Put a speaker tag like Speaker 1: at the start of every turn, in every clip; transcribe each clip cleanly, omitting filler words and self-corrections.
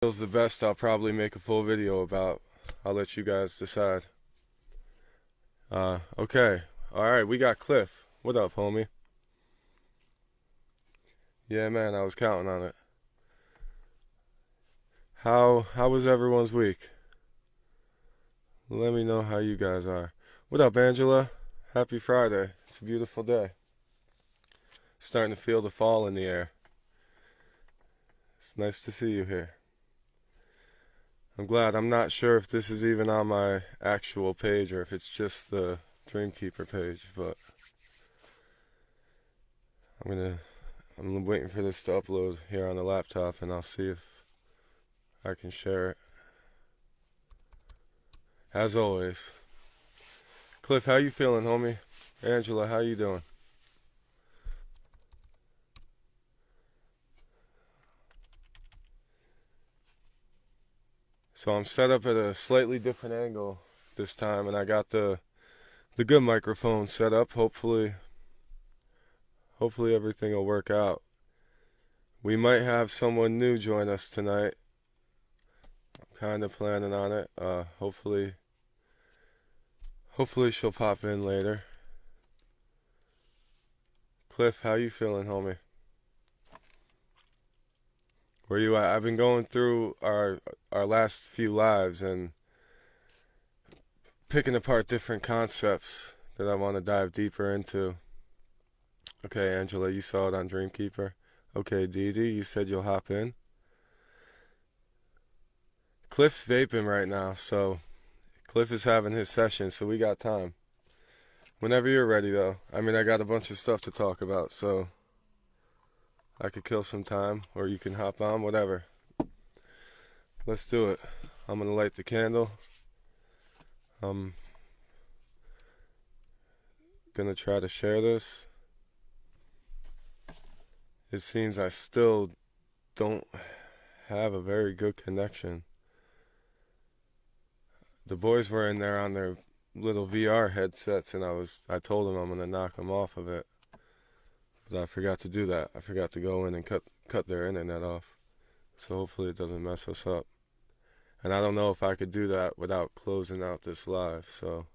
Speaker 1: Feels the best, I'll probably make a full video about. I'll let you guys decide. Okay. Alright, we got Cliff. What up, homie? Yeah, man, I was counting on it. How was everyone's week? Let me know how you guys are. What up, Angela? Happy Friday. It's a beautiful day. Starting to feel the fall in the air. It's nice to see you here. I'm glad. I'm not sure if this is even on my actual page or if it's just the Dreamkeeper page, but I'm waiting for this to upload here on the laptop, and I'll see if I can share it. As always. Cliff, how you feeling, homie? Angela, how you doing? So I'm set up at a slightly different angle this time, and I got the good microphone set up. Hopefully everything will work out. We might have someone new join us tonight. I'm kind of planning on it. Hopefully she'll pop in later. Cliff, how you feeling, homie? Where you at? I've been going through our last few lives and picking apart different concepts that I want to dive deeper into. Okay, Angela, you saw it on Dreamkeeper. Okay, Dee Dee, you said you'll hop in. Cliff's vaping right now, so Cliff is having his session, so we got time. Whenever you're ready, though. I mean, I got a bunch of stuff to talk about, so I could kill some time, or you can hop on, whatever. Let's do it. I'm gonna light the candle. I'm gonna try to share this. It seems I still don't have a very good connection. The boys were in there on their little VR headsets, and I told them I'm gonna knock them off of it, but I forgot to do that. I forgot to go in and cut their internet off. So hopefully it doesn't mess us up. And I don't know if I could do that without closing out this live, so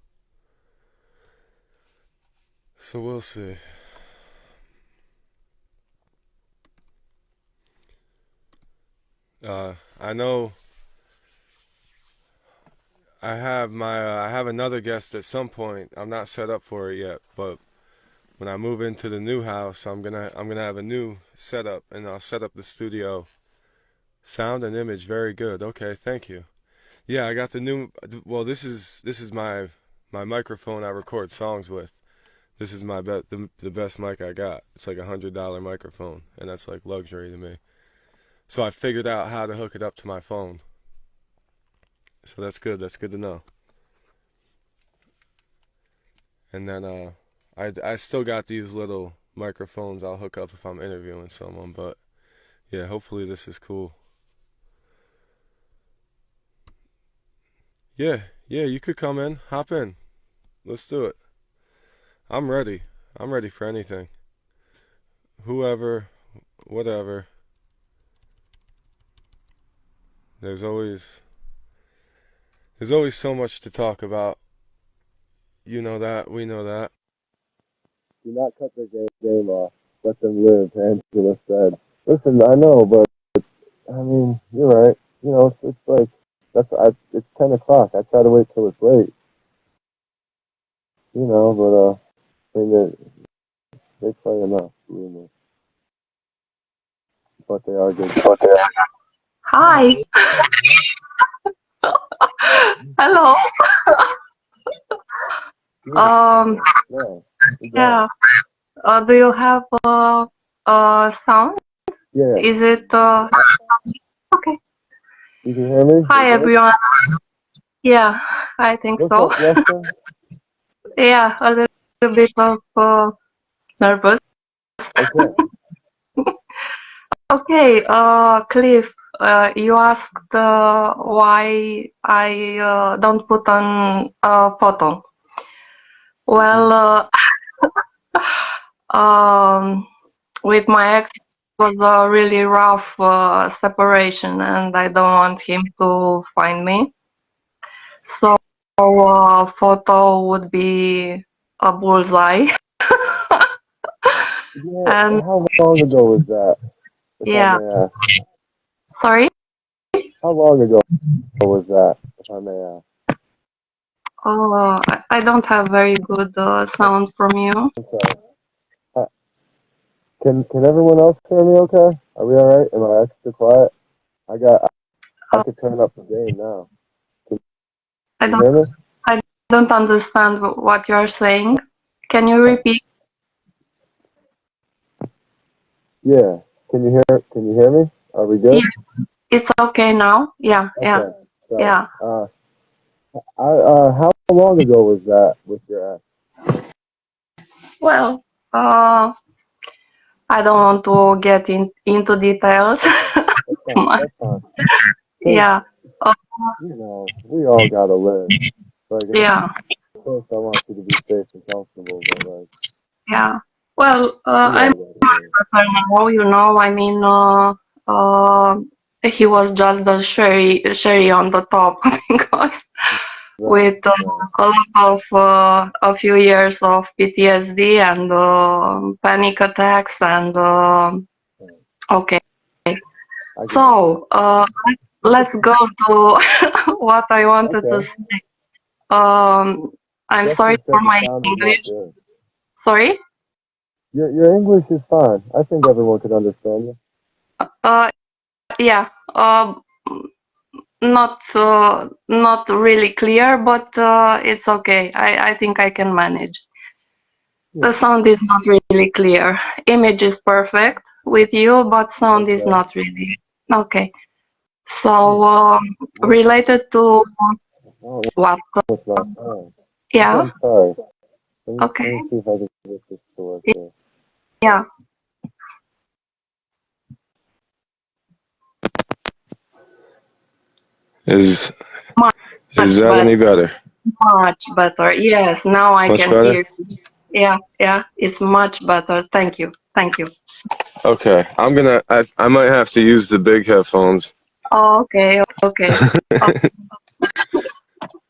Speaker 1: we'll see. I know I have another guest at some point. I'm not set up for it yet, but when I move into the new house, I'm gonna have a new setup, and I'll set up the studio. Sound and image, very good. Okay, thank you. Yeah, I got the new. Well, this is my microphone I record songs with. This is the best mic I got. It's like $100 microphone, and that's like luxury to me. So I figured out how to hook it up to my phone. So that's good. That's good to know. And then I still got these little microphones I'll hook up if I'm interviewing someone, but yeah, hopefully this is cool. Yeah, you could come in, hop in. Let's do it. I'm ready. I'm ready for anything. Whoever, whatever. There's always so much to talk about. You know that, we know that. Do not cut their game off. Let them live, Angela said. Listen, I know, but I mean, you're right. You know, it's like it's 10 o'clock. I try to wait till it's late. You know, but I mean, they play enough, believe me. But they are good.
Speaker 2: Hi. Hello. Yeah. Do you have sound?
Speaker 1: Yeah.
Speaker 2: Is it okay?
Speaker 1: You can hear me?
Speaker 2: Hi everyone. Yeah, I think
Speaker 1: What's
Speaker 2: so.
Speaker 1: up, Lester?
Speaker 2: Yeah, a little bit of nervous.
Speaker 1: Okay.
Speaker 2: Okay, Cliff, you asked why I don't put on a photo. Well, with my ex, was a really rough separation, and I don't want him to find me. So photo would be a bullseye.
Speaker 3: Yeah,
Speaker 2: And
Speaker 3: how long ago was that, if I
Speaker 2: yeah,
Speaker 3: may ask?
Speaker 2: sorry.
Speaker 3: How long ago was that, if I may ask?
Speaker 2: I don't have very good sound from you.
Speaker 3: I'm sorry. Uh, can everyone else hear me okay? Are we alright? Am I extra quiet? I
Speaker 2: Uh,
Speaker 3: could turn up the gain now. Can
Speaker 2: I
Speaker 3: you
Speaker 2: don't
Speaker 3: hear me?
Speaker 2: I don't understand what you're saying. Can you repeat?
Speaker 3: Yeah. Can you hear me? Are we
Speaker 2: Yeah,
Speaker 3: good?
Speaker 2: it's okay now. Yeah, yeah,
Speaker 3: Okay. Sorry.
Speaker 2: yeah.
Speaker 3: How long ago was that with your ex?
Speaker 2: Well, I don't want to get into details
Speaker 3: That's
Speaker 2: too
Speaker 3: fine.
Speaker 2: much.
Speaker 3: That's fine. Cause
Speaker 2: Yeah, uh,
Speaker 3: we all gotta live. Like,
Speaker 2: yeah,
Speaker 3: of course, I want you to be safe and comfortable, but like,
Speaker 2: yeah. Well,
Speaker 3: we
Speaker 2: I'm
Speaker 3: all gotta live.
Speaker 2: better now, I mean, uh, he was just the cherry on the top because
Speaker 3: Right.
Speaker 2: with
Speaker 3: Right.
Speaker 2: a lot of a few years of PTSD and panic attacks and
Speaker 3: Right.
Speaker 2: okay.
Speaker 3: I get it.
Speaker 2: So let's go to what I wanted to
Speaker 3: Okay.
Speaker 2: say. Um, I'm sorry
Speaker 3: Justin
Speaker 2: for
Speaker 3: said the
Speaker 2: my
Speaker 3: sound is not
Speaker 2: English.
Speaker 3: good.
Speaker 2: Sorry.
Speaker 3: Your English is fine. I think everyone could understand you.
Speaker 2: Uh, yeah. Not really clear, but it's okay. I think I can manage. The
Speaker 3: Yeah.
Speaker 2: sound is not really clear. Image is perfect with you, but sound is
Speaker 3: Okay.
Speaker 2: not really. Okay.
Speaker 3: Yeah.
Speaker 2: So
Speaker 3: What?
Speaker 2: related to
Speaker 3: Oh,
Speaker 2: what?
Speaker 3: with my phone.
Speaker 2: Yeah.
Speaker 3: I'm sorry.
Speaker 2: Okay.
Speaker 3: Let me see if I can get this to work here.
Speaker 2: Yeah.
Speaker 1: Is
Speaker 2: Much,
Speaker 1: is
Speaker 2: much
Speaker 1: that
Speaker 2: better.
Speaker 1: any better?
Speaker 2: Much better. Yes. Now I
Speaker 1: Much
Speaker 2: can
Speaker 1: better?
Speaker 2: hear you. Yeah. Yeah. It's much better. Thank you. Thank you.
Speaker 1: Okay. I might have to use the big headphones.
Speaker 2: Okay. Okay.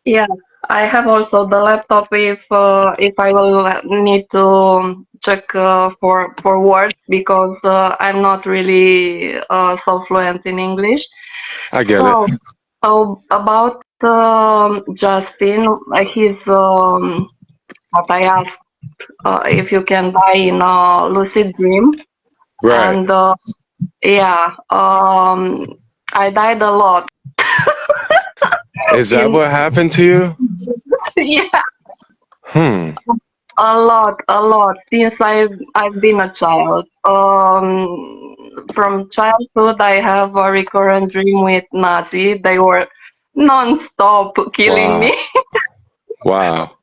Speaker 2: Yeah, I have also the laptop if I will need to check for words because I'm not really so fluent in English.
Speaker 1: I get it.
Speaker 2: So about Justin, his what I asked if you can die in a lucid dream,
Speaker 1: Right.
Speaker 2: and yeah, I died a lot
Speaker 1: Is that
Speaker 2: in
Speaker 1: what happened to you?
Speaker 2: yeah.
Speaker 1: Hmm.
Speaker 2: A lot since I've been a child. From childhood, I have a recurrent dream with Nazi. They were non-stop killing me.
Speaker 1: Wow. Wow.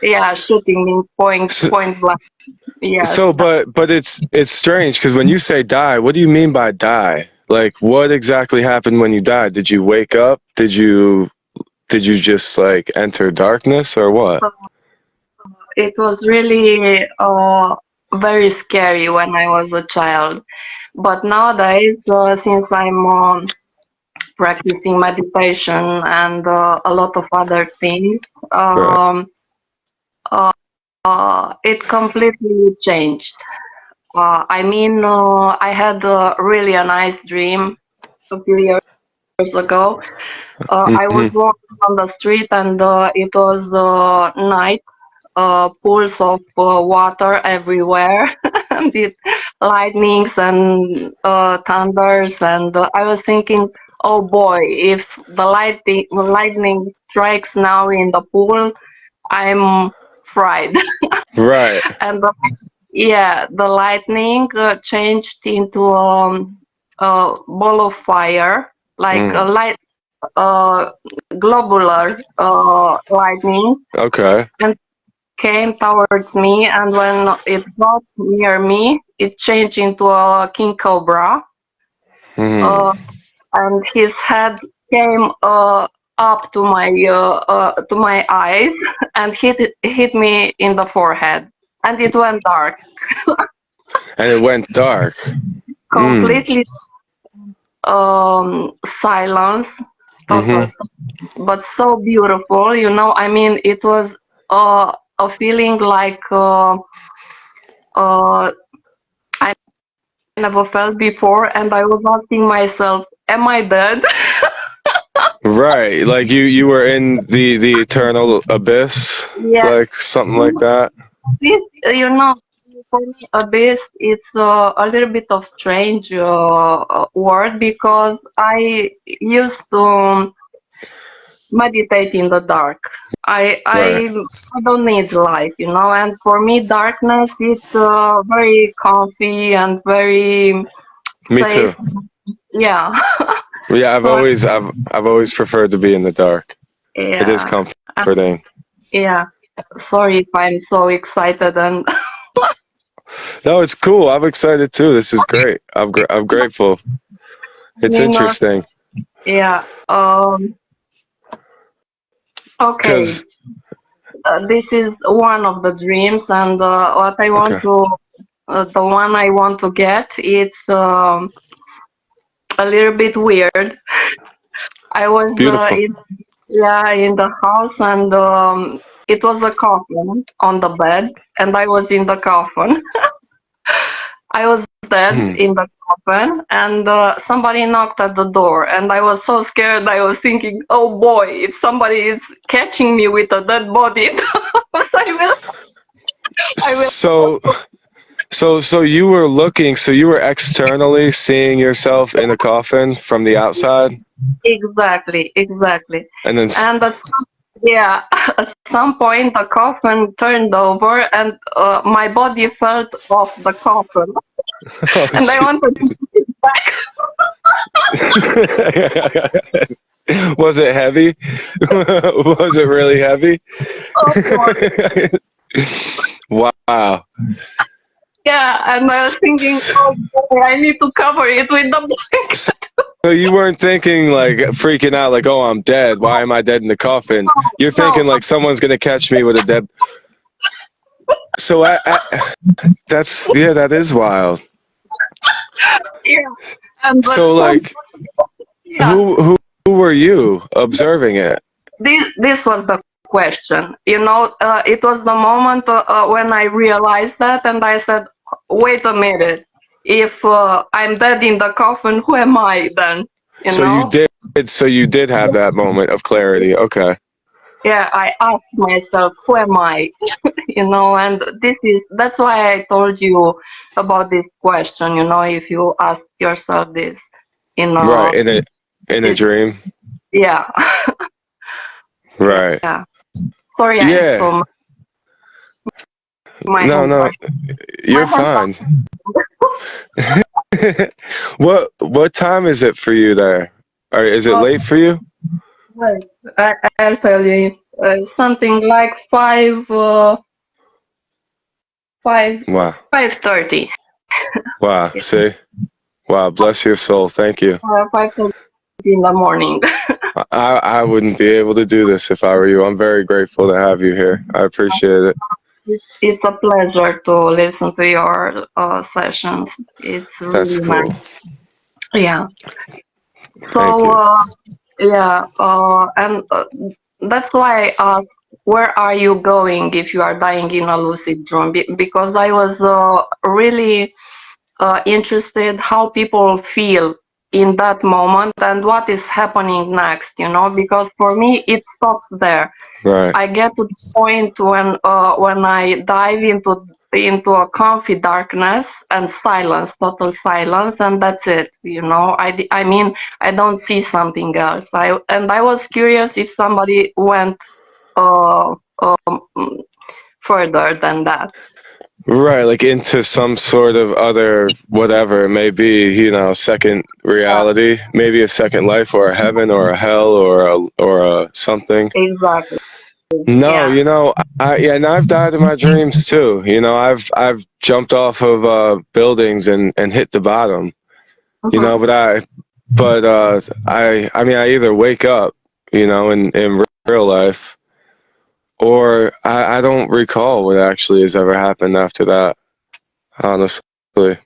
Speaker 2: Yeah, shooting me
Speaker 1: So,
Speaker 2: point blank. Yes.
Speaker 1: but it's strange because when you say die, what do you mean by die? Like, what exactly happened when you died? Did you wake up? Did you just like enter darkness or what?
Speaker 2: It was really very scary when I was a child. But nowadays, since I'm practicing meditation and a lot of other things,
Speaker 1: Right.
Speaker 2: it completely changed. I mean, I had really a nice dream a few years ago. I was
Speaker 1: Hmm.
Speaker 2: walking on the street and it was night, pools of water everywhere, and it, lightnings and thunders. And I was thinking, oh boy, if the lightning strikes now in the pool, I'm fried.
Speaker 1: Right.
Speaker 2: And yeah, the lightning changed into a ball of fire, like a
Speaker 1: Mm.
Speaker 2: light, uh, globular lightning,
Speaker 1: Okay.
Speaker 2: and came towards me. And when it got near me, it changed into a king cobra,
Speaker 1: Hmm.
Speaker 2: uh, and his head came up to my eyes and hit me in the forehead, and it went dark.
Speaker 1: And it went dark.
Speaker 2: completely silence, total,
Speaker 1: Mm-hmm.
Speaker 2: but so beautiful. I mean, it was a feeling like uh, I never felt before, and I was asking myself, "Am I dead?"
Speaker 1: Right, like you were in the eternal abyss,
Speaker 2: Yeah,
Speaker 1: like something like that.
Speaker 2: this, for me, abyss, it's a little bit of strange word because I used to meditate in the dark. I
Speaker 1: Right.
Speaker 2: I I don't need light, and for me, darkness it's very comfy and very
Speaker 1: Me
Speaker 2: safe.
Speaker 1: too.
Speaker 2: Yeah.
Speaker 1: Yeah, I've
Speaker 2: So
Speaker 1: always I've always preferred to be in the dark. It is
Speaker 2: yeah,
Speaker 1: comforting.
Speaker 2: yeah. Sorry if I'm so excited and
Speaker 1: No, it's cool. I'm excited too. This is great. I'm grateful. It's
Speaker 2: you know,
Speaker 1: interesting
Speaker 2: yeah. Okay.
Speaker 1: because
Speaker 2: This is one of the dreams, and
Speaker 1: okay,
Speaker 2: the one I want to get, it's a little bit weird. I was
Speaker 1: beautiful.
Speaker 2: in the house, and it was a coffin on the bed, and I was in the coffin. I was dead
Speaker 1: Hmm.
Speaker 2: in the coffin, and somebody knocked at the door, and I was so scared. I was thinking, "Oh boy, if somebody is catching me with a dead body, I will."
Speaker 1: So so you were looking. So you were externally seeing yourself in a coffin from the outside,
Speaker 2: Exactly, exactly.
Speaker 1: and then
Speaker 2: And yeah, at some point the coffin turned over, and my body fell off the coffin,
Speaker 1: oh
Speaker 2: and I
Speaker 1: shit.
Speaker 2: wanted to sit back.
Speaker 1: Was it heavy? Was it really heavy?
Speaker 2: Oh boy.
Speaker 1: Wow.
Speaker 2: Yeah, and I was thinking, oh boy, I need to cover it with the blanket.
Speaker 1: So you weren't thinking like freaking out like, oh, I'm dead. Why am I dead in the coffin? You're
Speaker 2: No,
Speaker 1: thinking like someone's gonna catch me with a dead. So that's yeah, that is wild.
Speaker 2: yeah, and but
Speaker 1: So like,
Speaker 2: yeah,
Speaker 1: who were you observing it?
Speaker 2: this was the question. It was the moment when I realized that, and I said, wait a minute. If I'm dead in the coffin, who am I then? You
Speaker 1: So you
Speaker 2: know?
Speaker 1: did. So you did have that moment of clarity. Okay.
Speaker 2: Yeah, I asked myself, who am I? And that's why I told you about this question. If you ask yourself this, in
Speaker 1: Right.
Speaker 2: a,
Speaker 1: In a
Speaker 2: it,
Speaker 1: dream.
Speaker 2: yeah,
Speaker 1: Right.
Speaker 2: yeah. Sorry, I'm
Speaker 1: Yeah.
Speaker 2: so my
Speaker 1: No,
Speaker 2: home.
Speaker 1: no,
Speaker 2: My
Speaker 1: you're
Speaker 2: home.
Speaker 1: fine. What time is it for you there? Or is it
Speaker 2: Uh,
Speaker 1: late for you?
Speaker 2: wait, I'll tell you. Something like five,
Speaker 1: Wow.
Speaker 2: 5:30.
Speaker 1: Wow. See? Wow. Bless your soul. Thank you.
Speaker 2: 5:30 in the morning.
Speaker 1: I wouldn't be able to do this if I were you. I'm very grateful to have you here. I appreciate it.
Speaker 2: It's a pleasure to listen to your sessions. It's
Speaker 1: That's
Speaker 2: really
Speaker 1: cool.
Speaker 2: nice. Yeah.
Speaker 1: Thank
Speaker 2: So
Speaker 1: you.
Speaker 2: yeah, and that's why I asked, where are you going if you are dying in a lucid dream? Because I was really interested how people feel in that moment and what is happening next. Because for me it stops there.
Speaker 1: Right.
Speaker 2: I get to the point when I dive into a comfy darkness and silence, total silence, and that's it. I mean, I don't see something else. I was curious if somebody went uh, further than that.
Speaker 1: Right, like into some sort of other whatever it may be, second reality, maybe a second life or a heaven or a hell or a something.
Speaker 2: Exactly.
Speaker 1: No,
Speaker 2: Yeah.
Speaker 1: and I've died in my dreams too. I've jumped off of buildings and hit the bottom.
Speaker 2: Mhm.
Speaker 1: But I mean I either wake up, in real life, or I don't recall what actually has ever happened after that. Honestly,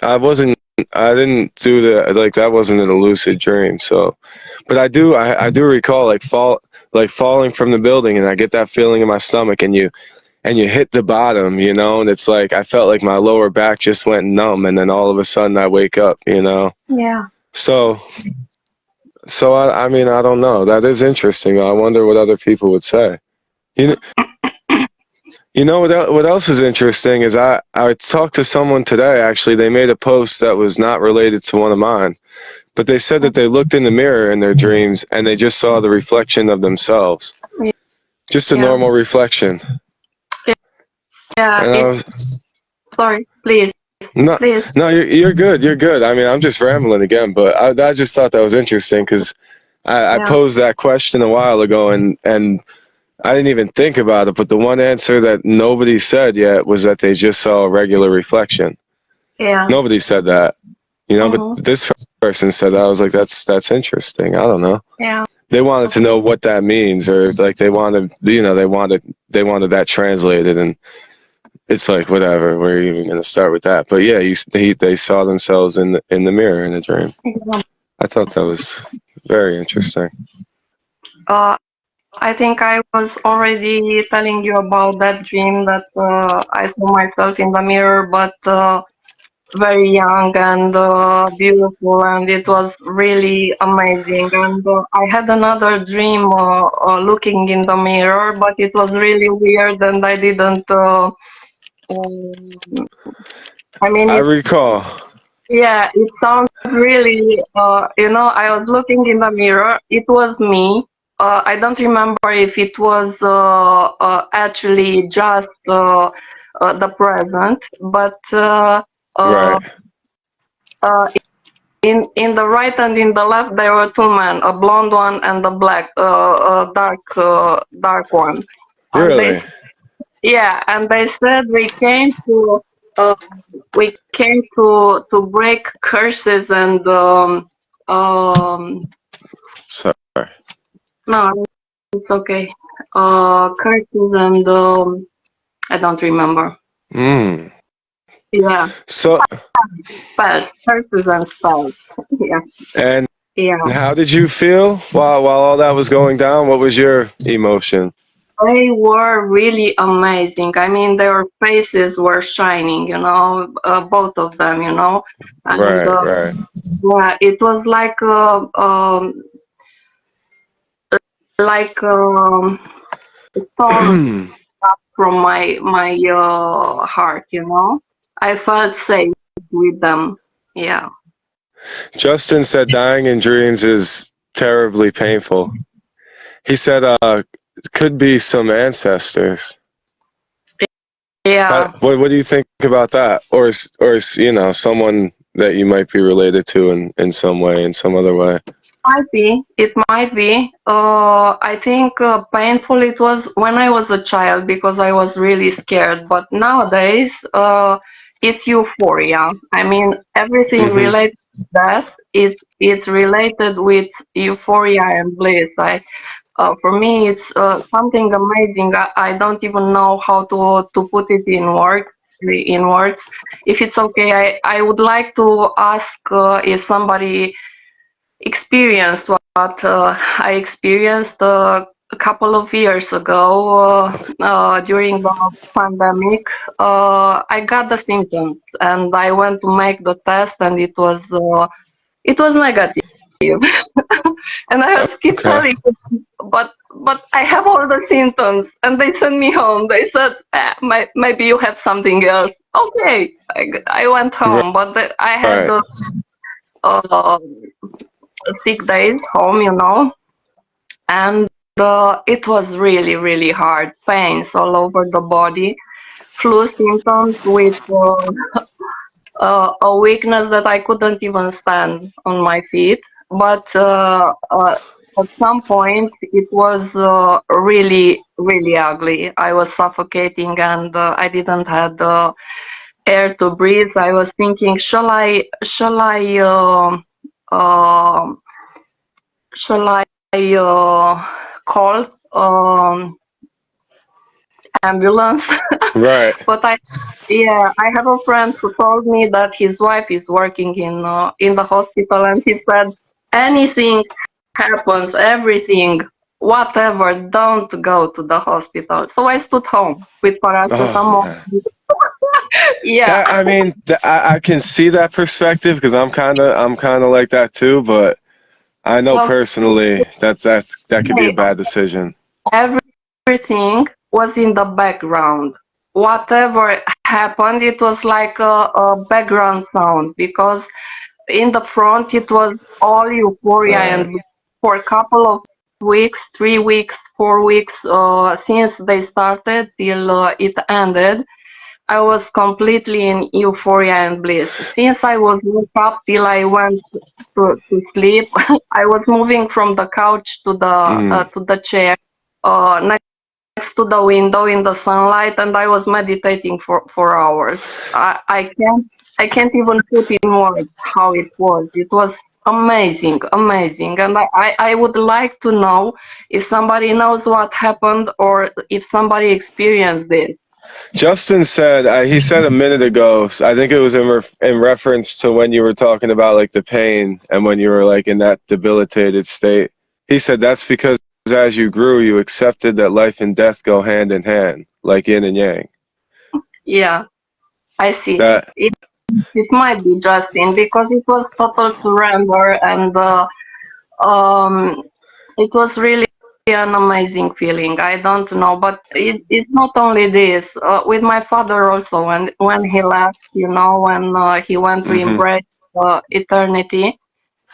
Speaker 1: I wasn't I didn't do the like that wasn't a lucid dream. So, but I do recall like falling from the building, and I get that feeling in my stomach, and you hit the bottom, and it's like I felt like my lower back just went numb, and then all of a sudden I wake up.
Speaker 2: Yeah.
Speaker 1: So I mean I don't know. That is interesting. I wonder what other people would say. You what else is interesting is I talked to someone today. Actually, they made a post that was not related to one of mine, but they said that they looked in the mirror in their dreams and they just saw the reflection of themselves, just a
Speaker 2: Yeah.
Speaker 1: normal reflection.
Speaker 2: Yeah.
Speaker 1: And I was
Speaker 2: Sorry, please,
Speaker 1: no,
Speaker 2: please.
Speaker 1: no, you're good. You're good. I mean, I'm just rambling again, but I just thought that was interesting because I
Speaker 2: Yeah.
Speaker 1: posed that question a while ago and I didn't even think about it. But the one answer that nobody said yet was that they just saw a regular reflection.
Speaker 2: Yeah.
Speaker 1: Nobody said that, but
Speaker 2: Mm-hmm.
Speaker 1: this person said that. I was like, that's interesting. I don't know.
Speaker 2: Yeah.
Speaker 1: They wanted to know what that means, or like they wanted that translated, and it's like whatever. We're even gonna start with that. But yeah, they saw themselves in the mirror in a dream. I thought that was very interesting.
Speaker 2: Uh, I think I was already telling you about that dream that I saw myself in the mirror, but very young and beautiful, and it was really amazing. And I had another dream looking in the mirror, but it was really weird, and I didn't. Um, I mean,
Speaker 1: I recall.
Speaker 2: yeah, it sounds really, I was looking in the mirror. It was me. I don't remember if it was actually just the present, but uh,
Speaker 1: Right.
Speaker 2: uh, in the right and in the left there were two men, a blonde one and a dark one, and
Speaker 1: Really?
Speaker 2: yeah, and they said uh, we came to break curses and
Speaker 1: Sorry.
Speaker 2: no, it's okay. Curses and I don't remember.
Speaker 1: Mm.
Speaker 2: Yeah,
Speaker 1: So
Speaker 2: spells, curses and spells. Yeah,
Speaker 1: and
Speaker 2: yeah.
Speaker 1: how did you feel while all that was going down? What was your emotion?
Speaker 2: They were really amazing. I mean, their faces were shining, both of them, and
Speaker 1: Right. Right.
Speaker 2: yeah, it was like a stone from my heart. I felt safe with them. Yeah,
Speaker 1: Justin said dying in dreams is terribly painful. He said it could be some ancestors.
Speaker 2: yeah.
Speaker 1: What do you think about that? Or someone that you might be related to in some way, in some other way.
Speaker 2: Might be. It might be. I think painful it was when I was a child because I was really scared. But nowadays, it's euphoria. I mean, everything
Speaker 1: Hmm.
Speaker 2: related to that is related with euphoria and bliss. For me, it's something amazing. I don't even know how to put it in words. In words, if it's okay, I would like to ask if somebody experienced what I experienced a couple of years ago during the pandemic. I got the symptoms, and I went to make the test, and it was negative. And I was keep
Speaker 1: Okay.
Speaker 2: telling them, but I have all the symptoms, and they sent me home. They said, maybe you have something else. Okay, I went home, but I had
Speaker 1: Right.
Speaker 2: uh, 6 days home, and it was really, really hard. Pains all over the body, flu symptoms with a weakness that I couldn't even stand on my feet. But at some point, it was really, really ugly. I was suffocating, and I didn't have the air to breathe. I was thinking, um shall I call ambulance.
Speaker 1: Right.
Speaker 2: But I have a friend who told me that his wife is working in the hospital, and he said anything happens, everything, whatever, don't go to the hospital. So I stood home with
Speaker 1: Oh
Speaker 2: paracetamol.
Speaker 1: man.
Speaker 2: Yeah.
Speaker 1: That I mean, I can see that perspective because I'm kind of like that too. But I know
Speaker 2: Well,
Speaker 1: personally that could be a bad decision.
Speaker 2: everything was in the background. Whatever happened, it was like a background sound, because in the front it was all euphoria,
Speaker 1: Right.
Speaker 2: and for a couple of weeks, 3 weeks, 4 weeks, since they started till it ended, I was completely in euphoria and bliss. Since I was woke up till I went to sleep, I was moving from the couch
Speaker 1: Mm.
Speaker 2: to the chair next to the window in the sunlight, and I was meditating for hours. I can't even put in words how it was. It was amazing, amazing. And I would like to know if somebody knows what happened, or if somebody experienced this.
Speaker 1: Justin said he said a minute ago. I think it was in reference to when you were talking about like the pain and when you were like in that debilitated state. He said that's because as you grew, you accepted that life and death go hand in hand, like yin and yang.
Speaker 2: Yeah, I see.
Speaker 1: That
Speaker 2: It might be Justin, because it was total surrender, and um, it was really an amazing feeling. I don't know, but it's not only this. With my father also, when he left, when he went to
Speaker 1: hmm
Speaker 2: embrace eternity.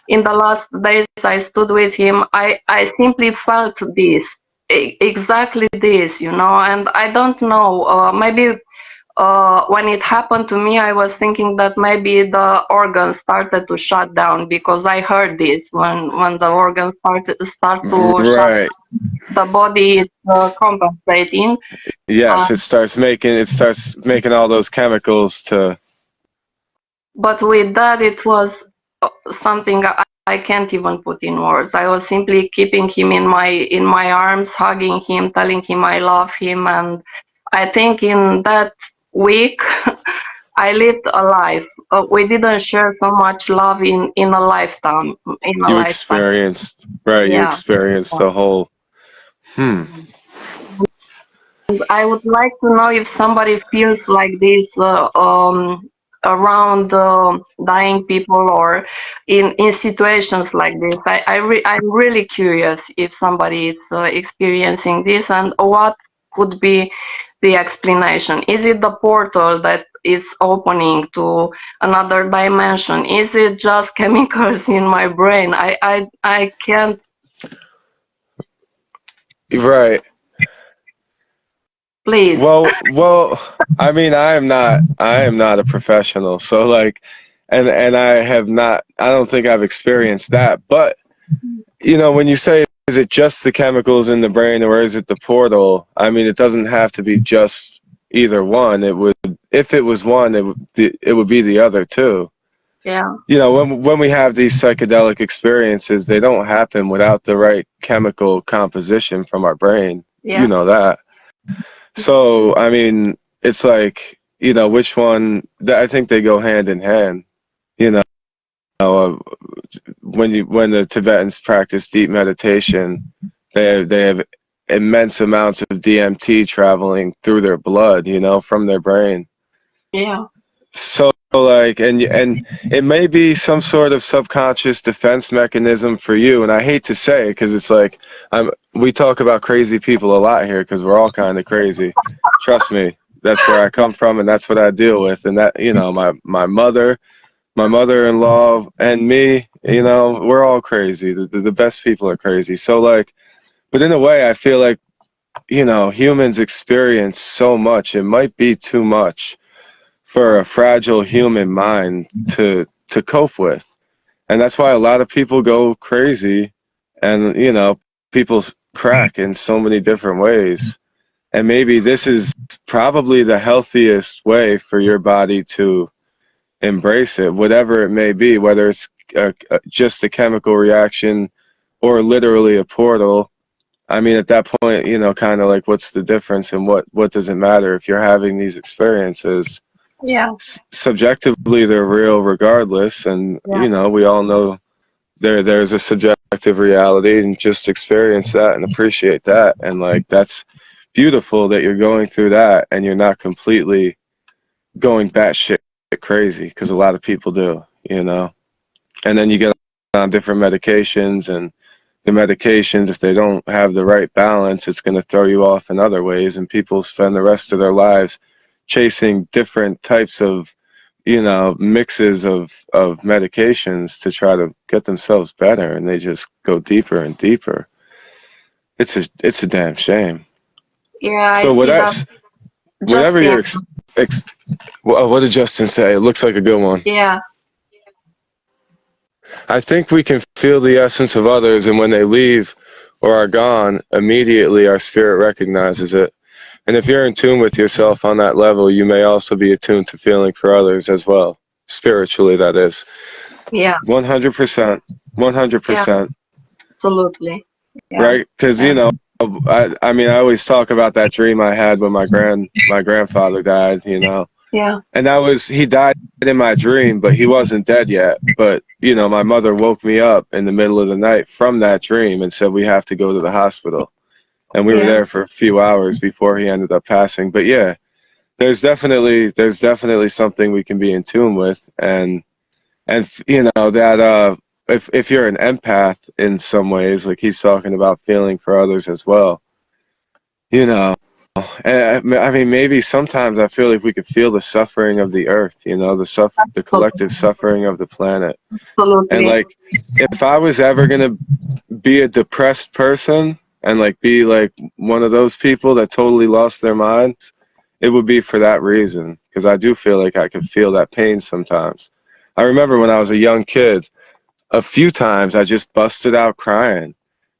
Speaker 2: In the last days, I stood with him. I simply felt this, exactly this, and I don't know. Maybe when it happened to me, I was thinking that maybe the organs started to shut down, because I heard this when the organs start to shut.
Speaker 1: right.
Speaker 2: The body is compensating. Uh,
Speaker 1: Yes, it starts making all those chemicals to
Speaker 2: but with that, it was something I can't even put in words. I was simply keeping him in my arms, hugging him, telling him I love him, and I think in that week I lived a life. We didn't share so much love in a lifetime. In a
Speaker 1: you
Speaker 2: lifetime,
Speaker 1: experienced. Right, you
Speaker 2: yeah.
Speaker 1: experienced the whole. Hmm.
Speaker 2: I would like to know if somebody feels like this around dying people, or in situations like this. I'm really curious if somebody is experiencing this, and what could be the explanation. Is it the portal that is opening to another dimension? Is it just chemicals in my brain? I can't.
Speaker 1: Right.
Speaker 2: Please.
Speaker 1: Well, I mean, I am not a professional, so like, and I don't think I've experienced that. But when you say, is it just the chemicals in the brain or is it the portal? I mean, it doesn't have to be just either one. If it was one, it would be the other too.
Speaker 2: Yeah,
Speaker 1: When we have these psychedelic experiences, they don't happen without the right chemical composition from our brain. You
Speaker 2: yeah,
Speaker 1: know that. So, I mean, it's like, which one, I think they go hand in hand. You know, uh, when the Tibetans practice deep meditation, they have immense amounts of DMT traveling through their blood, from their brain.
Speaker 2: yeah,
Speaker 1: So like, and it may be some sort of subconscious defense mechanism for you. And I hate to say it because it's like we talk about crazy people a lot here because we're all kind of crazy. Trust me, that's where I come from, and that's what I deal with. And that my mother, my mother-in-law, and me, we're all crazy. The best people are crazy. So like, but in a way, I feel like humans experience so much. It might be too much for a fragile human mind to cope with. And that's why a lot of people go crazy and people crack in so many different ways. And maybe this is probably the healthiest way for your body to embrace it, whatever it may be, whether it's just a chemical reaction or literally a portal. I mean, at that point, kind of like, what's the difference, and what does it matter if you're having these experiences?
Speaker 2: Yeah.
Speaker 1: Subjectively, they're real regardless, and
Speaker 2: Yeah.
Speaker 1: we all know there's a subjective reality, and just experience that and appreciate that, and like that's beautiful that you're going through that, and you're not completely going batshit crazy, because a lot of people do, and then you get on different medications, and the medications, if they don't have the right balance, it's going to throw you off in other ways, and people spend the rest of their lives chasing different types of mixes of medications to try to get themselves better, and they just go deeper and deeper. It's a damn shame.
Speaker 2: Yeah, I
Speaker 1: So
Speaker 2: see that.
Speaker 1: whatever
Speaker 2: Justin.
Speaker 1: you're what did Justin say? It looks like a good one.
Speaker 2: Yeah.
Speaker 1: I think we can feel the essence of others, and when they leave or are gone, immediately our spirit recognizes it. And if you're in tune with yourself on that level, you may also be attuned to feeling for others as well. Spiritually, that is.
Speaker 2: Yeah.
Speaker 1: 100%. 100%.
Speaker 2: Absolutely. Yeah.
Speaker 1: Right? Because, I mean, I always talk about that dream I had when my grandfather died,
Speaker 2: Yeah.
Speaker 1: And he died in my dream, but he wasn't dead yet. But, my mother woke me up in the middle of the night from that dream and said, we have to go to the hospital. And we were there for a few hours before he ended up passing. But yeah, there's definitely something we can be in tune with. And that, if you're an empath in some ways, like he's talking about feeling for others as well, and I mean, maybe sometimes I feel like we could feel the suffering of the earth, the collective suffering of the planet.
Speaker 2: Absolutely.
Speaker 1: And like, if I was ever gonna be a depressed person and like be like one of those people that totally lost their minds, it would be for that reason, because I do feel like I could feel that pain sometimes. I remember when I was a young kid, a few times I just busted out crying.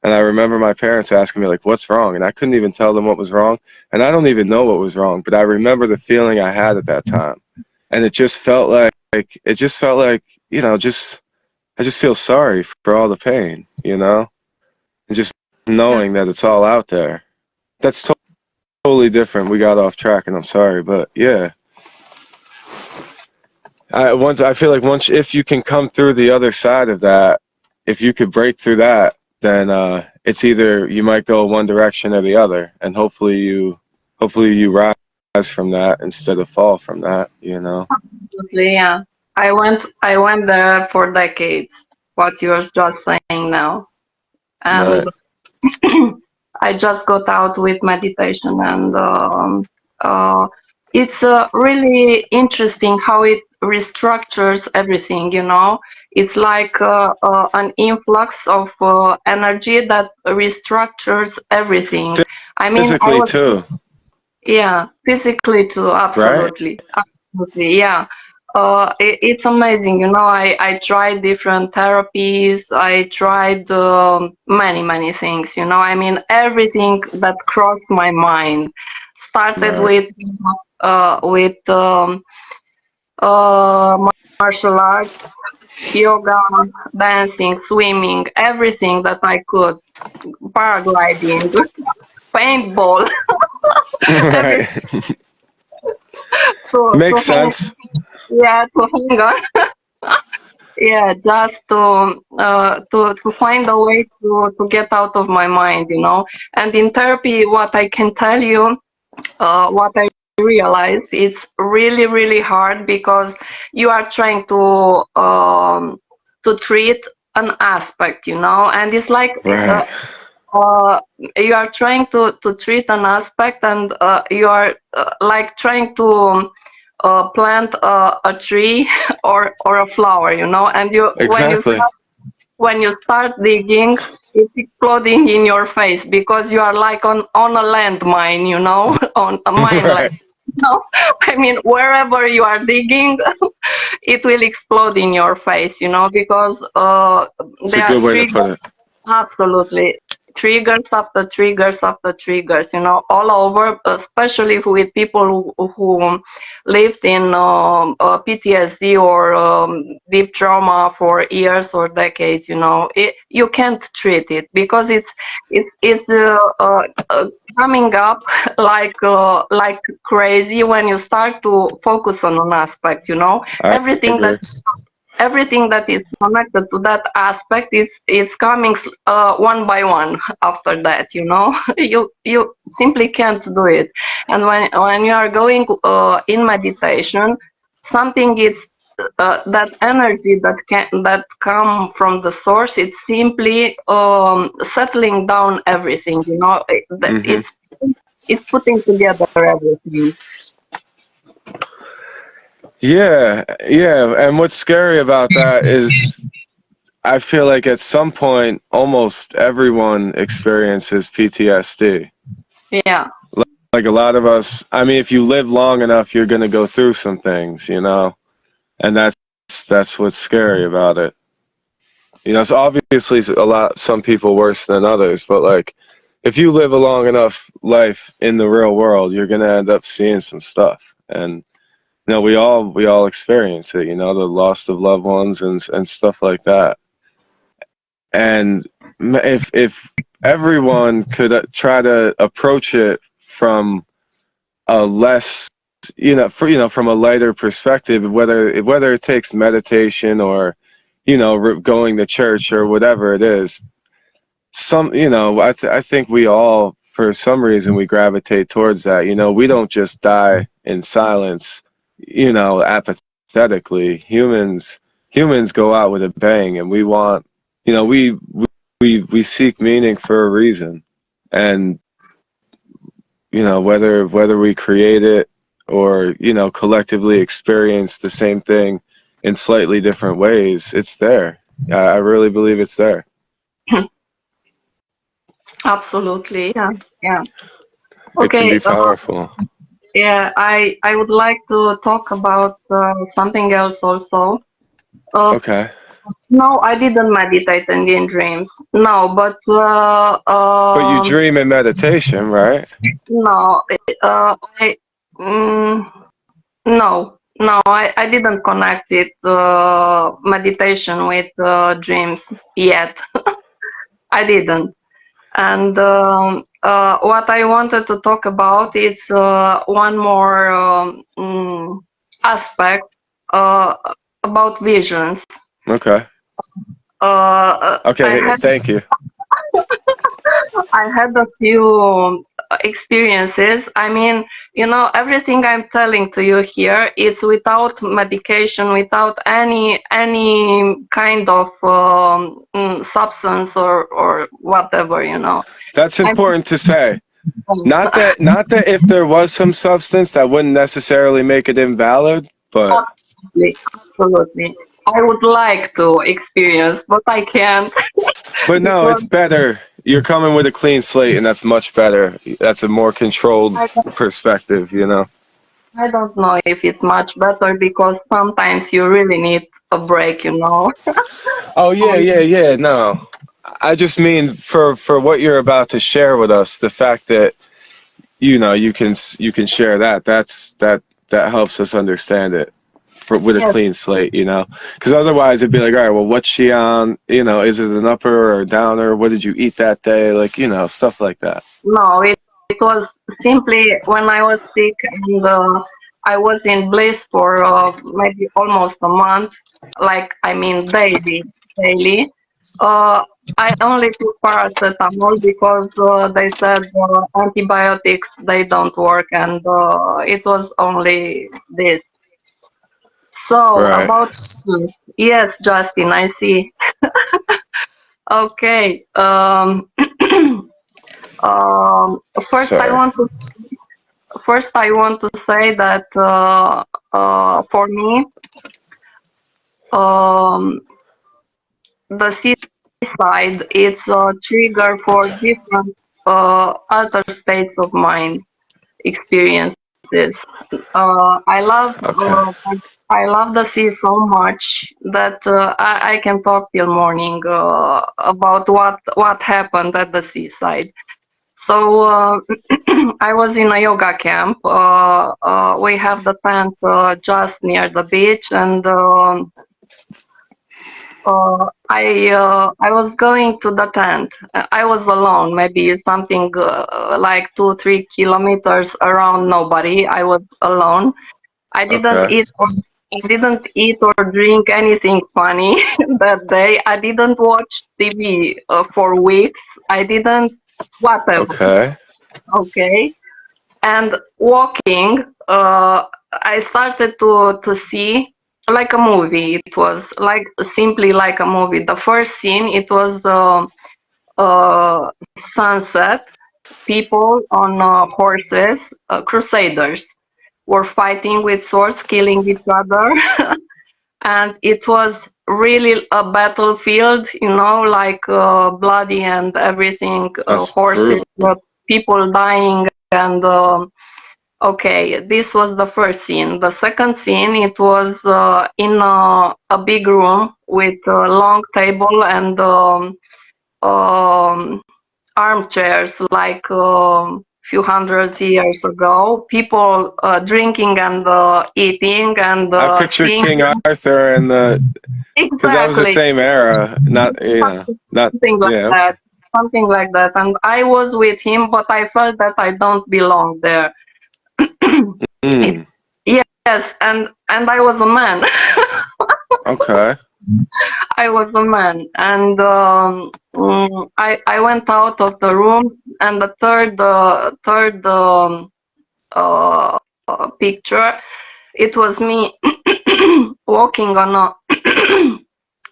Speaker 1: And I remember my parents asking me, like, what's wrong? And I couldn't even tell them what was wrong. And I don't even know what was wrong, but I remember the feeling I had at that time. And it just felt like, I just feel sorry for all the pain, and just knowing that it's all out there. That's totally different. We got off track, and I'm sorry, but yeah. I feel like if you can come through the other side of that, if you could break through that, then it's either you might go one direction or the other, and hopefully you rise from that instead of fall from that.
Speaker 2: Absolutely. Yeah. I went there for decades. What you're just saying now, and
Speaker 1: Right.
Speaker 2: I just got out with meditation, and it's really interesting how it restructures everything. It's like an influx of energy that restructures everything. I mean,
Speaker 1: Physically too,
Speaker 2: yeah, physically too.
Speaker 1: right?
Speaker 2: Absolutely, absolutely. Yeah. It's amazing. I tried different therapies. I tried many things. I mean, everything that crossed my mind started
Speaker 1: Right.
Speaker 2: with martial arts, yoga, dancing, swimming, everything that I could, paragliding, paintball, everything
Speaker 1: Right.
Speaker 2: to
Speaker 1: Makes
Speaker 2: hang,
Speaker 1: sense.
Speaker 2: yeah, to hang on. Yeah, just to find a way to get out of my mind. And in therapy, what I can tell you, what I realize, it's really hard, because you are trying to treat an aspect, and it's like
Speaker 1: Right.
Speaker 2: you are trying to treat an aspect, and you are like trying to plant a tree or a flower, and
Speaker 1: Exactly.
Speaker 2: when you start digging, it's exploding in your face, because you are like on a landmine, on a mine land.
Speaker 1: Right.
Speaker 2: I mean, wherever you are digging, it will explode in your face, because
Speaker 1: It's a
Speaker 2: there are
Speaker 1: good way to put it.
Speaker 2: absolutely triggers after triggers after triggers, all over, especially with people who lived in PTSD or deep trauma for years or decades. You can't treat it because it's coming up like crazy when you start to focus on an aspect.
Speaker 1: I
Speaker 2: Everything
Speaker 1: agree.
Speaker 2: that is connected to that aspect, it's coming one by one after that. You simply can't do it. And when you are going in meditation, something is that energy that come from the source, it's simply settling down everything.
Speaker 1: Hmm.
Speaker 2: It's putting together everything.
Speaker 1: Yeah, yeah. And what's scary about that is I feel like at some point almost everyone experiences PTSD.
Speaker 2: Yeah.
Speaker 1: Like a lot of us, I mean, if you live long enough, you're gonna go through some things, and that's what's scary about it. It's obviously some people worse than others, but like if you live a long enough life in the real world, you're gonna end up seeing some stuff. And we all experience it, the loss of loved ones and stuff like that. And if everyone could try to approach it from a less from a lighter perspective, whether it takes meditation or going to church or whatever it is, I think we all, for some reason, we gravitate towards that. We don't just die in silence, apathetically. Humans go out with a bang, and we want, we seek meaning for a reason. And whether we create it or collectively experience the same thing in slightly different ways, it's there. I really believe it's there.
Speaker 2: Absolutely. Yeah. Yeah.
Speaker 1: It can
Speaker 2: Okay.
Speaker 1: be powerful.
Speaker 2: Yeah, I would like to talk about something else also.
Speaker 1: Okay.
Speaker 2: No, I didn't meditate in dreams. No, but
Speaker 1: But you dream in meditation, right?
Speaker 2: no, I mm, no, I didn't connect it meditation with dreams yet. I didn't. And what I wanted to talk about is one more aspect uh, about visions.
Speaker 1: Okay.
Speaker 2: I
Speaker 1: Okay,
Speaker 2: had
Speaker 1: thank you.
Speaker 2: I had a few experiences. I mean, everything I'm telling to you here, it's without medication, without any kind of substance or whatever.
Speaker 1: That's
Speaker 2: I'm
Speaker 1: important to say. Not that if there was some substance that wouldn't necessarily make it invalid, but
Speaker 2: absolutely. I would like to experience, but I can't
Speaker 1: no,
Speaker 2: because
Speaker 1: it's better. You're coming with a clean slate, and that's much better. That's a more controlled
Speaker 2: I
Speaker 1: perspective.
Speaker 2: I don't know if it's much better because sometimes you really need a break.
Speaker 1: Oh yeah, yeah, yeah. No, I just mean for what you're about to share with us, the fact that you can share that helps us understand it with a
Speaker 2: Yes,
Speaker 1: clean slate. Because otherwise it'd be like, all right, well, what's she on? Is it an upper or a downer? What did you eat that day? Like, stuff like that.
Speaker 2: no, it was simply when I was sick and I was in bliss for maybe almost a month, like I mean daily. Uh, I only took paracetamol because they said antibiotics they don't work, and it was only this. So
Speaker 1: Right.
Speaker 2: about yes, Justin, I see. Okay. Um, first, I
Speaker 1: Sorry.
Speaker 2: want to say that for me, um, the seaside is a trigger for different altered states of mind experience.
Speaker 1: Okay.
Speaker 2: I love the sea so much that I can talk till morning about what happened at the seaside. So I was in a yoga camp. We have the tent just near the beach, and I was going to the tent. I was alone, maybe something like 2-3 kilometers around nobody. I was alone. I didn't
Speaker 1: Okay.
Speaker 2: eat. I didn't eat or drink anything funny that day. I didn't watch TV for weeks. I didn't whatever.
Speaker 1: Okay.
Speaker 2: Okay, and walking, I started to see like a movie. It was like simply like a movie. The first scene, it was uh, sunset. People on horses, crusaders, were fighting with swords, killing each other, and it was really a battlefield. Like bloody and everything,
Speaker 1: That's
Speaker 2: horses,
Speaker 1: brutal.
Speaker 2: people dying, and okay, this was the first scene. The second scene, it was in a big room with a long table and um, armchairs, like few hundred years ago. People drinking and eating and
Speaker 1: I picture
Speaker 2: seeing.
Speaker 1: King Arthur and because that was the
Speaker 2: Exactly,
Speaker 1: same era. Not, not,
Speaker 2: something like
Speaker 1: yeah.
Speaker 2: that. Something like that. And I was with him, but I felt that I don't belong there. It,
Speaker 1: Mm,
Speaker 2: yes, and I was a man.
Speaker 1: okay.
Speaker 2: I was a man, and I went out of the room, and the third uh, picture, it was me walking on a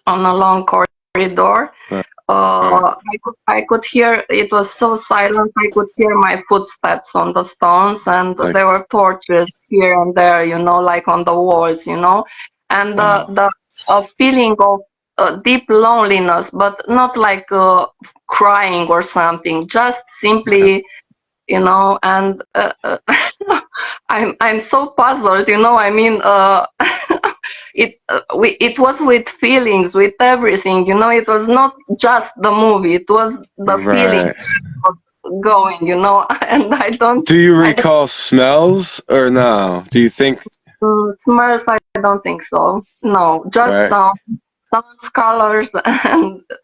Speaker 2: on a long corridor.
Speaker 1: Right.
Speaker 2: I could hear, it was so silent. I could hear my footsteps on the stones, and
Speaker 1: Like,
Speaker 2: there were torches here and there, like on the walls, and
Speaker 1: wow.
Speaker 2: the a feeling of deep loneliness, but not like crying or something, just
Speaker 1: Okay.
Speaker 2: simply, and I'm so puzzled, I mean, it was with feelings, with everything, it was not just the movie, it was the feeling
Speaker 1: Right.
Speaker 2: going, and
Speaker 1: Do you
Speaker 2: I don't
Speaker 1: recall smells or no? Do you think,
Speaker 2: smells, I don't think so, no, just
Speaker 1: right?
Speaker 2: sounds, colors,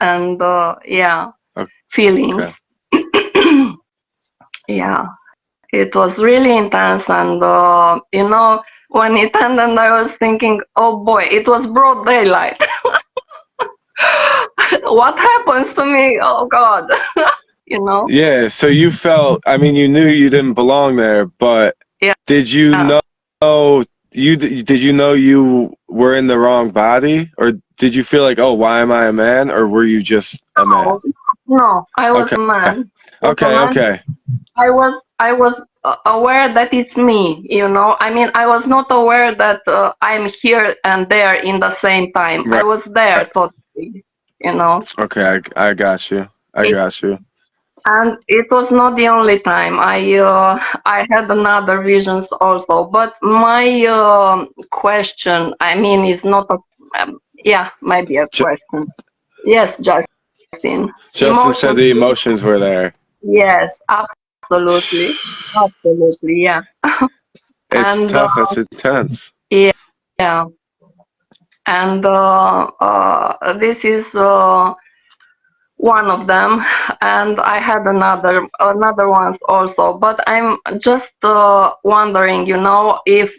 Speaker 2: and yeah,
Speaker 1: Okay.
Speaker 2: feelings. Yeah. It was really intense, and when it ended, I was thinking, oh boy, it was broad daylight. What happens to me? Oh God, you know?
Speaker 1: Yeah, so you felt, I mean, you knew you didn't belong there, but
Speaker 2: Yeah.
Speaker 1: did you know did you know you were in the wrong body, or did you feel like, oh, why am I a man, or were you just a man?
Speaker 2: No, no, I was
Speaker 1: Okay.
Speaker 2: a man. Was a
Speaker 1: Okay,
Speaker 2: man.
Speaker 1: okay.
Speaker 2: I was aware that it's me. I mean, I was not aware that I'm here and there in the same time. I
Speaker 1: Right.
Speaker 2: was there totally. You know.
Speaker 1: Okay, I got you. I got you.
Speaker 2: And it was not the only time. I had another visions also, but my question, I mean, is not a yeah, maybe a
Speaker 1: J
Speaker 2: question. Yes, Justin.
Speaker 1: Justin said
Speaker 2: Emotions.
Speaker 1: the emotions were there.
Speaker 2: Yes, absolutely, absolutely, yeah.
Speaker 1: It's
Speaker 2: And
Speaker 1: tough. That's intense.
Speaker 2: yeah, yeah. And this is one of them, and I had another ones also, but I'm just wondering, if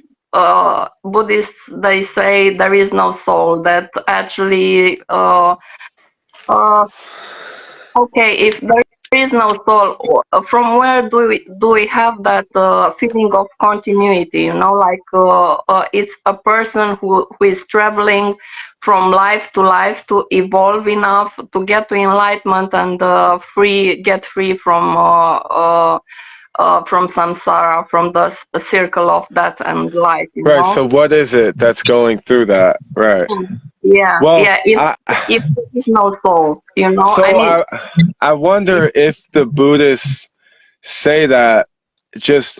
Speaker 2: Buddhists, they say there is no soul, that actually uh, okay, if there is no soul, from where do we have that feeling of continuity? Like it's a person who is traveling from life to life to evolve enough to get to enlightenment and get free from samsara, from the circle of death and life.
Speaker 1: Right, so what is it that's going through that? Right.
Speaker 2: Yeah,
Speaker 1: Well,
Speaker 2: yeah. If there is no soul, I
Speaker 1: so
Speaker 2: mean.
Speaker 1: I wonder if the Buddhists say that just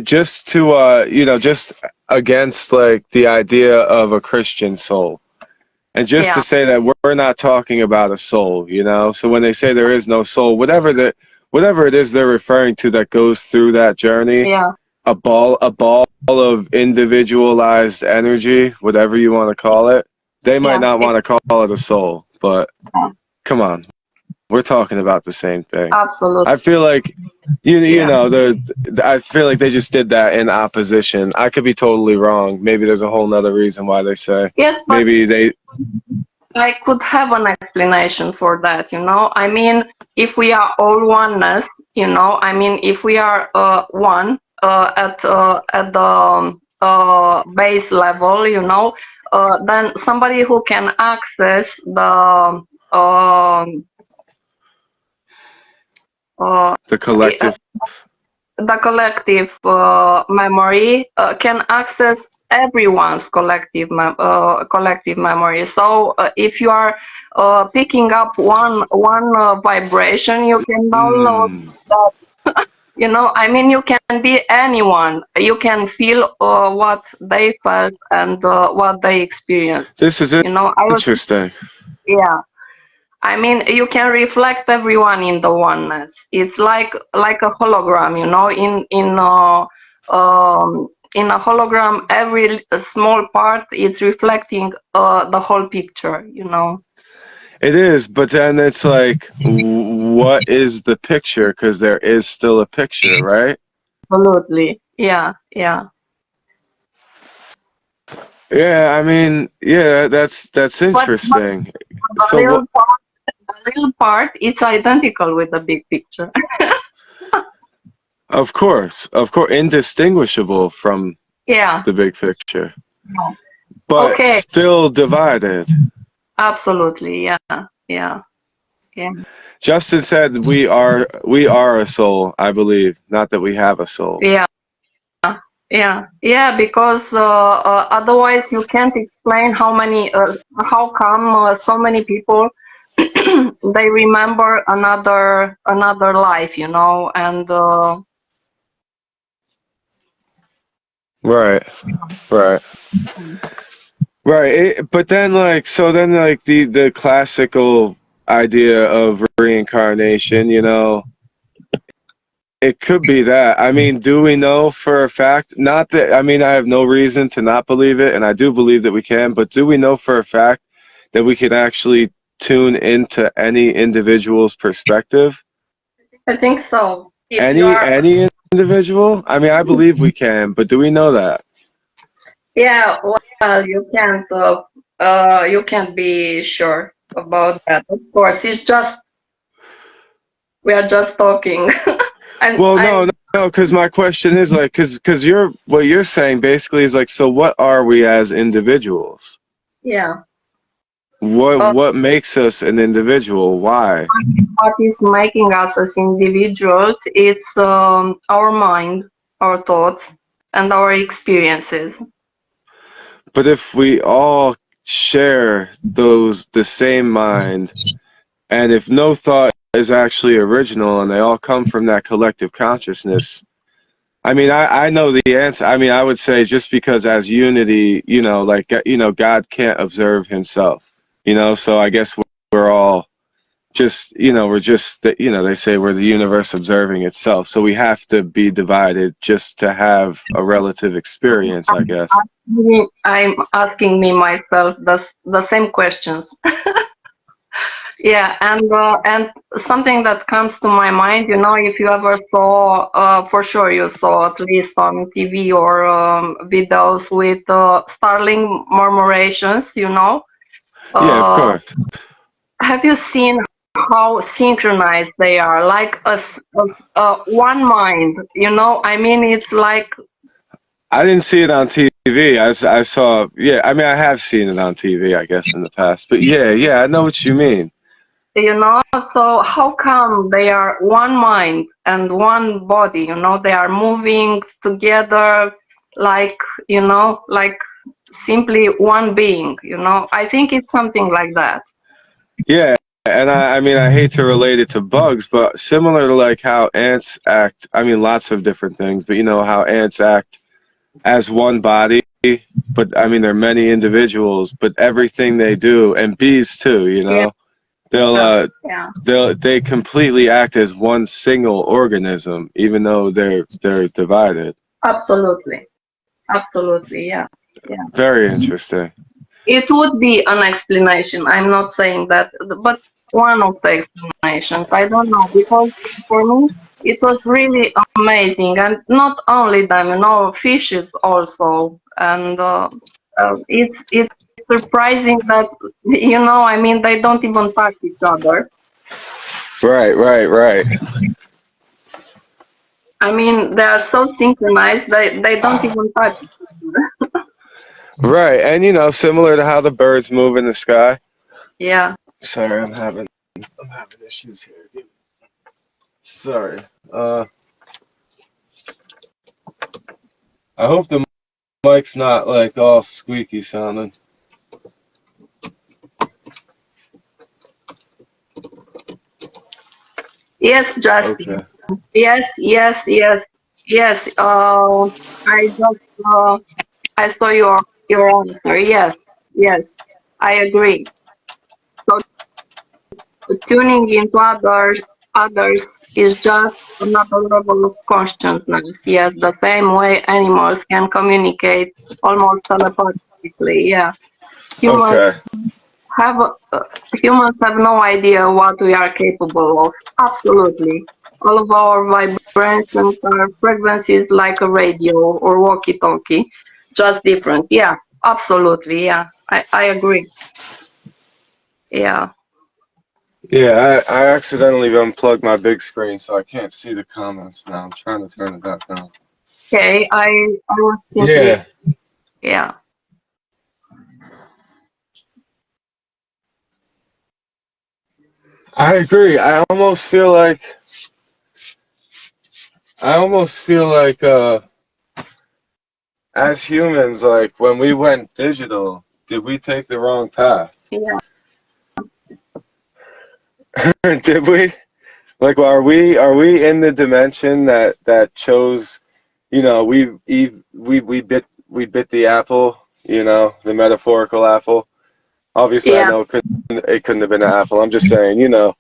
Speaker 1: just to just against like the idea of a Christian soul. And just
Speaker 2: Yeah,
Speaker 1: to say that we're not talking about a soul, So when they say there is no soul, whatever it is they're referring to that goes through that journey,
Speaker 2: yeah,
Speaker 1: a ball of individualized energy, whatever you want to call it, they might
Speaker 2: yeah,
Speaker 1: not want to call it a soul, but
Speaker 2: yeah,
Speaker 1: come on, we're talking about the same thing.
Speaker 2: absolutely.
Speaker 1: I feel like
Speaker 2: Yeah.
Speaker 1: I feel like they just did that in opposition. I could be totally wrong. Maybe there's a whole nother reason why they say.
Speaker 2: Yes, but
Speaker 1: Maybe they
Speaker 2: I could have an explanation for that, I mean, if we are all oneness, I mean, if we are one at the base level, then somebody who can access uh,
Speaker 1: the collective.
Speaker 2: the collective memory can access everyone's collective memory. So if you are picking up one vibration, you can download
Speaker 1: Mm,
Speaker 2: that. I mean, you can be anyone. You can feel what they felt and what they experienced.
Speaker 1: this is
Speaker 2: I was,
Speaker 1: interesting.
Speaker 2: yeah. I mean, you can reflect everyone in the oneness. It's like a hologram, in a hologram, every small part is reflecting the whole picture.
Speaker 1: It is, but then it's like, what is the picture? Because there is still a picture, right?
Speaker 2: Absolutely. Yeah, yeah.
Speaker 1: Yeah, I mean, yeah, that's
Speaker 2: But
Speaker 1: interesting.
Speaker 2: the
Speaker 1: So what?
Speaker 2: little part, it's identical with the big picture.
Speaker 1: Of course, indistinguishable from
Speaker 2: Yeah.
Speaker 1: the big picture,
Speaker 2: Yeah.
Speaker 1: but
Speaker 2: Okay.
Speaker 1: still divided.
Speaker 2: Absolutely. Yeah. Yeah. Yeah.
Speaker 1: Justin said we are a soul, I believe, not that we have a soul.
Speaker 2: Yeah. Yeah, because otherwise you can't explain how come so many people they remember another life, and
Speaker 1: Right, right, right. But then, like, so then, like, the classical idea of reincarnation, it could be that. I mean, do we know for a fact? Not that, I mean, I have no reason to not believe it, and I do believe that we can, but do we know for a fact that we can actually tune into any individual's perspective?
Speaker 2: I think so. If you
Speaker 1: Any
Speaker 2: are,
Speaker 1: any individual? I mean, I believe we can, but do we know that?
Speaker 2: yeah, well, you can't be sure about that. Of course, it's just we are just talking.
Speaker 1: Well,
Speaker 2: I'm,
Speaker 1: no, because my question is like, because what you're saying basically is like, so what are we as individuals?
Speaker 2: yeah.
Speaker 1: What makes us an individual? Why?
Speaker 2: What is making us as individuals? It's our mind, our thoughts, and our experiences.
Speaker 1: But if we all share the same mind, and if no thought is actually original and they all come from that collective consciousness, I mean, I know the answer. I mean, I would say just because as unity, like, God can't observe himself, so I guess we're all just, we're just, they say we're the universe observing itself. So we have to be divided just to have a relative experience, I guess.
Speaker 2: I'm asking me myself the same questions. Yeah, and something that comes to my mind, if you ever saw, for sure you saw at least on TV or videos with starling murmurations,
Speaker 1: Yeah, of
Speaker 2: Uh,
Speaker 1: course.
Speaker 2: have you seen how synchronized they are? Like one mind, I mean, it's like,
Speaker 1: I didn't see it on TV. I saw, yeah, I mean, I have seen it on TV, I guess, in the past. But yeah, I know what you mean.
Speaker 2: so how come they are one mind and one body? They are moving together like, like simply one being. I think it's something like that.
Speaker 1: Yeah, and I mean, I hate to relate it to bugs, but similar to like how ants act. I mean, lots of different things, but you know how ants act as one body. But I mean, they're many individuals, but everything they do, and bees too. You
Speaker 2: Yeah,
Speaker 1: know, they'll
Speaker 2: yeah,
Speaker 1: they completely act as one single organism, even though they're divided.
Speaker 2: absolutely, absolutely, yeah, yeah.
Speaker 1: Very interesting.
Speaker 2: It would be an explanation. I'm not saying that, but one of the explanations. I don't know because for me it was really amazing, and not only them, fishes also, and it's surprising that I mean, they don't even touch each other.
Speaker 1: Right, right, right.
Speaker 2: I mean, they are so synchronized they don't even touch each other.
Speaker 1: Right, and you know, similar to how the birds move in the sky.
Speaker 2: Yeah.
Speaker 1: Sorry, I'm having issues here. Sorry. I hope the mic's not like all squeaky sounding.
Speaker 2: Yes, Justin.
Speaker 1: Okay.
Speaker 2: Yes, yes, yes, yes. I just I saw your answer. Yes, yes, I agree. So tuning into others is just another level of consciousness. Yes, the same way animals can communicate almost telepathically. Yeah, humans
Speaker 1: Okay.
Speaker 2: have humans have no idea what we are capable of. Absolutely. All of our vibrations are frequencies like a radio or walkie-talkie, just different. Yeah, absolutely. Yeah, I agree. Yeah.
Speaker 1: Yeah, I accidentally unplugged my big screen, so I can't see the comments now. I'm trying to turn it back on.
Speaker 2: Okay. I was simply
Speaker 1: Yeah,
Speaker 2: yeah.
Speaker 1: I agree. I almost feel like as humans, like when we went digital, did we take the wrong path?
Speaker 2: Yeah.
Speaker 1: Did we? Like, are we in the dimension that chose? You know, we bit the apple. You know, the metaphorical apple. Obviously, I
Speaker 2: Yeah.
Speaker 1: know it couldn't have been an apple. I'm just saying, you know,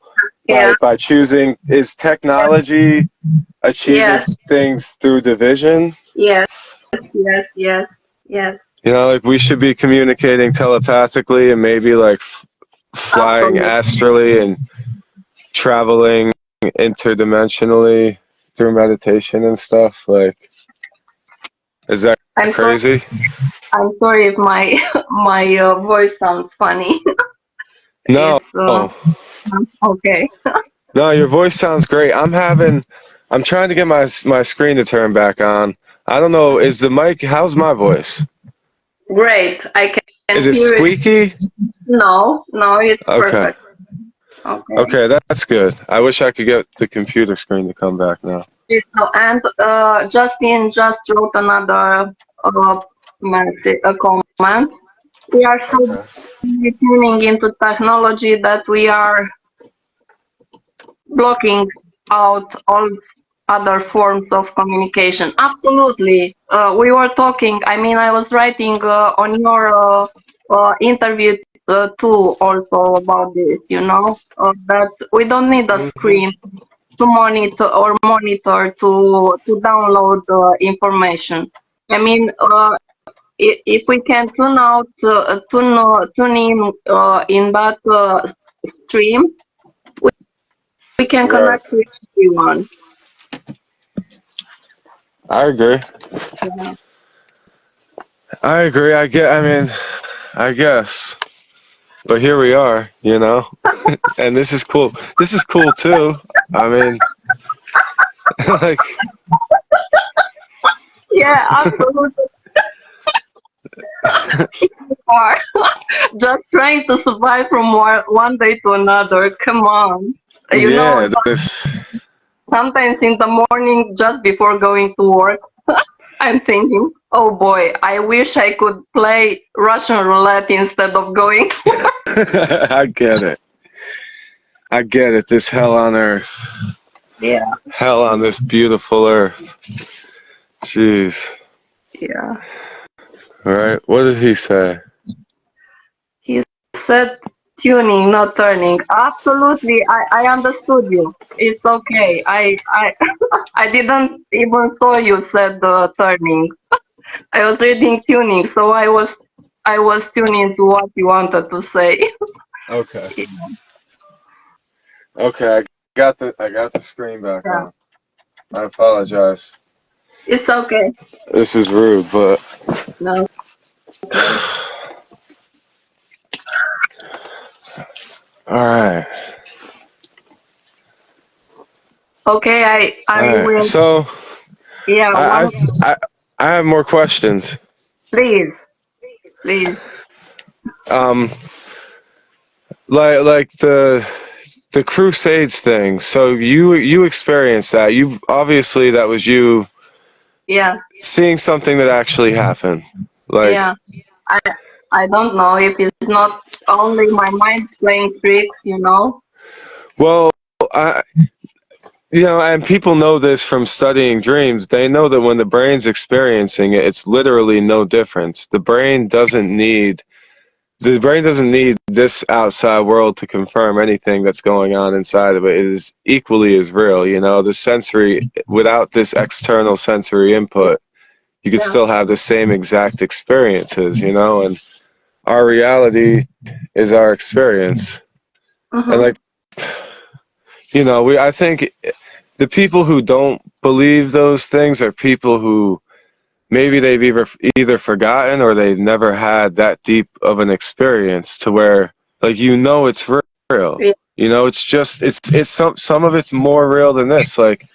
Speaker 2: Yeah.
Speaker 1: by choosing, is technology achieving
Speaker 2: Yes.
Speaker 1: things through division?
Speaker 2: Yes. Yes. Yes. Yes.
Speaker 1: You know, like we should be communicating telepathically and maybe like flying
Speaker 2: Absolutely.
Speaker 1: astrally and traveling interdimensionally through meditation and stuff. Like, is that
Speaker 2: I'm sorry.
Speaker 1: crazy?
Speaker 2: I'm sorry if my my voice sounds funny.
Speaker 1: No,
Speaker 2: It's okay.
Speaker 1: no, your voice sounds great. I'm trying to get my screen to turn back on. I don't know, is the mic, how's my voice?
Speaker 2: Great. I
Speaker 1: Is
Speaker 2: can
Speaker 1: it
Speaker 2: hear it.
Speaker 1: squeaky?
Speaker 2: No, no, it's
Speaker 1: Okay.
Speaker 2: perfect. Okay.
Speaker 1: Okay, that's good. I wish I could get the computer screen to come back now.
Speaker 2: So, and Justin just wrote another message, a comment. We are so
Speaker 1: Okay.
Speaker 2: busy tuning into technology that we are blocking out all other forms of communication. Absolutely. We were talking, I mean, I was writing on your interview too also about this, that we don't need a
Speaker 1: Hmm.
Speaker 2: screen to monitor to download information. I mean, if we can tune in that stream, we can
Speaker 1: Right.
Speaker 2: connect with everyone.
Speaker 1: I agree.
Speaker 2: Yeah.
Speaker 1: I agree. I guess. But here we are, you know? And this is cool. This is cool too. I mean, like,
Speaker 2: Yeah, absolutely. Here we are, just trying to survive from one day to another. Come on.
Speaker 1: yeah, this.
Speaker 2: Sometimes in the morning, just before going to work, I'm thinking, oh boy, I wish I could play Russian roulette instead of going.
Speaker 1: I get it. I get it. This hell on earth.
Speaker 2: Yeah,
Speaker 1: Hell on this beautiful earth. Jeez.
Speaker 2: yeah.
Speaker 1: All right. What did he say?
Speaker 2: He said tuning, not turning. Absolutely, I understood you. It's okay. I I didn't even saw you said turning. I was reading tuning, so I was tuning to what you wanted to say.
Speaker 1: Okay. Okay. I got the screen back
Speaker 2: Yeah,
Speaker 1: on. I apologize.
Speaker 2: it's okay.
Speaker 1: This is rude, but
Speaker 2: No, okay.
Speaker 1: all right.
Speaker 2: Okay, I
Speaker 1: All right.
Speaker 2: will.
Speaker 1: So
Speaker 2: Yeah,
Speaker 1: I
Speaker 2: one.
Speaker 1: I I, I have more questions.
Speaker 2: Please, please.
Speaker 1: Um, like the Crusades thing. So you experienced that. You obviously that was you
Speaker 2: Yeah,
Speaker 1: seeing something that actually happened. Like,
Speaker 2: yeah. I I don't know if it's not only my mind playing tricks, you know.
Speaker 1: well, I and people know this from studying dreams. They know that when the brain's experiencing it, it's literally no difference. The brain doesn't need this outside world to confirm anything that's going on inside of it. It is equally as real. The sensory, without this external sensory input, you could
Speaker 2: Yeah.
Speaker 1: still have the same exact experiences, and our reality is our experience. And
Speaker 2: Mm-hmm.
Speaker 1: like, I think the people who don't believe those things are people who maybe they've either forgotten or they've never had that deep of an experience to where like it's real.
Speaker 2: Yeah.
Speaker 1: It's just it's some of it's more real than this. Like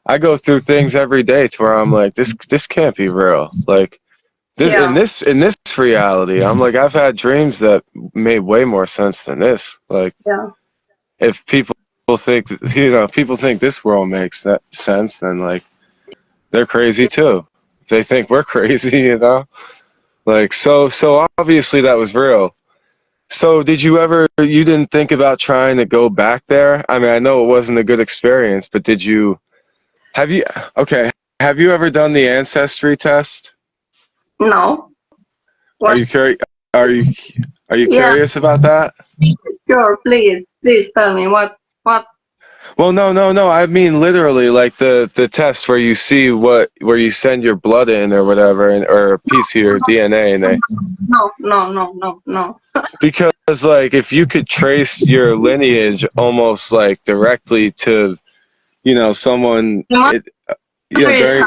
Speaker 1: I go through things every day to where I'm like this can't be real. Like this in
Speaker 2: Yeah.
Speaker 1: this in this reality, I'm like I've had dreams that made way more sense than this. Like
Speaker 2: Yeah.
Speaker 1: if people think this world makes that sense, then like they're crazy too. They think we're crazy. Like so obviously that was real. So you didn't think about trying to go back there? I mean, I know it wasn't a good experience, but have you okay, have you ever done the ancestry test?
Speaker 2: No.
Speaker 1: Are
Speaker 2: What?
Speaker 1: you curious are you are you
Speaker 2: Yeah.
Speaker 1: curious about that?
Speaker 2: Sure. Please tell me what.
Speaker 1: Well, no. I mean literally like the test where you see where you send your blood in or whatever or a piece of your DNA and they
Speaker 2: No. No. No. No. No.
Speaker 1: because like if you could trace your lineage almost like directly to someone
Speaker 2: My
Speaker 1: it
Speaker 2: mother is
Speaker 1: during
Speaker 2: Hungarian.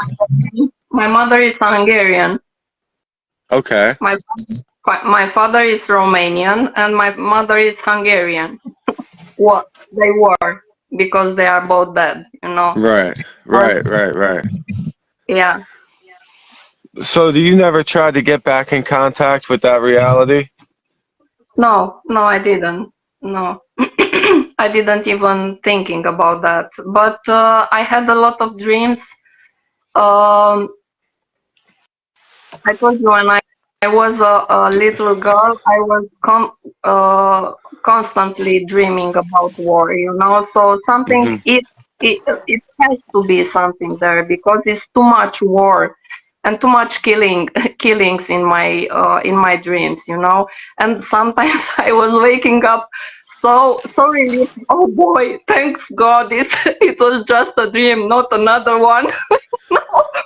Speaker 2: My mother is Hungarian.
Speaker 1: okay
Speaker 2: My my father is Romanian and my mother is Hungarian. What they were because they are both dead. You know.
Speaker 1: right
Speaker 2: And
Speaker 1: right.
Speaker 2: yeah.
Speaker 1: So do you never try to get back in contact with that reality?
Speaker 2: No. No. I didn't. No. I didn't even thinking about that. But I had a lot of dreams. Um, I told you when I was a little girl, I was constantly dreaming about war, you know. So something
Speaker 1: Hmm.
Speaker 2: it has to be something there because it's too much war and too much killings in my dreams, you know. And sometimes I was waking up so relieved. Oh boy, thanks God, it was just a dream, not another one.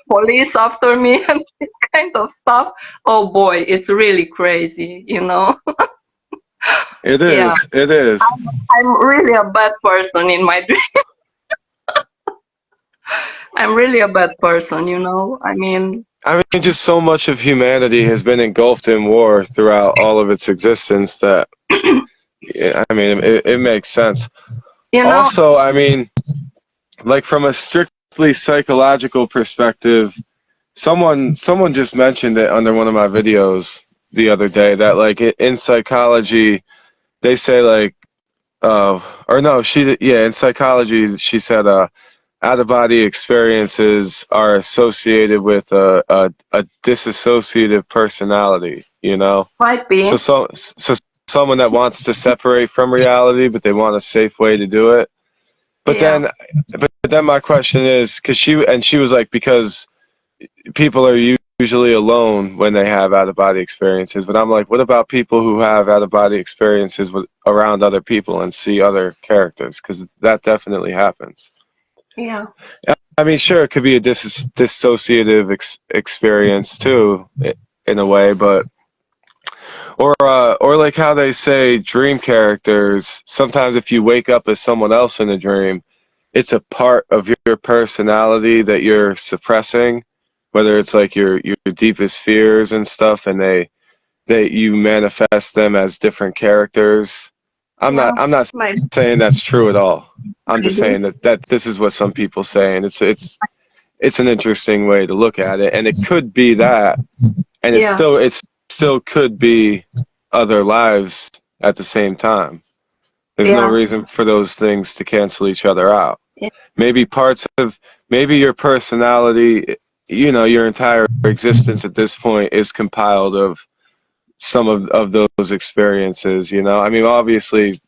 Speaker 2: Police after me and this kind of stuff. Oh boy, it's really crazy, you know.
Speaker 1: It
Speaker 2: Yeah,
Speaker 1: is. It is.
Speaker 2: I'm really a bad person in my dream. I'm really a bad person, you know. I mean,
Speaker 1: I mean, just so much of humanity has been engulfed in war throughout all of its existence that, yeah, I mean, it makes sense.
Speaker 2: you know,
Speaker 1: Also, I mean, like from a strictly psychological perspective, someone just mentioned it under one of my videos the other day that like in psychology they say like or no she yeah in psychology she said out of body experiences are associated with a disassociative personality.
Speaker 2: might
Speaker 1: So
Speaker 2: be.
Speaker 1: so someone that wants to separate from reality, but they want a safe way to do it. But
Speaker 2: Yeah.
Speaker 1: then my question is, because she was like, because people are usually alone when they have out of body experiences. But I'm like, what about people who have out of body experiences around other people and see other characters? Because that definitely happens.
Speaker 2: Yeah.
Speaker 1: I mean, sure, it could be a dissociative experience too, in a way, but or like how they say dream characters. Sometimes if you wake up as someone else in a dream, it's a part of your personality that you're suppressing, whether it's like your deepest fears and stuff, and that you manifest them as different characters.
Speaker 2: Yeah.
Speaker 1: I'm not
Speaker 2: Maybe.
Speaker 1: saying that's true at all. I'm just
Speaker 2: Maybe.
Speaker 1: saying that this is what some people say, and it's an interesting way to look at it, and it could be that, and
Speaker 2: Yeah.
Speaker 1: it still could be other lives at the same time. There's no
Speaker 2: Yeah.
Speaker 1: reason for those things to cancel each other out.
Speaker 2: Yeah.
Speaker 1: Maybe maybe your personality, your entire existence at this point is compiled of some of those experiences. I mean, obviously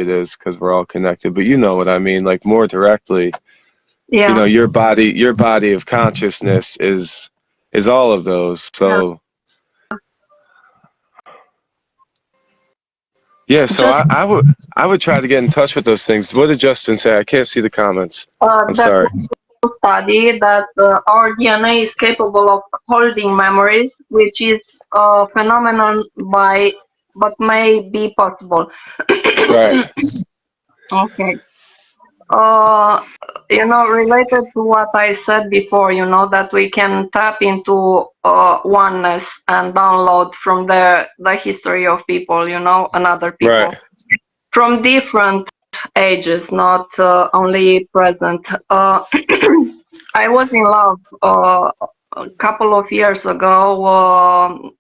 Speaker 1: it is because we're all connected, but you know what I mean, like more directly.
Speaker 2: Yeah.
Speaker 1: Your body of consciousness is all of those.
Speaker 2: Yeah.
Speaker 1: So yeah, so
Speaker 2: Just
Speaker 1: I would try to get in touch with those things. What did Justin say? I can't see the comments. I'm
Speaker 2: that
Speaker 1: sorry.
Speaker 2: study that our DNA is capable of holding memories, which is a phenomenon but may be possible.
Speaker 1: Right.
Speaker 2: Okay. Related to what I said before, that we can tap into oneness and download from the history of people, and other people
Speaker 1: Right.
Speaker 2: from different ages, not only present. I was in love a couple of years ago,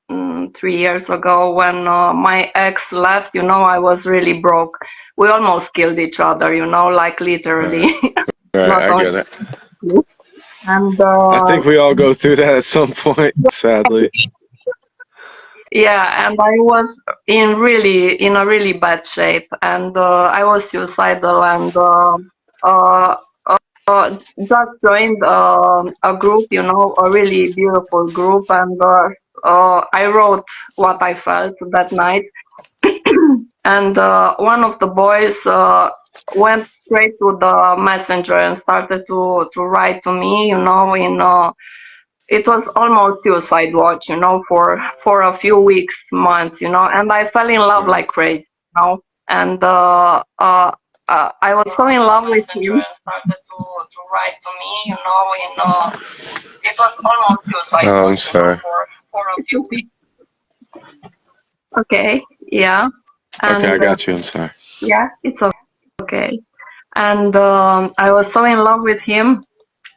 Speaker 2: 3 years ago, when my ex left. I was really broke. We almost killed each other, like literally.
Speaker 1: Right.
Speaker 2: Not
Speaker 1: I
Speaker 2: only.
Speaker 1: get it.
Speaker 2: And
Speaker 1: I think we all go through that at some point, sadly.
Speaker 2: yeah, and I was in a really bad shape, and I was suicidal, and uh, just joined a group, a really beautiful group, and I wrote what I felt that night. And one of the boys went straight to the messenger and started to write to me, in it was almost suicide watch, for a few weeks, months, and I fell in love like crazy, and I was so in love with him and started to write to me, it was almost suicide
Speaker 1: Oh, I'm
Speaker 2: watch,
Speaker 1: sorry.
Speaker 2: for a few weeks. Okay, yeah.
Speaker 1: Okay, I
Speaker 2: And
Speaker 1: got you. I'm sorry.
Speaker 2: yeah, it's okay. And I was so in love with him.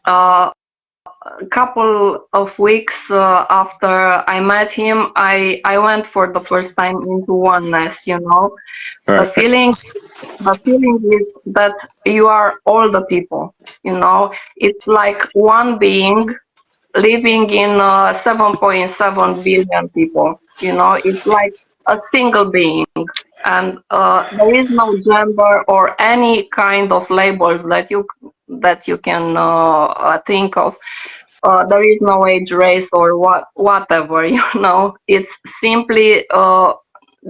Speaker 2: A couple of weeks after I met him, I went for the first time into oneness. The
Speaker 1: Right.
Speaker 2: feeling, the feeling is that you are all the people. It's like one being living in 7.7 billion people. It's like a single being, and there is no gender or any kind of labels that you can think of. There is no age, race, or whatever. It's simply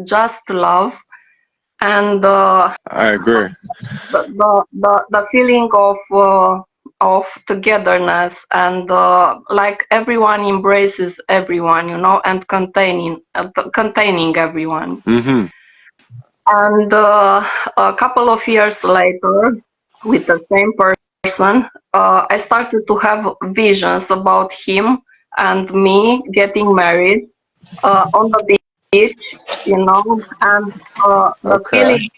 Speaker 2: just love, and
Speaker 1: I agree.
Speaker 2: the feeling of togetherness, and like everyone embraces everyone, and containing everyone.
Speaker 1: Mm-hmm.
Speaker 2: And a couple of years later, with the same person, I started to have visions about him and me getting married on the beach, and
Speaker 1: Okay.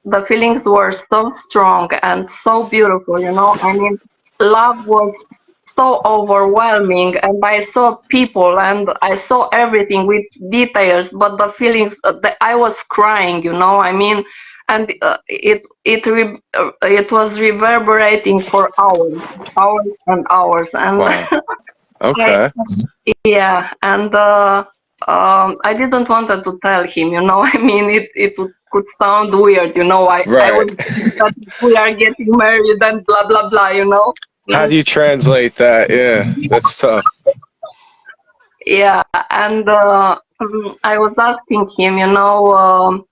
Speaker 2: the feelings were so strong and so beautiful. I mean, love was so overwhelming, and I saw people and I saw everything with details, but the feelings, I was crying. I mean, and it was reverberating for hours and hours, and
Speaker 1: Wow. Okay.
Speaker 2: yeah, and I didn't wanted to tell him, you know. I mean, could sound weird, you know. I
Speaker 1: Right.
Speaker 2: was thinking that we are getting married and blah blah blah, you know.
Speaker 1: How do you translate that? Yeah, that's tough.
Speaker 2: Yeah, and I was asking him, you know,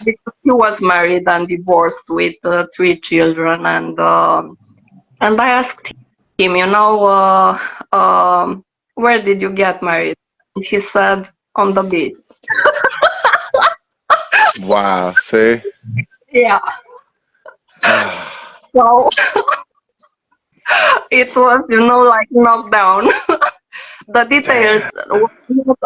Speaker 2: because he was married and divorced with 3 children, and I asked him, you know, where did you get married? And he said, on the beach.
Speaker 1: Wow. See?
Speaker 2: Yeah, so it was, you know, like knockdown. The details
Speaker 1: Damn.
Speaker 2: were not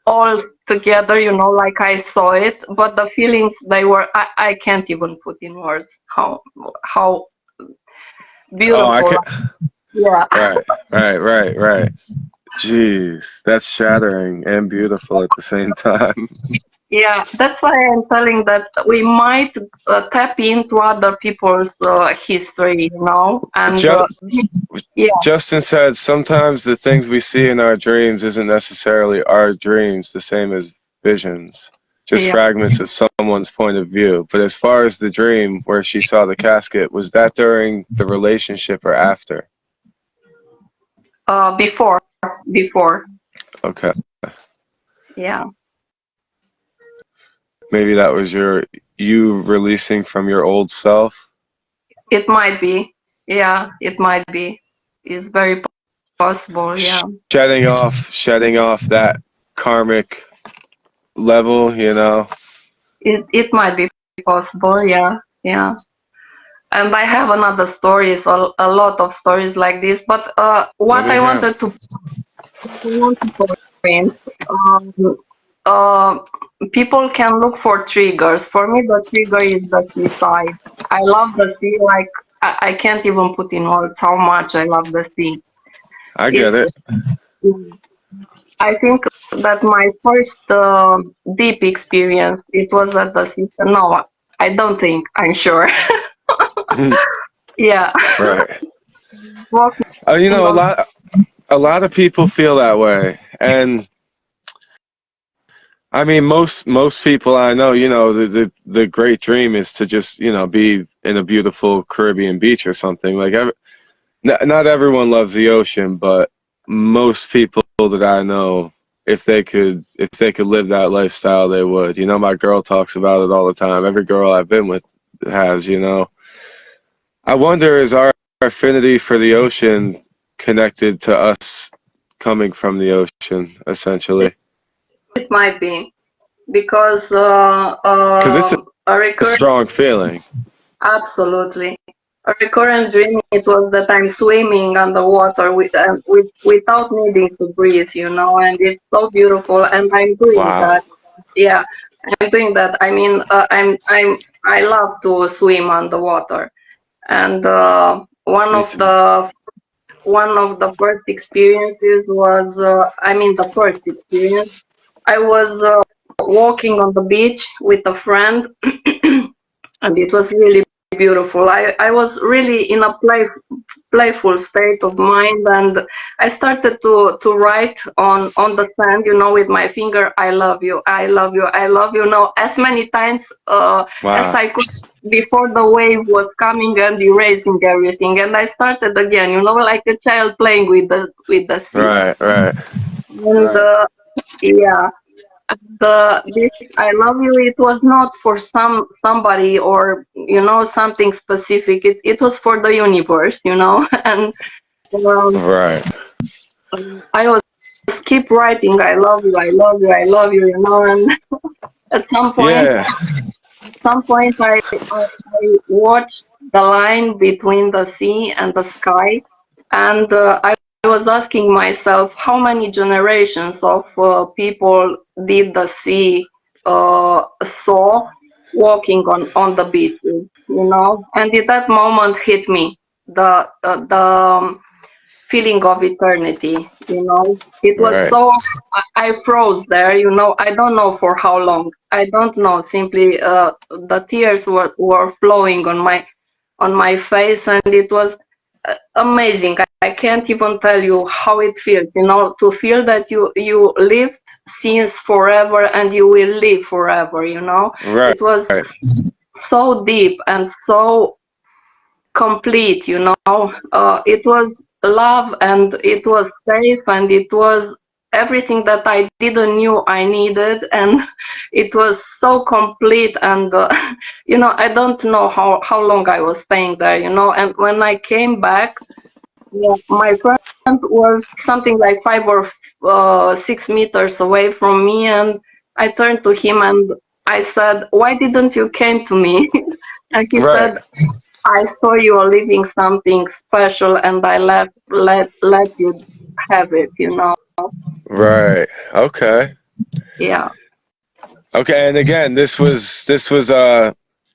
Speaker 2: all together, you know, like I saw it, but the feelings they were, I can't even put in words how
Speaker 1: Oh, I
Speaker 2: beautiful.
Speaker 1: could.
Speaker 2: Yeah.
Speaker 1: Right. Jeez, that's shattering and beautiful at the same time.
Speaker 2: Yeah, that's why I'm telling that we might tap into other people's history, you know, and
Speaker 1: Ju-
Speaker 2: yeah,
Speaker 1: Justin said sometimes the things we see in our dreams isn't necessarily our dreams, the same as visions, just
Speaker 2: yeah.
Speaker 1: fragments of someone's point of view. But as far as the dream where she saw the casket, was that during the relationship or after?
Speaker 2: Before,
Speaker 1: Okay.
Speaker 2: yeah.
Speaker 1: Maybe that was you releasing from your old self.
Speaker 2: It might be. Yeah, it might be. It's very possible. Yeah.
Speaker 1: Shedding off that karmic level, you know.
Speaker 2: It might be possible. Yeah. Yeah. And I have another stories, a lot of stories like this. But
Speaker 1: Let
Speaker 2: what
Speaker 1: me
Speaker 2: I
Speaker 1: hear 'em.
Speaker 2: wanted to want to point, um, uh, people can look for triggers. For me, the trigger is the seaside. I love the sea. Like I can't even put in words how much I love the sea.
Speaker 1: I get
Speaker 2: It's
Speaker 1: it.
Speaker 2: I think that my first deep experience it was at the sister. No, I don't think. I'm sure. Yeah,
Speaker 1: Right.
Speaker 2: walking
Speaker 1: You know,
Speaker 2: on.
Speaker 1: a lot of people feel that way, and I mean, most people I know, you know, the great dream is to just, you know, be in a beautiful Caribbean beach or something. Like, not everyone loves the ocean, but most people that I know, if they could live that lifestyle, they would. You know, my girl talks about it all the time. Every girl I've been with has, you know. I wonder, is our affinity for the ocean connected to us coming from the ocean, essentially?
Speaker 2: It might be because
Speaker 1: Because it's
Speaker 2: a
Speaker 1: a
Speaker 2: recurrent,
Speaker 1: strong feeling.
Speaker 2: absolutely, a recurrent dream. It was that I'm swimming underwater without needing to breathe, you know, and it's so beautiful. And I'm doing
Speaker 1: Wow.
Speaker 2: that. Yeah, I'm doing that. I mean, I love to swim underwater, and
Speaker 1: Me too.
Speaker 2: one of the first experiences was, I mean, the first experience. I was walking on the beach with a friend, and it was really beautiful. I was really in a playful state of mind, and I started to write on the sand, you know, with my finger, I love you, I love you, I love you, know, as many times as
Speaker 1: Wow.
Speaker 2: I could before the wave was coming and erasing everything. And I started again, you know, like a child playing with the sea.
Speaker 1: Right.
Speaker 2: And
Speaker 1: Right.
Speaker 2: yeah, this I love you. It was not for somebody or you know something specific. It was for the universe, you know. And um,
Speaker 1: Right.
Speaker 2: I was keep writing. I love you. I love you. I love you. You know. And at
Speaker 1: Yeah.
Speaker 2: some point, I watched the line between the sea and the sky, and I was asking myself how many generations of people did the sea saw walking on the beaches, you know? And in that moment hit me the feeling of eternity, you know? It was
Speaker 1: Right.
Speaker 2: so, I froze there, you know? I don't know for how long. I don't know. Simply, the tears were flowing on my face, and it was amazing. I can't even tell you how it feels, you know, to feel that you lived since forever and you will live forever, you know.
Speaker 1: Right.
Speaker 2: It was so deep and so complete, you know. It was love and it was safe and it was everything that I didn't knew I needed, and it was so complete. And you know, I don't know how long I was staying there, you know. And when I came back, yeah, my friend was something like 5 or 6 meters away from me, and I turned to him and I said, "Why didn't you came to me?" And he
Speaker 1: Right.
Speaker 2: said, "I saw you are living something special, and I let you have it, you know."
Speaker 1: Right. Okay.
Speaker 2: Yeah,
Speaker 1: Okay. And again, this was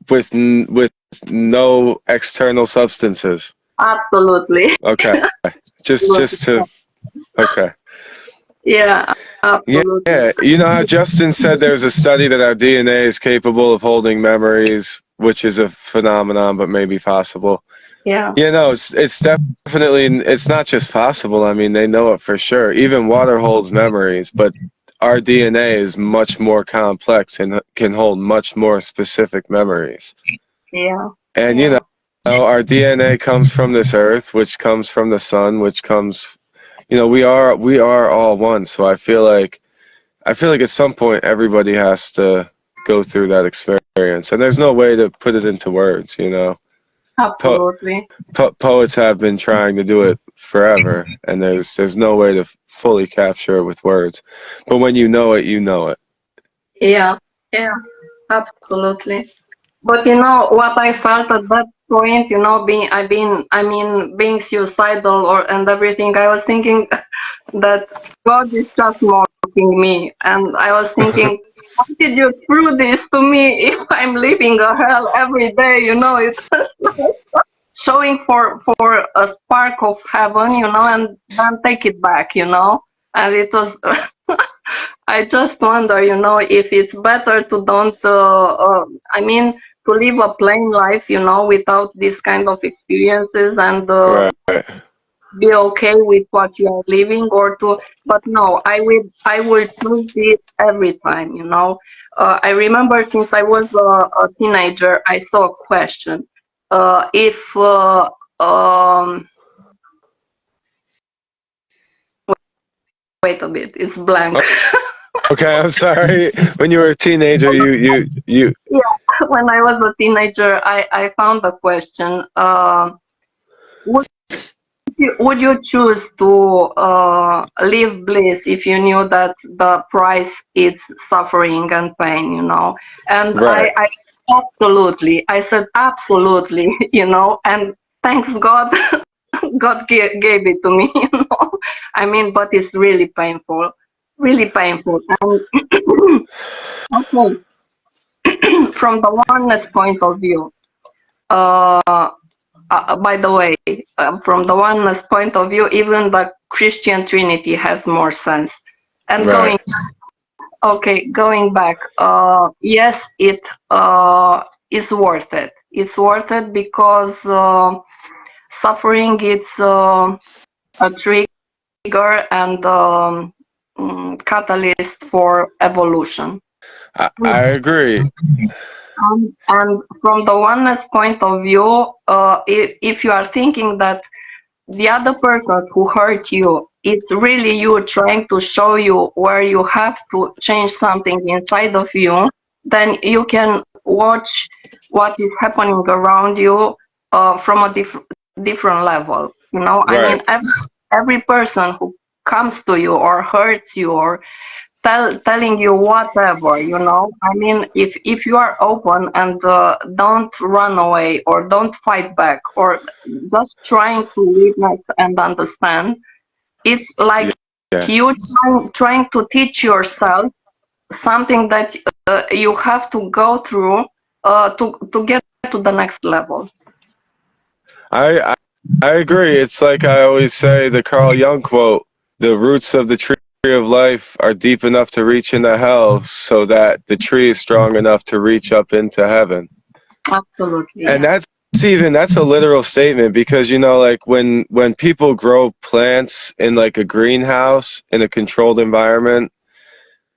Speaker 1: with no external substances.
Speaker 2: absolutely.
Speaker 1: Okay. Just to okay.
Speaker 2: Yeah, absolutely.
Speaker 1: Yeah. You know how Justin said there's a study that our DNA is capable of holding memories, which is a phenomenon, but maybe possible.
Speaker 2: Yeah,
Speaker 1: Yeah, no, it's definitely it's not just possible. I mean, they know it for sure. Even water holds memories, but our DNA is much more complex and can hold much more specific memories.
Speaker 2: yeah,
Speaker 1: And
Speaker 2: yeah,
Speaker 1: our DNA comes from this earth, which comes from the sun, which comes, we are all one. So I feel like at some point everybody has to go through that experience, and there's no way to put it into words. Po-
Speaker 2: absolutely.
Speaker 1: poets have been trying to do it forever, and there's no way to fully capture it with words. But when you know it, you know it.
Speaker 2: Yeah, yeah, absolutely. But you know what I felt at that point, you know, being suicidal or and everything, I was thinking that God is just mocking me, and I was thinking, why did you throw this to me if I'm living a hell every day? You know, it was showing for a spark of heaven, you know, and then take it back, you know, and it was. I just wonder, you know, if it's better to don't, I mean, to live a plain life, you know, without this kind of experiences, and
Speaker 1: Right.
Speaker 2: be okay with what you are living, or to, but no, I will choose it every time, you know. I remember since I was a teenager, I saw a question. If Wait a bit, it's blank.
Speaker 1: Okay, I'm sorry. When you were a teenager, you.
Speaker 2: Yeah, when I was a teenager, I found a question. Would would you choose to live bliss if you knew that the price is suffering and pain, you know? And
Speaker 1: Right.
Speaker 2: I absolutely, I said absolutely, you know, and thanks God, God gave it to me, you know. I mean, but it's really painful. And okay, from the oneness point of view, uh, by the way, from the oneness point of view, even the Christian Trinity has more sense. And
Speaker 1: Right.
Speaker 2: going back, yes, it is worth it. It's worth it because suffering it's a trigger and catalyst for evolution.
Speaker 1: I agree.
Speaker 2: And from the oneness point of view, if you are thinking that the other person who hurt you, it's really you trying to show you where you have to change something inside of you, then you can watch what is happening around you from a different level. You know, I
Speaker 1: Right.
Speaker 2: mean, every person who comes to you or hurts you or telling you whatever, you know. I mean, if you are open and don't run away or don't fight back or just trying to witness and understand, it's like
Speaker 1: Yeah.
Speaker 2: you trying to teach yourself something that you have to go through to get to the next level.
Speaker 1: I I agree. It's like I always say the Carl Jung quote: "The roots of the tree of life are deep enough to reach into hell, so that the tree is strong enough to reach up into heaven."
Speaker 2: Absolutely,
Speaker 1: And
Speaker 2: yeah.
Speaker 1: that's a literal statement because like when people grow plants in like a greenhouse in a controlled environment,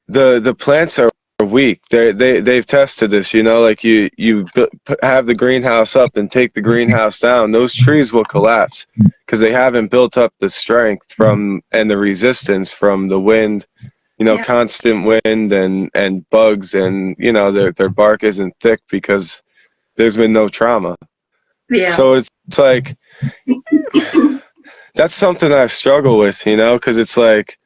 Speaker 1: the plants are weak. They've tested this, like have the greenhouse up and take the greenhouse down, those trees will collapse because they haven't built up the strength from and the resistance from the wind,
Speaker 2: Yeah.
Speaker 1: constant wind and bugs, and their bark isn't thick because there's been no trauma.
Speaker 2: Yeah.
Speaker 1: So it's like that's something I struggle with, because it's like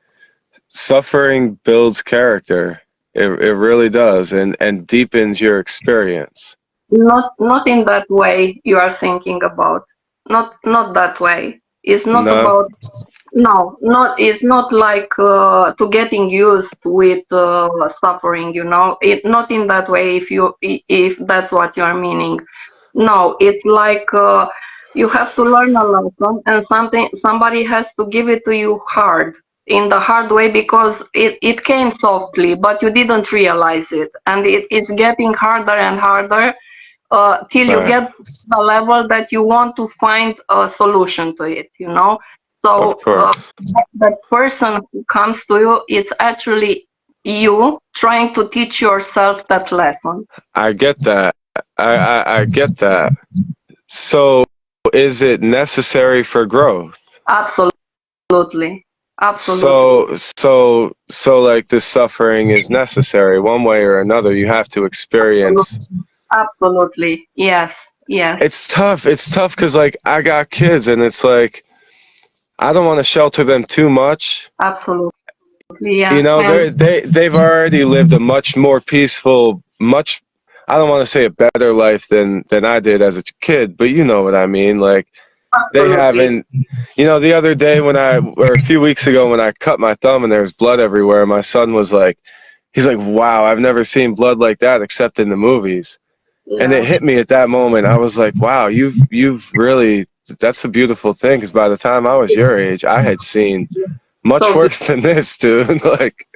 Speaker 1: suffering builds character. It really does, and deepens your experience.
Speaker 2: Not in that way you are thinking about. Not that way. It's not
Speaker 1: No,
Speaker 2: about. No, not. It's not like to getting used with suffering. Not in that way. If that's what you are meaning. No, it's like you have to learn a lesson, and somebody has to give it to you hard, in the hard way, because it came softly, but you didn't realize it, and it's getting harder and harder till you
Speaker 1: right,
Speaker 2: get the level that you want to find a solution to it.
Speaker 1: of
Speaker 2: So
Speaker 1: course.
Speaker 2: that person who comes to you, it's actually you trying to teach yourself that lesson.
Speaker 1: I get that. I get that. So, is it necessary for growth?
Speaker 2: Absolutely. Absolutely.
Speaker 1: So, like this suffering is necessary one way or another. You have to experience.
Speaker 2: Absolutely. Yes. Yes.
Speaker 1: It's tough. It's tough because like I got kids, and it's like I don't want to shelter them too much.
Speaker 2: Absolutely. Yeah. And
Speaker 1: They've already lived a much more peaceful, much, I don't want to say a better life than I did as a kid, but you know what I mean. Like they
Speaker 2: absolutely.
Speaker 1: haven't. The other day or a few weeks ago when I cut my thumb and there was blood everywhere, my son was like, he's like, wow, I've never seen blood like that except in the movies. And it
Speaker 2: Yeah.
Speaker 1: hit me at that moment. I was like, wow, you've really, that's a beautiful thing. Because by the time I was your age, I had seen much
Speaker 2: So
Speaker 1: worse than this, dude. Like,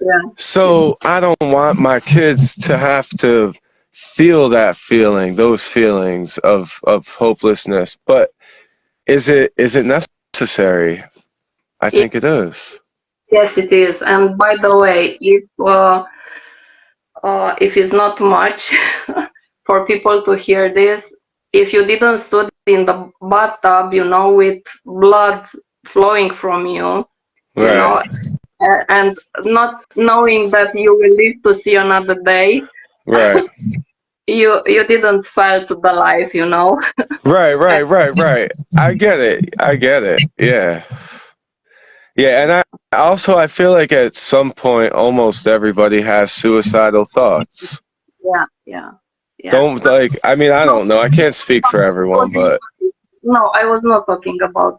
Speaker 2: yeah.
Speaker 1: so I don't want my kids to have to feel that feeling, those feelings of hopelessness. But is it necessary? I think it is.
Speaker 2: Yes, it is. And by the way, if it's not much for people to hear this, if you didn't stood in the bathtub, with blood flowing from you, you
Speaker 1: Right.
Speaker 2: know, and not knowing that you will live to see another day,
Speaker 1: Right.
Speaker 2: you didn't felt the life.
Speaker 1: Right. I get it. I get it. Yeah. Yeah, and I feel like at some point almost everybody has suicidal thoughts.
Speaker 2: Yeah, yeah, yeah.
Speaker 1: Don't like I mean I
Speaker 2: No,
Speaker 1: don't know. I can't speak for everyone, but
Speaker 2: no, I was not talking about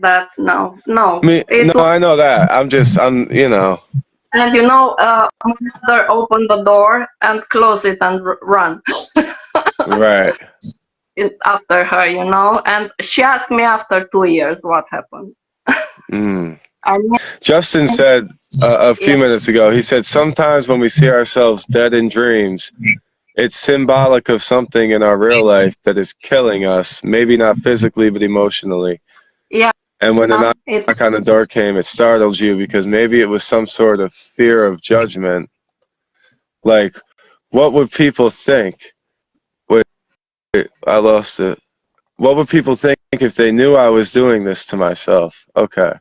Speaker 2: that. No, no.
Speaker 1: no,
Speaker 2: It was,
Speaker 1: I know that. I'm.
Speaker 2: and my mother opened the door and closed it and run
Speaker 1: Right.
Speaker 2: after her, and she asked me after 2 years what happened.
Speaker 1: Mm.
Speaker 2: And
Speaker 1: Justin said a
Speaker 2: yeah,
Speaker 1: few minutes ago, he said sometimes when we see ourselves dead in dreams, it's symbolic of something in our real life that is killing us, maybe not physically, but emotionally.
Speaker 2: yeah,
Speaker 1: And when the knock
Speaker 2: it,
Speaker 1: on the door came, it startled you because maybe it was some sort of fear of judgment. Like, what would people think? Wait, I lost it. What would people think if they knew I was doing this to myself? Okay.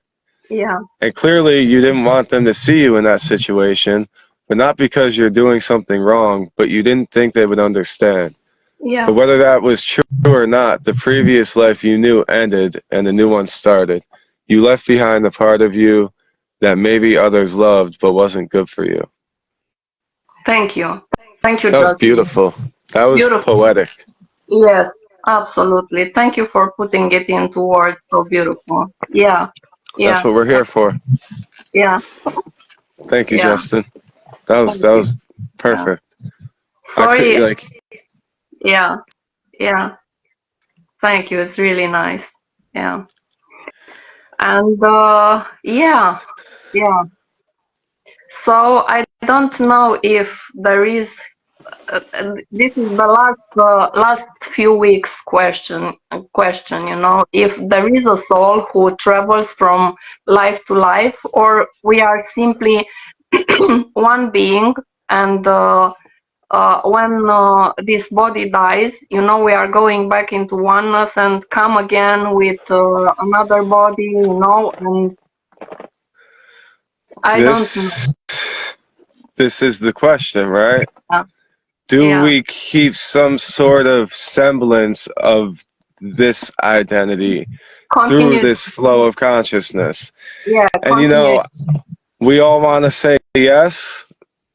Speaker 2: yeah,
Speaker 1: And clearly you didn't want them to see you in that situation, but not because you're doing something wrong, but you didn't think they would understand.
Speaker 2: yeah,
Speaker 1: But whether that was true or not, the previous life you knew ended and the new one started. You left behind the part of you that maybe others loved but wasn't good for you.
Speaker 2: thank you. Thank you,
Speaker 1: That was
Speaker 2: Justin.
Speaker 1: beautiful. That was
Speaker 2: Beautiful.
Speaker 1: poetic.
Speaker 2: Yes, absolutely. Thank you for putting it into words so beautiful. Yeah,
Speaker 1: That's
Speaker 2: yeah,
Speaker 1: what we're here for.
Speaker 2: yeah,
Speaker 1: Thank you,
Speaker 2: yeah.
Speaker 1: Justin. That was
Speaker 2: Thank
Speaker 1: that
Speaker 2: you.
Speaker 1: was
Speaker 2: Yeah.
Speaker 1: perfect. I could
Speaker 2: Sorry.
Speaker 1: like
Speaker 2: Yeah, yeah. Thank you. It's really nice. Yeah. And yeah, yeah. So I don't know if there is this is the last few weeks question. You know, if there is a soul who travels from life to life, or we are simply one being, and when this body dies, you know, we are going back into oneness and come again with another body, you know, and I don't know.
Speaker 1: This is the question, right?
Speaker 2: Yeah,
Speaker 1: Do
Speaker 2: yeah.
Speaker 1: we keep some sort of semblance of this identity through
Speaker 2: Continue.
Speaker 1: this flow of consciousness?
Speaker 2: Yeah,
Speaker 1: And
Speaker 2: continue.
Speaker 1: we all want to say yes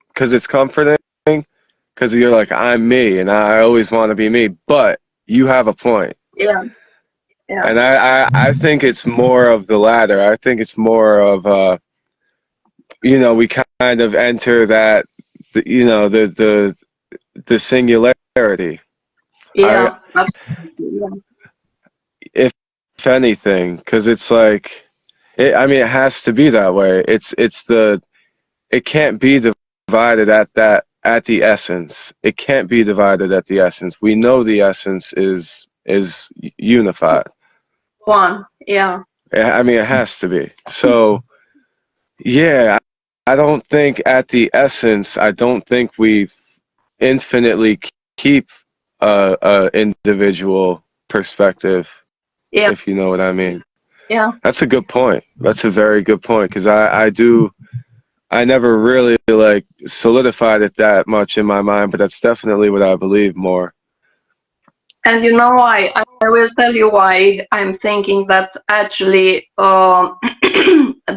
Speaker 1: because it's comforting, because you're like, I'm me and I always want to be me, but you have a point.
Speaker 2: Yeah, yeah,
Speaker 1: And I think it's more of the latter. I think it's more of, we kind of enter that, the singularity. I,
Speaker 2: yeah. Absolutely. Yeah.
Speaker 1: if anything, because it's like, it has to be that way. It can't be divided at the essence. It can't be divided at the essence. We know the essence is unified.
Speaker 2: One. Yeah,
Speaker 1: I mean, it has to be. So, yeah, I don't think at the essence, I don't think we infinitely keep a individual perspective,
Speaker 2: yeah,
Speaker 1: if you know what I mean.
Speaker 2: yeah.
Speaker 1: That's a good point. That's a very good point, because I never really like solidified it that much in my mind, but that's definitely what I believe more.
Speaker 2: And you know why? I will tell you why I'm thinking that actually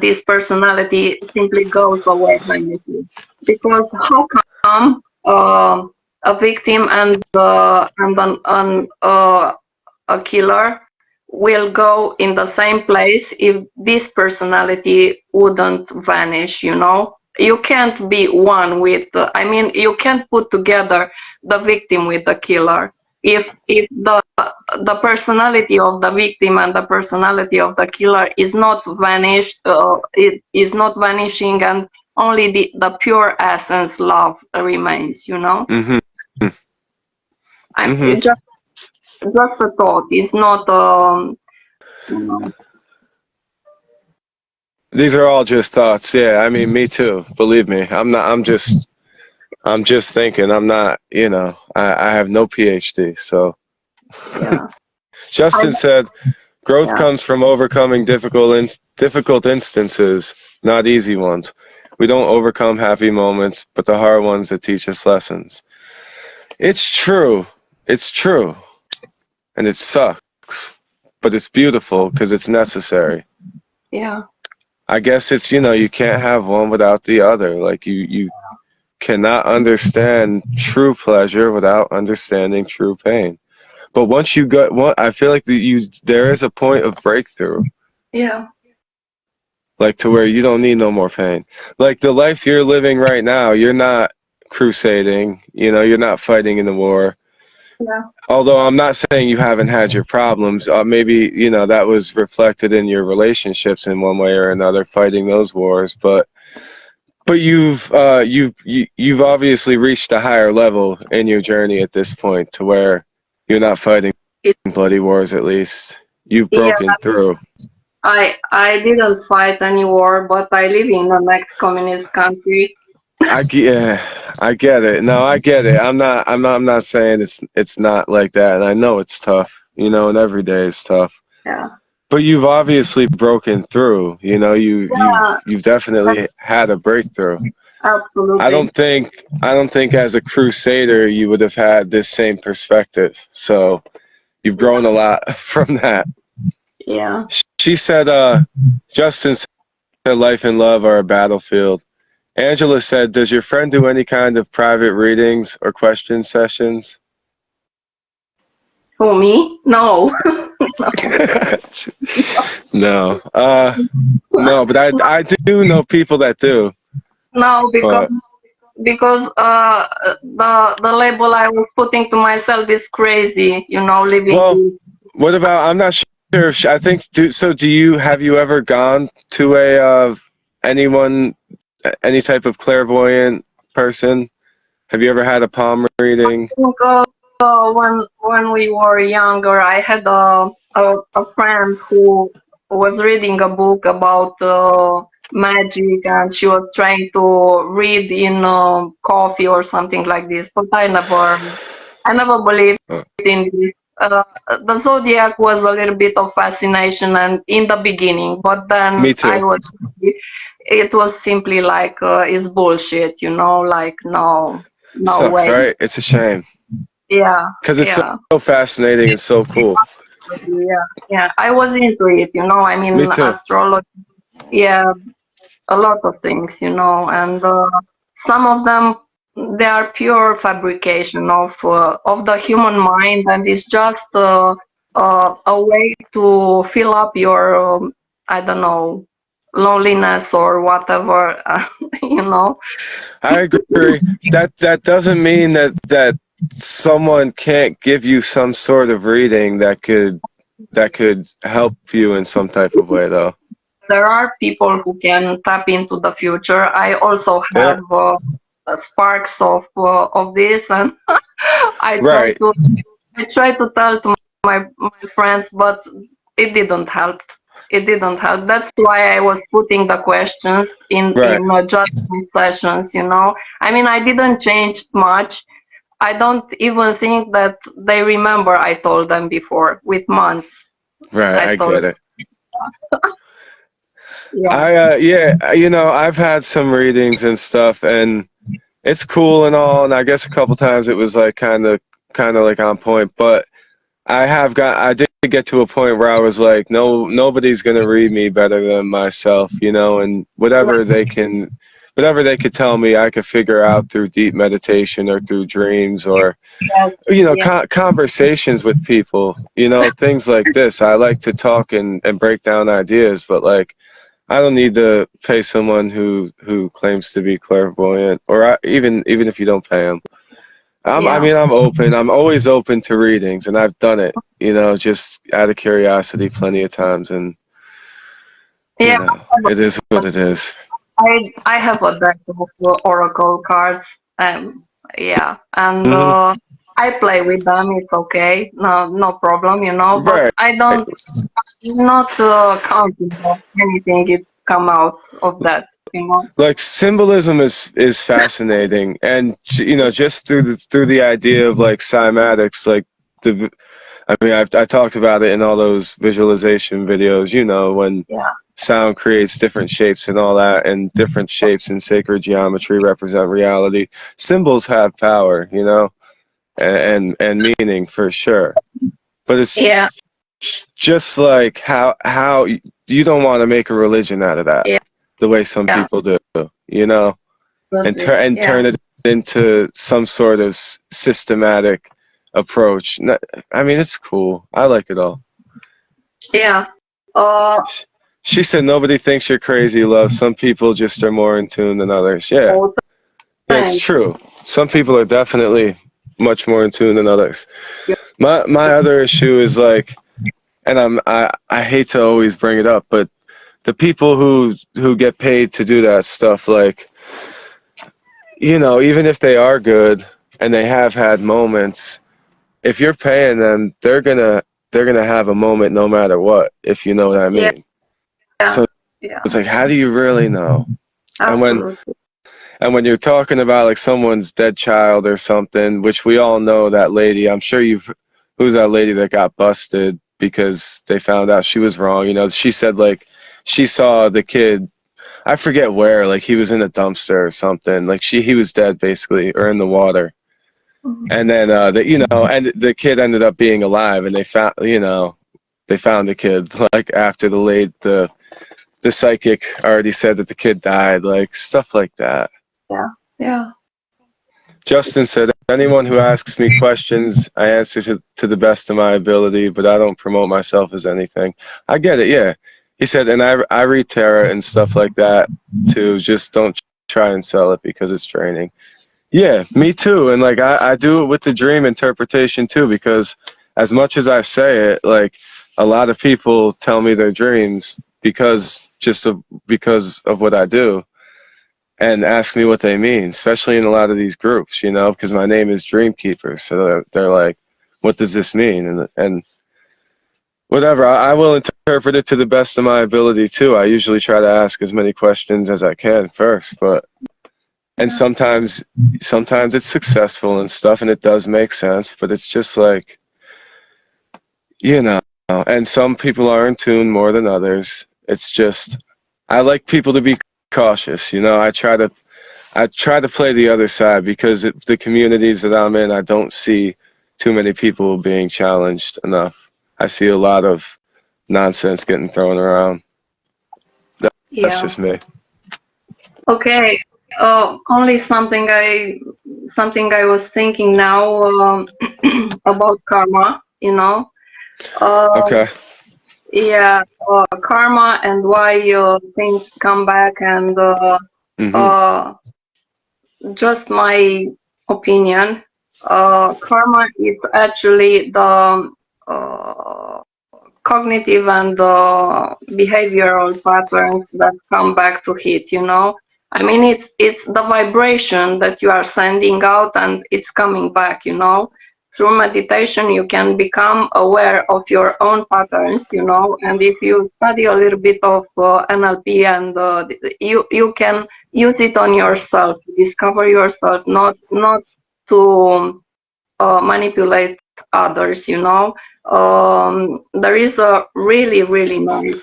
Speaker 2: this personality simply goes away when you see. Because how come a victim and a killer will go in the same place if this personality wouldn't vanish, you know? You can't be one with, I mean, you can't put together the victim with the killer. If the personality of the victim and the personality of the killer is not vanished, it is not vanishing, and only the pure essence love remains, you know?
Speaker 1: Mm-hmm. Mm-hmm.
Speaker 2: It just a thought. It's not you know.
Speaker 1: These are all just thoughts. Yeah, I mean, me too. Believe me, I'm not. I'm just thinking. I'm not. I have no PhD. So
Speaker 2: Yeah. I,
Speaker 1: Justin said, growth
Speaker 2: yeah.
Speaker 1: comes from overcoming difficult instances, not easy ones. We don't overcome happy moments, but the hard ones that teach us lessons. It's true. It's true. And it sucks. But it's beautiful because it's necessary.
Speaker 2: Yeah.
Speaker 1: I guess it's, you can't have one without the other. Like you cannot understand true pleasure without understanding true pain. But once you got one, I feel like there is a point of breakthrough.
Speaker 2: Yeah.
Speaker 1: Like to where you don't need no more pain. Like the life you're living right now, you're not crusading, you're not fighting in the war.
Speaker 2: Yeah.
Speaker 1: Although I'm not saying you haven't had your problems, maybe, that was reflected in your relationships in one way or another, fighting those wars, but you've obviously reached a higher level in your journey at this point to where you're not fighting
Speaker 2: It,
Speaker 1: bloody wars, at least. You've
Speaker 2: yeah.
Speaker 1: broken through.
Speaker 2: I didn't fight any war, but I live in the next communist country.
Speaker 1: Yeah, I get it. No, I get it. I'm not saying it's not like that. And I know it's tough, and every day is tough.
Speaker 2: Yeah.
Speaker 1: But you've obviously broken through.
Speaker 2: Yeah.
Speaker 1: You've definitely had a breakthrough. I
Speaker 2: Absolutely.
Speaker 1: don't think I don't think as a crusader you would have had this same perspective. So you've grown a lot from that.
Speaker 2: Yeah.
Speaker 1: She said, Justin said life and love are a battlefield. Angela said, does your friend do any kind of private readings or question sessions?
Speaker 2: Who, me? No.
Speaker 1: No. No, but I do know people that do.
Speaker 2: No,
Speaker 1: But
Speaker 2: because the label I was putting to myself is crazy, you know, living
Speaker 1: well,
Speaker 2: this.
Speaker 1: what about? I'm not sure if I think. Do you have you ever gone to a anyone any type of clairvoyant person? Have you ever had a palm reading?
Speaker 2: think, when we were younger, I had a friend who was reading a book about magic, and she was trying to read in coffee or something like this. But I never believed
Speaker 1: Uh,
Speaker 2: in this. The zodiac was a little bit of fascination, and in the beginning, but then
Speaker 1: Me too.
Speaker 2: it was simply like it's bullshit, like no
Speaker 1: Sucks,
Speaker 2: way.
Speaker 1: right? It's a shame
Speaker 2: Yeah,
Speaker 1: because it's
Speaker 2: yeah,
Speaker 1: so fascinating and so cool.
Speaker 2: yeah, yeah. I was into it, I
Speaker 1: Me
Speaker 2: mean,
Speaker 1: too.
Speaker 2: astrology, yeah, a lot of things, and some of them they are pure fabrication of the human mind, and it's just a way to fill up your I don't know, loneliness or whatever, you know.
Speaker 1: I agree. That doesn't mean that someone can't give you some sort of reading that could help you in some type of way, though.
Speaker 2: There are people who can tap into the future. I also
Speaker 1: Yeah.
Speaker 2: have sparks of this, and I try
Speaker 1: Right.
Speaker 2: to I try to tell to my friends, but it didn't help. It didn't help. That's why I was putting the questions
Speaker 1: Right.
Speaker 2: in judgment sessions. I mean, I didn't change much. I don't even think that they remember I told them before. With months,
Speaker 1: Right.
Speaker 2: I
Speaker 1: I
Speaker 2: told.
Speaker 1: get it.
Speaker 2: Yeah,
Speaker 1: Yeah, I've had some readings and stuff, and it's cool and all, and I guess a couple times it was like kind of like on point, but I did get to a point where I was like, no, nobody's gonna read me better than myself, and whatever they could tell me, I could figure out through deep meditation or through dreams or
Speaker 2: yeah, yeah,
Speaker 1: conversations with people, things like this. I like to talk and break down ideas, but like I don't need to pay someone who claims to be clairvoyant, or even if you don't pay them. I
Speaker 2: yeah,
Speaker 1: mean, I'm open. I'm always open to readings, and I've done it, just out of curiosity plenty of times, and
Speaker 2: yeah.
Speaker 1: it is what it is.
Speaker 2: I have a deck of oracle cards. Yeah, and
Speaker 1: Hmm.
Speaker 2: I play with them. It's okay, no problem, But
Speaker 1: Right.
Speaker 2: I don't not counting on anything. It's come out of that.
Speaker 1: Like symbolism is fascinating, and just through the idea of like cymatics, like the I mean, I talked about it in all those visualization videos, when
Speaker 2: Yeah,
Speaker 1: sound creates different shapes and all that, and different shapes in sacred geometry represent reality. Symbols have power, and meaning for sure. But it's
Speaker 2: yeah,
Speaker 1: just like how you don't want to make a religion out of that,
Speaker 2: yeah,
Speaker 1: the way some
Speaker 2: yeah.
Speaker 1: people do, you know, and
Speaker 2: Absolutely.
Speaker 1: turn
Speaker 2: Yeah,
Speaker 1: it into some sort of systematic approach. I mean, it's cool. I like it all.
Speaker 2: yeah. Uh,
Speaker 1: She said nobody thinks you're crazy, love. Some people just are more in tune than others. Yeah,
Speaker 2: oh,
Speaker 1: yeah, it's
Speaker 2: thanks.
Speaker 1: true. Some people are definitely much more in tune than others.
Speaker 2: Yeah,
Speaker 1: My other issue is like, and I hate to always bring it up, but the people who get paid to do that stuff, like, even if they are good and they have had moments, if you're paying them, they're gonna have a moment no matter what, if you know what I
Speaker 2: yeah,
Speaker 1: mean. So
Speaker 2: yeah.
Speaker 1: it's like, how do you really know? And when
Speaker 2: Absolutely.
Speaker 1: And when you're talking about like someone's dead child or something, which we all know that lady, I'm sure who's that lady that got busted because they found out she was wrong? She said like she saw the kid, I forget where, like he was in a dumpster or something, like he was dead basically, or in the water. And then and the kid ended up being alive, and they found the kid like after the psychic already said that the kid died, like stuff like that.
Speaker 2: Yeah, yeah,
Speaker 1: Justin said, anyone who asks me questions, I answer to the best of my ability, but I don't promote myself as anything. I get it, yeah. He said, and I read tarot and stuff like that too. Just don't try and sell it because it's draining. Yeah, me too. And like I do it with the dream interpretation too, because as much as I say it, like a lot of people tell me their dreams because of what I do. and ask me what they mean, especially in a lot of these groups, you know, because my name is Dreamkeeper. So they're like, what does this mean? And whatever, I will interpret it to the best of my ability too. I usually try to ask as many questions as I can first, and sometimes it's successful and stuff, and it does make sense, but it's just like, you know, and some people are in tune more than others. It's just, I like people to be cautious, you know. I try to play the other side because the communities that I'm in, I don't see too many people being challenged enough. I see a lot of nonsense getting thrown around. That's just me.
Speaker 2: Okay. Only something I was thinking now about karma. You know.
Speaker 1: Okay.
Speaker 2: Yeah. Karma and why things come back and just my opinion. Karma is actually the cognitive and behavioral patterns that come back to hit, you know. I mean, it's the vibration that you are sending out and it's coming back, you know. Through meditation, you can become aware of your own patterns, you know, and if you study a little bit of NLP and you can use it on yourself, discover yourself, not to manipulate others, you know. There is a really, really nice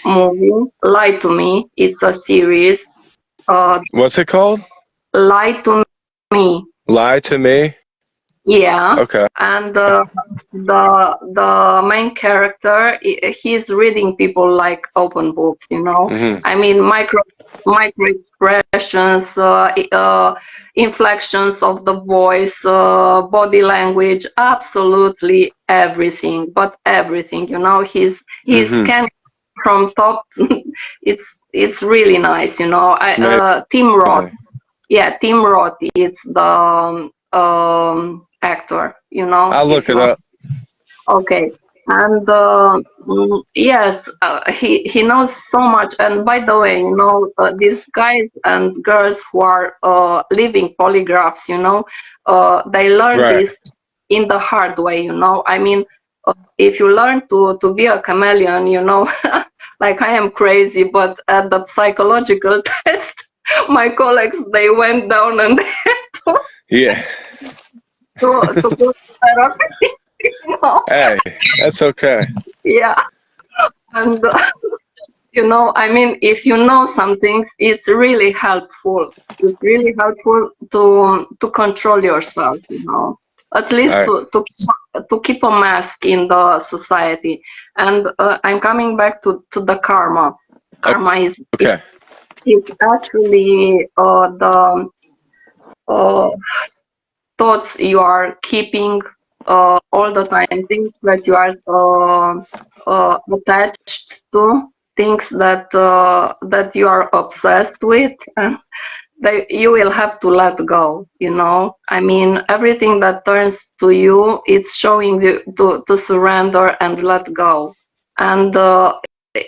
Speaker 2: movie, Lie to Me. It's a series.
Speaker 1: What's it called?
Speaker 2: Lie to Me.
Speaker 1: Lie to Me?
Speaker 2: Yeah.
Speaker 1: Okay.
Speaker 2: And the main character, he's reading people like open books, you know. I mean, micro expressions, inflections of the voice, body language, absolutely everything, but everything, you know. He's scanning from top. It's really nice, you know. Tim Roth. Yeah, Tim Roth is the actor, you know.
Speaker 1: I'll look it up.
Speaker 2: Okay. And yes, he knows so much. And by the way, you know, these guys and girls who are living polygraphs, you know, they learn this in the hard way, you know. I mean, if you learn to be a chameleon, you know, like I am crazy, but at the psychological test, my colleagues, they went down and they had to go to therapy. You know?
Speaker 1: Hey, that's okay.
Speaker 2: Yeah. And, you know, I mean, if you know some things, it's really helpful. It's really helpful to control yourself, you know, at least to keep a mask in the society. And I'm coming back to the karma. Karma is actually the thoughts you are keeping all the time, things that you are attached to, things that that you are obsessed with, and you will have to let go, you know. I mean, everything that turns to you, it's showing you to surrender and let go. And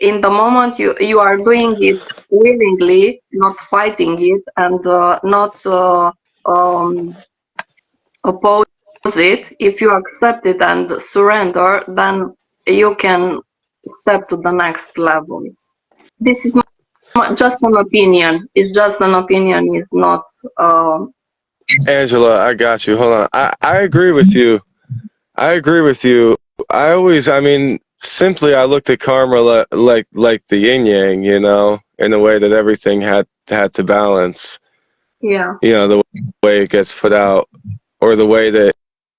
Speaker 2: in the moment you are doing it willingly, not fighting it, and not oppose it, if you accept it and surrender, then you can step to the next level. This is just an opinion. It's just an opinion. It's not.
Speaker 1: Angela, I got you. Hold on. I agree with you. I mean, simply I looked at karma like the yin yang, you know, in a way that everything had to balance.
Speaker 2: Yeah.
Speaker 1: You know, the way it gets put out, or the way that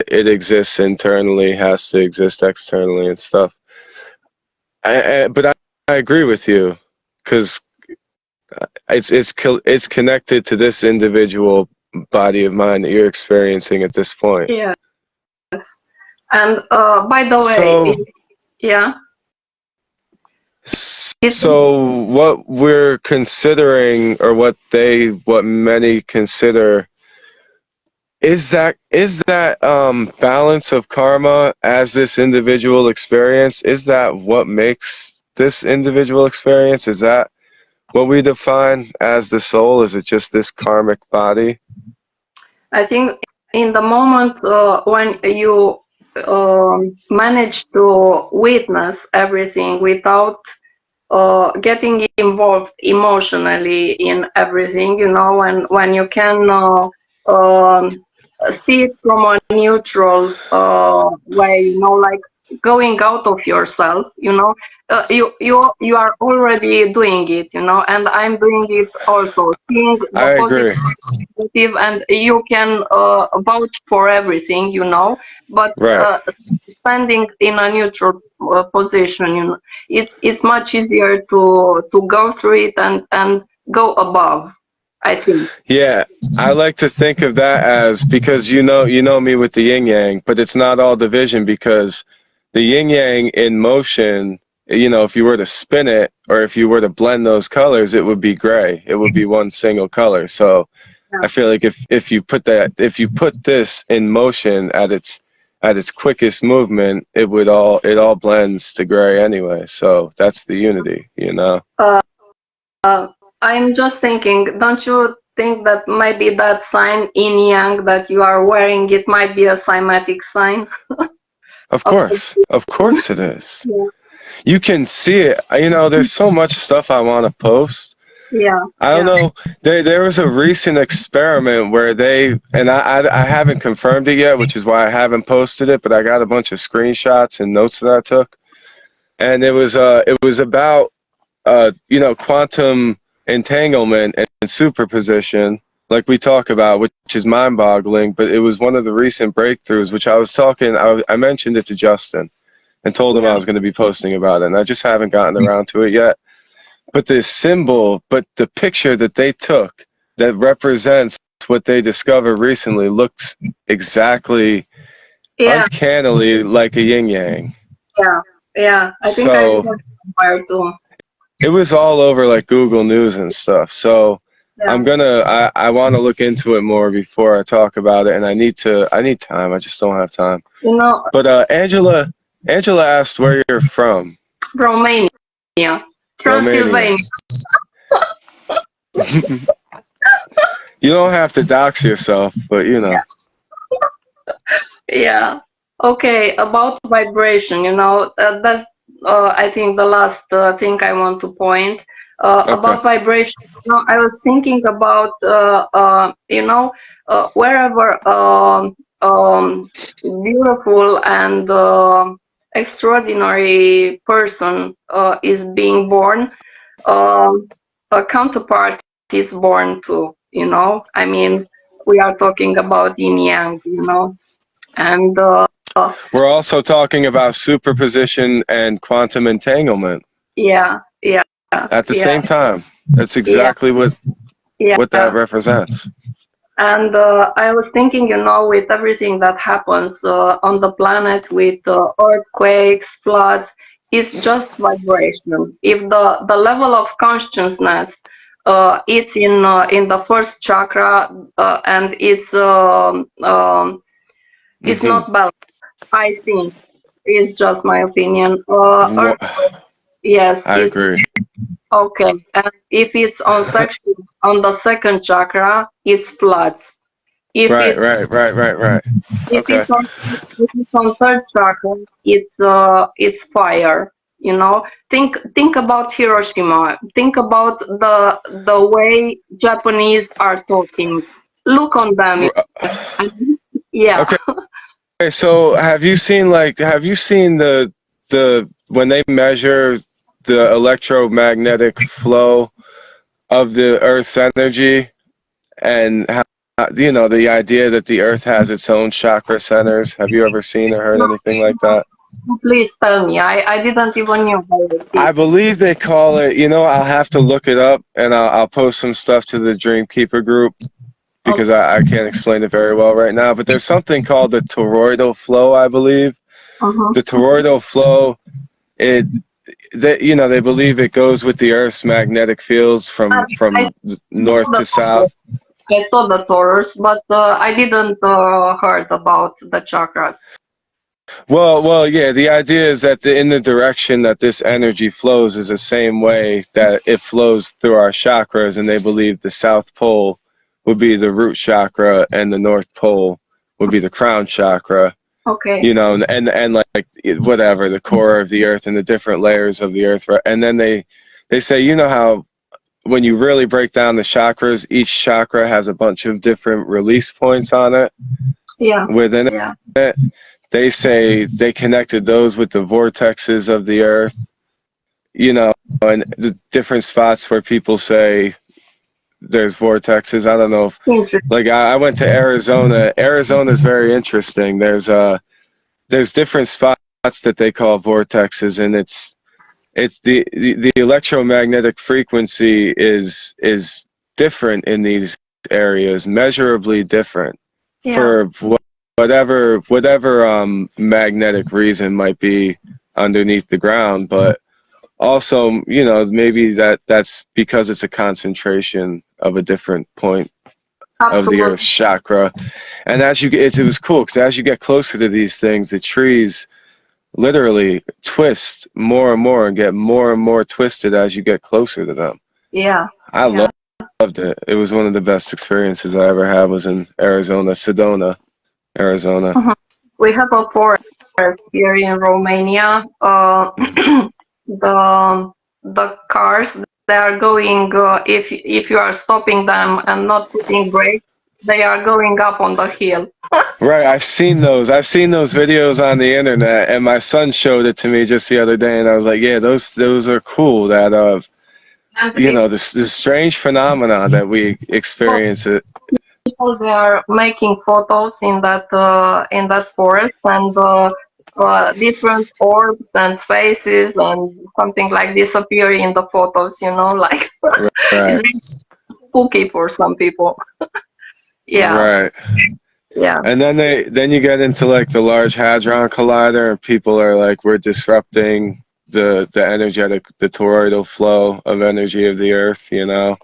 Speaker 1: it exists internally has to exist externally and stuff. But I agree with you, because it's connected to this individual body of mind that you're experiencing at this point.
Speaker 2: Yes. And by the way, yeah.
Speaker 1: So what we're considering, or what many consider, is that balance of karma as this individual experience, is that what makes this individual experience? Is that what we define as the soul? Is it just this karmic body?
Speaker 2: I think in the moment when you manage to witness everything without getting involved emotionally in everything, when you can see it from a neutral way, like going out of yourself, you are already doing it, and I'm doing it also, seeing the
Speaker 1: I agree.
Speaker 2: positive, and you can vouch for everything, but
Speaker 1: Right.
Speaker 2: standing in a neutral position, it's much easier to go through it and go above, I think.
Speaker 1: Yeah, I like to think of that as, because you know me with the yin yang, but it's not all division, because the yin yang in motion, if you were to spin it or if you were to blend those colors, it would be gray. It would be one single color. So
Speaker 2: Yeah.
Speaker 1: I feel like if you put this in motion at its quickest movement, it all blends to gray anyway. So that's the unity.
Speaker 2: Uh, I'm just thinking, don't you think that maybe that sign in yang that you are wearing, it might be a cymatic sign
Speaker 1: Of
Speaker 2: of
Speaker 1: course it is.
Speaker 2: yeah,
Speaker 1: You can see it. There's so much stuff I want to post.
Speaker 2: yeah,
Speaker 1: I don't
Speaker 2: yeah,
Speaker 1: know. There was a recent experiment where I haven't confirmed it yet, which is why I haven't posted it, but I got a bunch of screenshots and notes that I took. And it was about quantum entanglement and superposition, like we talk about, which is mind-boggling. But it was one of the recent breakthroughs, which I mentioned it to Justin and told him I
Speaker 2: yeah,
Speaker 1: was going to be posting about it, and I just haven't gotten around to it yet. But the picture that they took that represents what they discovered recently looks exactly,
Speaker 2: yeah,
Speaker 1: uncannily like a yin yang.
Speaker 2: yeah, yeah. I think I
Speaker 1: So
Speaker 2: saw somewhere too.
Speaker 1: it was all over like Google News and stuff. So
Speaker 2: Yeah.
Speaker 1: I want to look into it more before I talk about it, and I need time. I just don't have time.
Speaker 2: You know,
Speaker 1: But Angela asked where you're from.
Speaker 2: Romania,
Speaker 1: Romania.
Speaker 2: Transylvania.
Speaker 1: You don't have to dox yourself, but
Speaker 2: Yeah. Okay. About vibration, that's I think the last thing I want to point
Speaker 1: Okay.
Speaker 2: about vibration. I was thinking about wherever beautiful and extraordinary person is being born, a counterpart is born too. I mean, we are talking about yin yang, and
Speaker 1: We're also talking about superposition and quantum entanglement
Speaker 2: yeah, yeah,
Speaker 1: at the
Speaker 2: yeah,
Speaker 1: same time. That's
Speaker 2: yeah,
Speaker 1: exactly what that
Speaker 2: yeah.
Speaker 1: represents.
Speaker 2: And I was thinking, with everything that happens on the planet, with earthquakes, floods, it's just vibration. If the level of consciousness it's in the first chakra, and it's
Speaker 1: Hmm.
Speaker 2: not balanced, I think. It's just my opinion. Yes,
Speaker 1: I
Speaker 2: it's
Speaker 1: agree.
Speaker 2: okay. And if it's on the second chakra, it's floods. If
Speaker 1: Right,
Speaker 2: it's
Speaker 1: right, right, right, right.
Speaker 2: if
Speaker 1: Okay.
Speaker 2: it's on if it's on third chakra, it's fire. Think about Hiroshima. Think about the way Japanese are talking. Look on them. Yeah.
Speaker 1: Okay. So have you seen the when they measure the electromagnetic flow of the Earth's energy, and how, the idea that the Earth has its own chakra centers? Have you ever seen or heard
Speaker 2: No,
Speaker 1: anything like that?
Speaker 2: please tell me. I didn't even know about
Speaker 1: I
Speaker 2: it.
Speaker 1: believe they call it, I'll have to look it up, and I'll post some stuff to the Dreamkeeper group, because
Speaker 2: Okay.
Speaker 1: I can't explain it very well right now. But there's something called the toroidal flow, I believe.
Speaker 2: Uh-huh.
Speaker 1: The toroidal flow, they believe it goes with the Earth's magnetic fields
Speaker 2: I,
Speaker 1: from north
Speaker 2: saw
Speaker 1: to south.
Speaker 2: I saw the Taurus, but I didn't heard about the chakras.
Speaker 1: Yeah. The idea is that in the direction that this energy flows is the same way that it flows through our chakras, and they believe the South Pole would be the root chakra, and the North Pole would be the crown chakra.
Speaker 2: Okay.
Speaker 1: You know, and like whatever, the core of the earth and the different layers of the earth, right? And then they say, you know how when you really break down the chakras, each chakra has a bunch of different release points on it.
Speaker 2: Yeah.
Speaker 1: Within
Speaker 2: Yeah.
Speaker 1: it, they say they connected those with the vortexes of the earth, you know, and the different spots where people say there's vortexes. I don't know if,
Speaker 2: Interesting.
Speaker 1: like, I went to Arizona. Arizona is very interesting. There's different spots that they call vortexes, and it's the electromagnetic frequency is different in these areas, measurably different,
Speaker 2: Yeah.
Speaker 1: for whatever magnetic reason might be underneath the ground. But also, you know, maybe that's because it's a concentration of a different point of the
Speaker 2: Absolutely.
Speaker 1: earth's chakra. And as you get, it was cool because as you get closer to these things, the trees literally twist more and more and get more and more twisted as you get closer to them.
Speaker 2: Yeah.
Speaker 1: I
Speaker 2: Yeah.
Speaker 1: loved it. It was one of the best experiences I ever had, was in Arizona, Sedona, Arizona.
Speaker 2: We have a forest here in Romania. The cars, they are going, if you are stopping them and not putting brakes, they are going up on the hill.
Speaker 1: Right, I've seen those. I've seen those videos on the internet, and my son showed it to me just the other day, and I was like, yeah, those are cool. That
Speaker 2: And
Speaker 1: you know, this strange phenomena that we experience it.
Speaker 2: people, they are making photos in that forest, and different orbs and faces and something like this appear in the photos. You know, like
Speaker 1: Right,
Speaker 2: it's really spooky for some people. Yeah.
Speaker 1: right.
Speaker 2: Yeah.
Speaker 1: And then you get into like the Large Hadron Collider, and people are like, we're disrupting the toroidal flow of energy of the Earth. You know.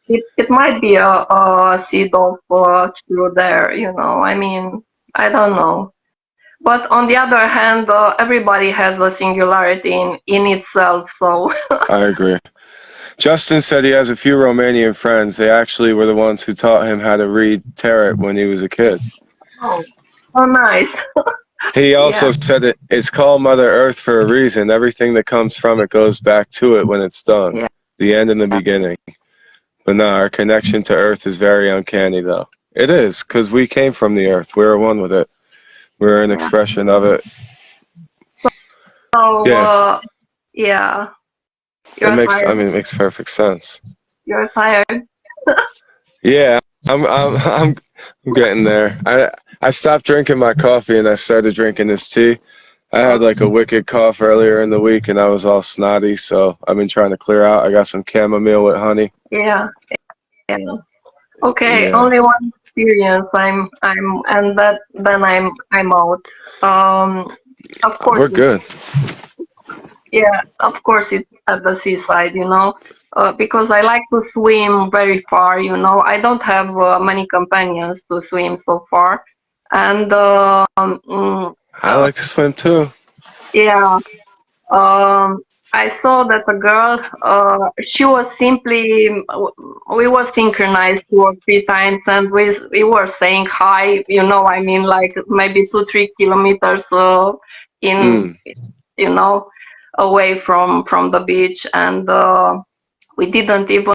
Speaker 2: It might be a seed of truth there, you know. I mean, I don't know. But on the other hand, everybody has a singularity in itself, so.
Speaker 1: I agree. Justin said he has a few Romanian friends. They actually were the ones who taught him how to read tarot when he was a kid.
Speaker 2: Oh, oh, nice.
Speaker 1: He also
Speaker 2: Yeah.
Speaker 1: said it's called Mother Earth for a reason. Everything that comes from it goes back to it when it's done.
Speaker 2: Yeah.
Speaker 1: The end and the beginning. But no, our connection to Earth is very uncanny, though. It is, because we came from the Earth. We're one with it. We're an
Speaker 2: Yeah.
Speaker 1: expression of it.
Speaker 2: So,
Speaker 1: Yeah,
Speaker 2: yeah,
Speaker 1: it
Speaker 2: you're tired.
Speaker 1: makes perfect sense.
Speaker 2: You're tired.
Speaker 1: Yeah, I'm getting there. I stopped drinking my coffee and I started drinking this tea. I had like a wicked cough earlier in the week and I was all snotty, so I've been trying to clear out. I got some chamomile with honey.
Speaker 2: Yeah. Yeah. Okay,
Speaker 1: Yeah,
Speaker 2: only one experience. And then I'm out. Of course,
Speaker 1: we're good.
Speaker 2: yeah, of course it's at the seaside, you know, because I like to swim very far, you know. I don't have many companions to swim so far, and
Speaker 1: I like to swim too.
Speaker 2: yeah, um, I saw that a girl, she was simply, we were synchronized 2 or 3 times, and we were saying hi, you know. I mean, like maybe 2, 3 kilometers in,
Speaker 1: Mm.
Speaker 2: you know, away from the beach, and we didn't even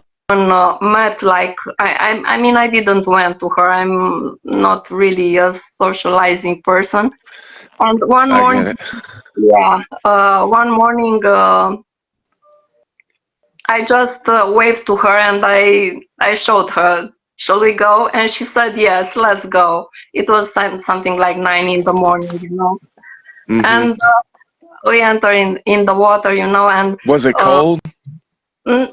Speaker 2: met. Like I mean, I didn't went to her. I'm not really a socializing person. And one
Speaker 1: I
Speaker 2: morning,
Speaker 1: get it.
Speaker 2: yeah, one morning, I just waved to her and I showed her, shall we go? And she said, yes, let's go. It was something like 9 in the morning, you know.
Speaker 1: Hmm.
Speaker 2: And we enter in the water, you know, and
Speaker 1: Was it
Speaker 2: uh,
Speaker 1: cold?
Speaker 2: mm,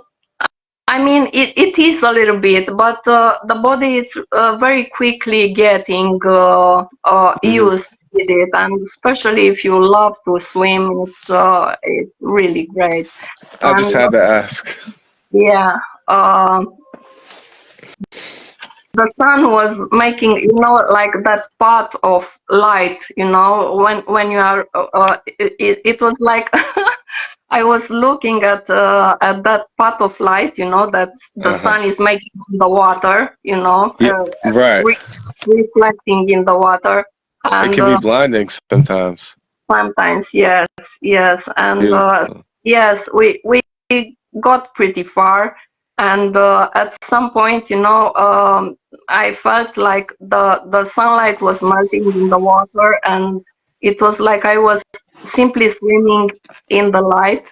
Speaker 2: I mean, it is a little bit, but the body is very quickly getting
Speaker 1: Hmm.
Speaker 2: used with it, and especially if you love to swim, it's really great.
Speaker 1: I just
Speaker 2: And
Speaker 1: had to ask.
Speaker 2: yeah, uh, the sun was making, like that spot of light, when you are, it was like I was looking at that spot of light, that the
Speaker 1: Uh-huh.
Speaker 2: sun is making in the water,
Speaker 1: Yeah, right.
Speaker 2: re reflecting in the water,
Speaker 1: It
Speaker 2: and
Speaker 1: can be blinding sometimes.
Speaker 2: sometimes, yes, yes, and
Speaker 1: Beautiful.
Speaker 2: yes, we got pretty far, and at some point, I felt like the sunlight was melting in the water, and it was like I was simply swimming in the light,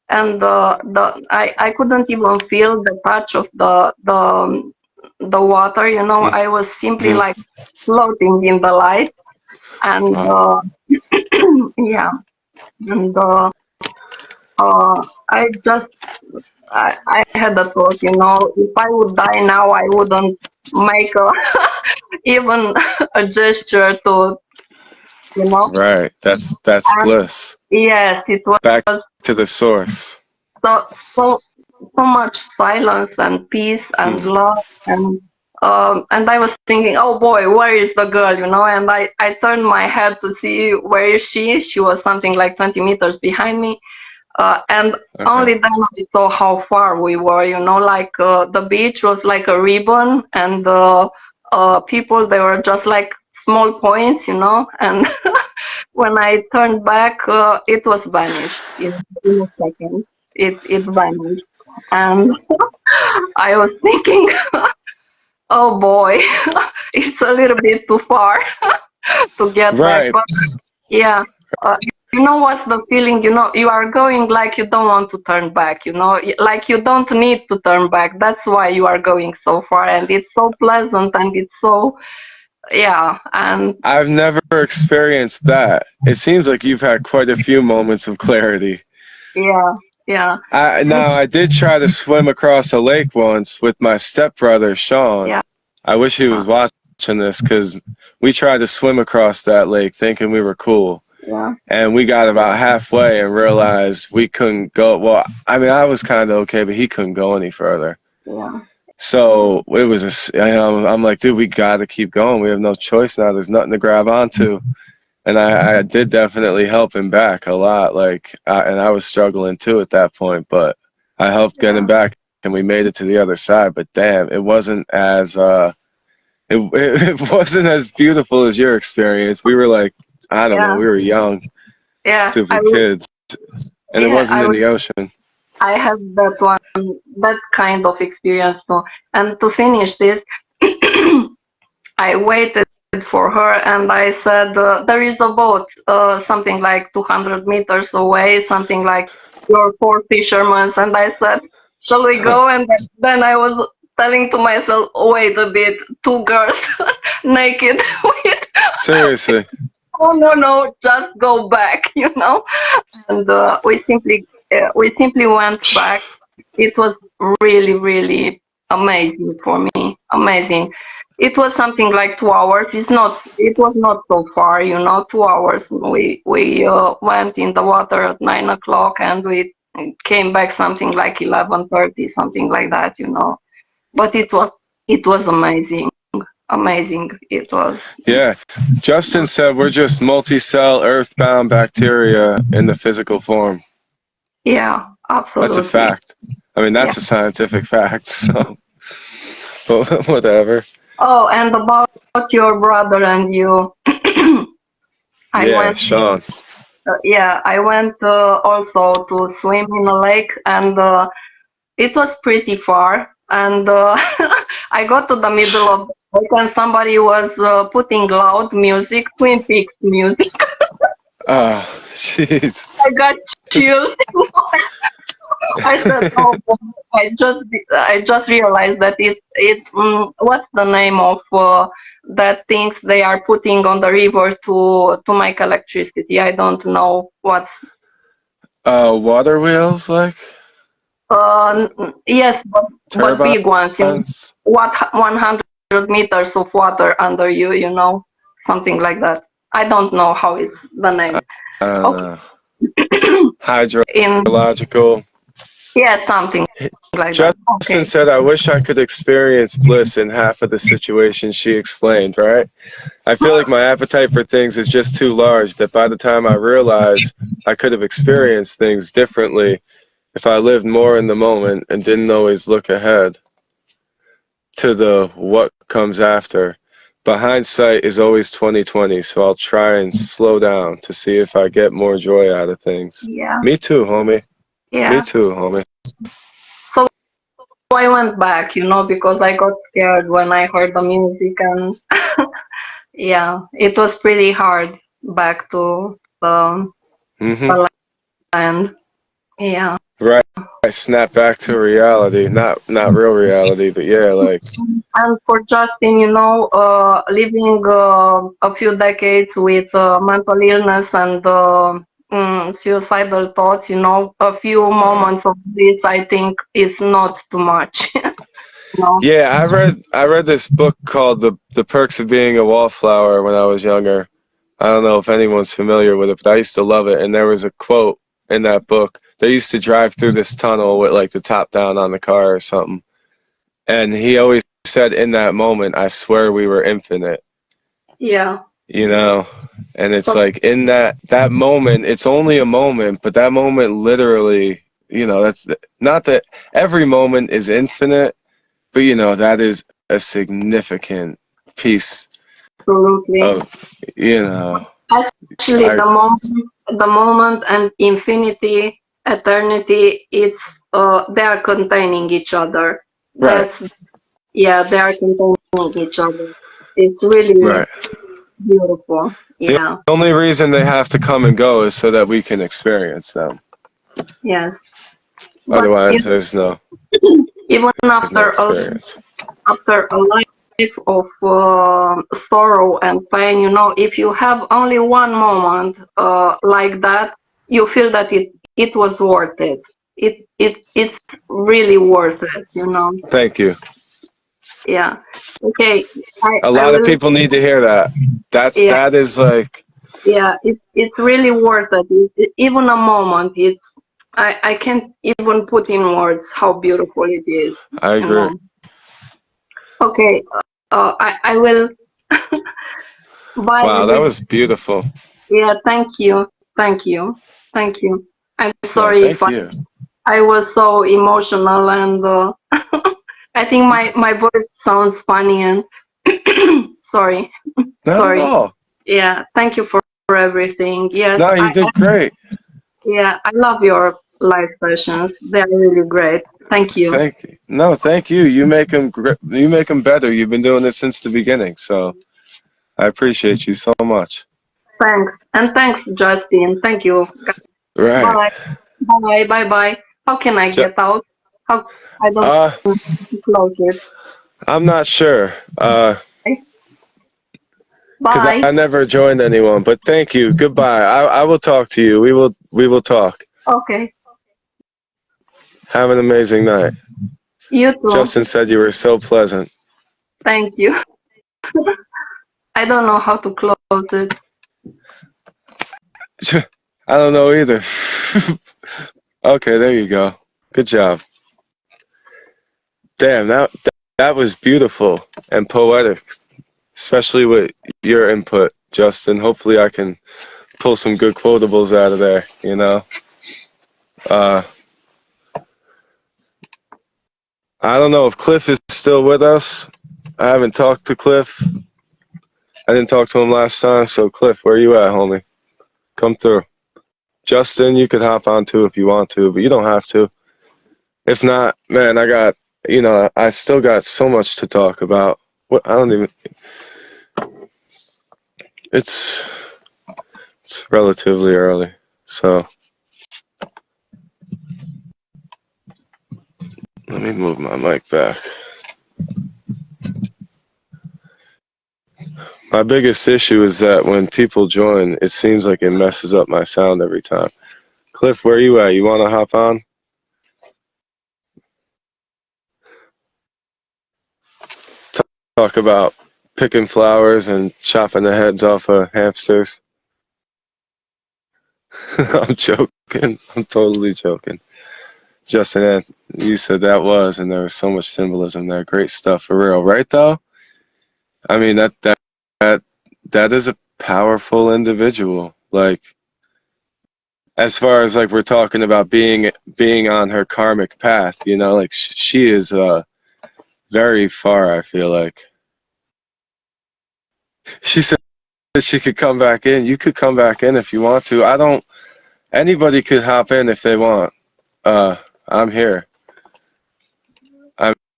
Speaker 2: and I couldn't even feel the touch of the water, I was simply
Speaker 1: Hmm.
Speaker 2: like floating in the light, and
Speaker 1: Wow.
Speaker 2: yeah, and I just I had a thought, if I would die now, I wouldn't make even a gesture to, you know.
Speaker 1: Right. That's
Speaker 2: And
Speaker 1: bliss.
Speaker 2: yes, it was
Speaker 1: Back to the source.
Speaker 2: so so so much silence and peace and
Speaker 1: Hmm.
Speaker 2: love, and I was thinking, oh boy, where is the girl, And I turned my head to see where is she. She was something like 20 meters behind me. And
Speaker 1: Okay.
Speaker 2: only then I saw how far we were, like the beach was like a ribbon, and people, they were just like small points, and when I turned back, it was vanished in a second. It vanished. And I was thinking, oh boy, it's a little bit too far to get back.
Speaker 1: Right.
Speaker 2: But yeah, uh, what's the feeling? You are going like you don't want to turn back, like you don't need to turn back. That's why you are going so far, and it's so pleasant, and it's so, yeah, and
Speaker 1: I've never experienced that. It seems like you've had quite a few moments of clarity.
Speaker 2: yeah, yeah,
Speaker 1: I did try to swim across a lake once with my stepbrother Sean.
Speaker 2: yeah,
Speaker 1: I wish he was watching this because we tried to swim across that lake thinking we were cool.
Speaker 2: yeah,
Speaker 1: And we got about halfway and realized we couldn't go. Well, I mean, I was kind of okay, but he couldn't go any further.
Speaker 2: yeah,
Speaker 1: So it was I'm like, dude, we got to keep going. We have no choice now. There's nothing to grab onto. And I did definitely help him back a lot. And I was struggling too at that point, but I helped get him
Speaker 2: yeah,
Speaker 1: back and we made it to the other side. But damn, it wasn't as, it wasn't as beautiful as your experience. We were like, I don't know,
Speaker 2: yeah,
Speaker 1: we were young,
Speaker 2: yeah.
Speaker 1: stupid kids. And it
Speaker 2: Yeah,
Speaker 1: wasn't in the ocean.
Speaker 2: I had that kind of experience too. And to finish this, I waited for her and I said, there is a boat, something like 200 meters away, something like your four fishermen. And I said, shall we go? And then I was telling to myself, wait a bit, two girls naked with,
Speaker 1: Seriously.
Speaker 2: oh no, no, just go back, And we simply went back. It was really, really amazing for me. Amazing. It was something like 2 hours. It was not so far, 2 hours. We went in the water at 9 o'clock and we came back something like 11:30, something like that, But it was amazing. Amazing. It was.
Speaker 1: Yeah. Justin said we're just multi-cell earthbound bacteria in the physical form.
Speaker 2: Yeah,
Speaker 1: That's a
Speaker 2: absolutely.
Speaker 1: fact. I mean,
Speaker 2: Yeah.
Speaker 1: that's a scientific fact. So, but whatever.
Speaker 2: Oh, and about your brother and you, I
Speaker 1: Yeah,
Speaker 2: went.
Speaker 1: Sean.
Speaker 2: Yeah, I went also to swim in a lake, and it was pretty far. And I got to the middle of the lake, and somebody was putting loud music, Twin Peaks music.
Speaker 1: Oh, jeez.
Speaker 2: I got chills. I said, "Oh, I just realized that what's the name of that things they are putting on the river to make electricity? I don't know what's.
Speaker 1: Water wheels, like
Speaker 2: Yes, but big ones.
Speaker 1: turbines.
Speaker 2: What 100 meters of water under you? Something like that. I don't know how it's the name. Okay,
Speaker 1: Uh,
Speaker 2: in
Speaker 1: hydrological.
Speaker 2: Yeah, something like that.
Speaker 1: Justin
Speaker 2: Okay.
Speaker 1: said, I wish I could experience bliss in half of the situations she explained, right? I feel like my appetite for things is just too large that by the time I realize I could have experienced things differently if I lived more in the moment and didn't always look ahead to the what comes after. But hindsight is always 20/20, so I'll try and slow down to see if I get more joy out of things.
Speaker 2: Yeah.
Speaker 1: Me too, homie. Me
Speaker 2: Yeah.
Speaker 1: too, homie.
Speaker 2: So I went back, because I got scared when I heard the music, and yeah, it was pretty hard back to
Speaker 1: Mm-hmm.
Speaker 2: the land. Yeah.
Speaker 1: Right. I snap back to reality. Not real reality, but yeah, like
Speaker 2: And for Justin, living a few decades with mental illness and suicidal thoughts, a few moments of this, I think, is not too much.
Speaker 1: yeah, I read this book called The Perks of Being a Wallflower when I was younger. I don't know if anyone's familiar with it, but I used to love it. And there was a quote in that book. They used to drive through this tunnel with like the top down on the car or something. And he always said in that moment, I swear we were infinite,
Speaker 2: Yeah.
Speaker 1: you know? And it's
Speaker 2: So
Speaker 1: like in that moment, it's only a moment, but that moment literally, that's not that every moment is infinite, but that is a significant piece
Speaker 2: absolutely.
Speaker 1: of, you know,
Speaker 2: Actually,
Speaker 1: I
Speaker 2: the moment and infinity, eternity, it's they are containing each other.
Speaker 1: right,
Speaker 2: That's Yeah, they are containing each other. It's really
Speaker 1: right.
Speaker 2: beautiful.
Speaker 1: The
Speaker 2: Yeah.
Speaker 1: only reason they have to come and go is so that we can experience them.
Speaker 2: Yes. But
Speaker 1: Otherwise,
Speaker 2: even
Speaker 1: there's no
Speaker 2: after
Speaker 1: experience.
Speaker 2: a life of sorrow and pain, if you have only one moment like that, you feel that it was worth it. It's really worth it.
Speaker 1: Thank you.
Speaker 2: Yeah. Okay. I
Speaker 1: A
Speaker 2: I
Speaker 1: lot of
Speaker 2: will.
Speaker 1: people need to hear that.
Speaker 2: Yeah.
Speaker 1: That is like,
Speaker 2: Yeah, it's really worth it. Even a moment, I can't even put in words how beautiful it is.
Speaker 1: I
Speaker 2: You
Speaker 1: agree.
Speaker 2: know. Okay, I will buy
Speaker 1: Wow, that
Speaker 2: this.
Speaker 1: was beautiful.
Speaker 2: Yeah, thank you, thank you. I'm
Speaker 1: No,
Speaker 2: sorry if
Speaker 1: thank you.
Speaker 2: I was so emotional, and I think my voice sounds funny, and sorry,
Speaker 1: Not at
Speaker 2: sorry.
Speaker 1: all.
Speaker 2: Yeah, thank you for everything. Yes,
Speaker 1: No, you did great.
Speaker 2: Yeah, I love your live sessions. They're really great. Thank you.
Speaker 1: Thank you. No, thank you. You make them. You make them better. You've been doing this since the beginning, so I appreciate you so much.
Speaker 2: Thanks. And thanks, Justin. Thank you.
Speaker 1: Right.
Speaker 2: Bye. Bye. Bye. Bye. How can I
Speaker 1: Ju-
Speaker 2: get out? How I don't
Speaker 1: Uh,
Speaker 2: close it.
Speaker 1: I'm not sure. Because
Speaker 2: Bye.
Speaker 1: I never joined anyone. But thank you. Goodbye. I will talk to you. We will talk.
Speaker 2: Okay.
Speaker 1: Have an amazing night.
Speaker 2: You too.
Speaker 1: Justin said you were so pleasant.
Speaker 2: Thank you. I don't know how to close it.
Speaker 1: I don't know either. Okay, there you go. Good job. Damn, that was beautiful and poetic, especially with your input, Justin. Hopefully, I can pull some good quotables out of there. Uh, I don't know if Cliff is still with us. I haven't talked to Cliff. I didn't talk to him last time. So, Cliff, where you at, homie? Come through. Justin, you could hop on too if you want to, but you don't have to. If not, man, I still got so much to talk about. What I don't even. It's it's relatively early, so let me move my mic back. My biggest issue is that when people join, it seems like it messes up my sound every time. Cliff, where you at? You want to hop on? Talk about picking flowers and chopping the heads off of hamsters. I'm joking. I'm totally joking. Justin, you said that was, and there was so much symbolism there. Great stuff for real, right? Though, I mean that that is a powerful individual. Like, as far as like we're talking about being on her karmic path, you know, like she is very far. I feel like she said that she could come back in. You could come back in if you want to. I don't. Anybody could hop in if they want. Uh, I'm here.